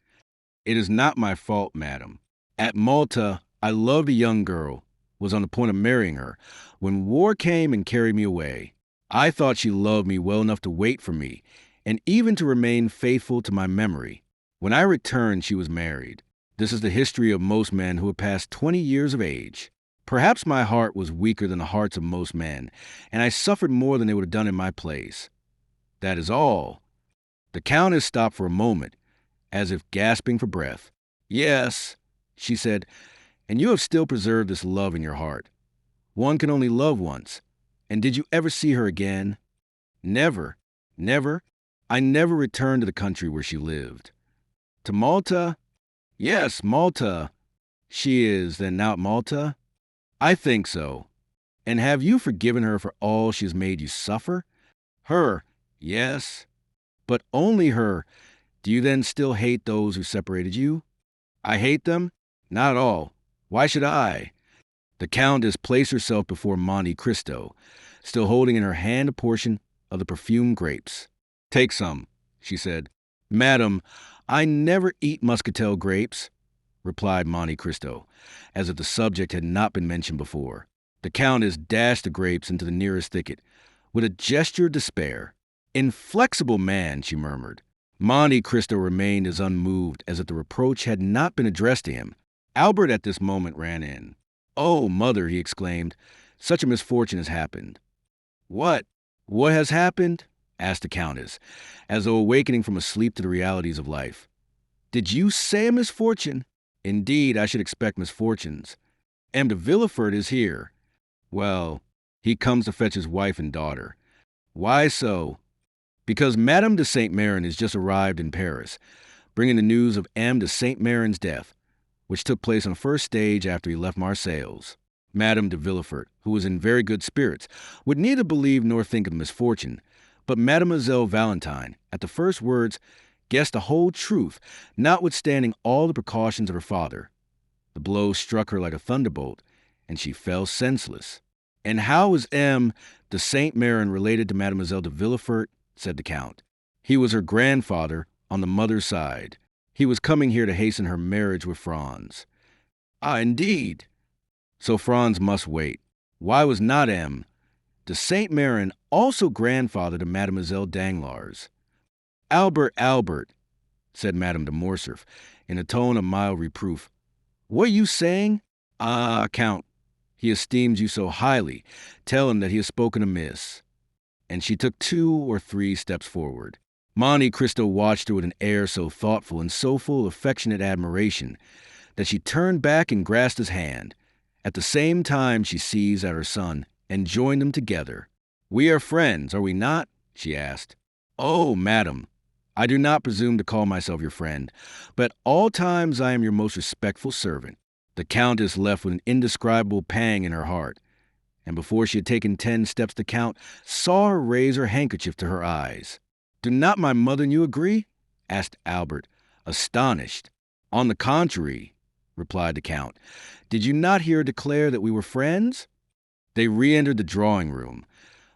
Speaker 1: It is not my fault, madam. At Malta, I loved a young girl, was on the point of marrying her, when war came and carried me away. I thought she loved me well enough to wait for me, and even to remain faithful to my memory. When I returned, she was married. This is the history of most men who have passed 20 years of age. Perhaps my heart was weaker than the hearts of most men, and I suffered more than they would have done in my place. That is all. The Countess stopped for a moment, as if gasping for breath. Yes, she said, and you have still preserved this love in your heart. One can only love once. And did you ever see her again? Never. Never. I never returned to the country where she lived. To Malta? Yes, Malta. She is, then, now at Malta? I think so. And have you forgiven her for all she has made you suffer? Her, yes. But only her. Do you then still hate those who separated you? I hate them? Not at all. Why should I? The Countess placed herself before Monte Cristo, still holding in her hand a portion of the perfumed grapes. Take some, she said. Madam, I never eat muscatel grapes, replied Monte Cristo, as if the subject had not been mentioned before. The Countess dashed the grapes into the nearest thicket, with a gesture of despair. Inflexible man, she murmured. Monte Cristo remained as unmoved as if the reproach had not been addressed to him. Albert at this moment ran in. Oh, mother, he exclaimed, such a misfortune has happened. What? What has happened? Asked the Countess, as though awakening from a sleep to the realities of life. Did you say a misfortune? Indeed, I should expect misfortunes. M. de Villefort is here. Well, he comes to fetch his wife and daughter. Why so? Because Madame de Saint-Méran is just arrived in Paris, bringing the news of M. de Saint-Méran's death, which took place on the first stage after he left Marseilles. Madame de Villefort, who was in very good spirits, would neither believe nor think of the misfortune, but Mademoiselle Valentine, at the first words, guessed the whole truth, notwithstanding all the precautions of her father. The blow struck her like a thunderbolt, and she fell senseless. And how is M. de Saint-Méran related to Mademoiselle de Villefort? Said the Count. He was her grandfather on the mother's side. He was coming here to hasten her marriage with Franz. Ah, indeed. So Franz must wait. Why was not M. de Saint-Méran also grandfather to Mademoiselle Danglars? Albert, said Madame de Morcerf, in a tone of mild reproof. What are you saying? Ah, Count, he esteems you so highly. Tell him that he has spoken amiss. And she took 2 or 3 steps forward. Monte Cristo watched her with an air so thoughtful and so full of affectionate admiration that she turned back and grasped his hand, At the same time, she seized at her son and joined them together. "We are friends, are we not?" she asked. "Oh, madam, I do not presume to call myself your friend, but at all times I am your most respectful servant." The Countess left with an indescribable pang in her heart, and before she had taken 10 steps, the Count saw her raise her handkerchief to her eyes. "Do not my mother and you agree?" asked Albert, astonished. "On the contrary," replied the Count. "Did you not hear her declare that we were friends?" They re-entered the drawing-room,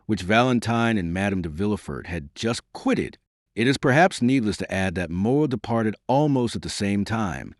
Speaker 1: which Valentine and Madame de Villefort had just quitted. It is perhaps needless to add that Moreau departed almost at the same time.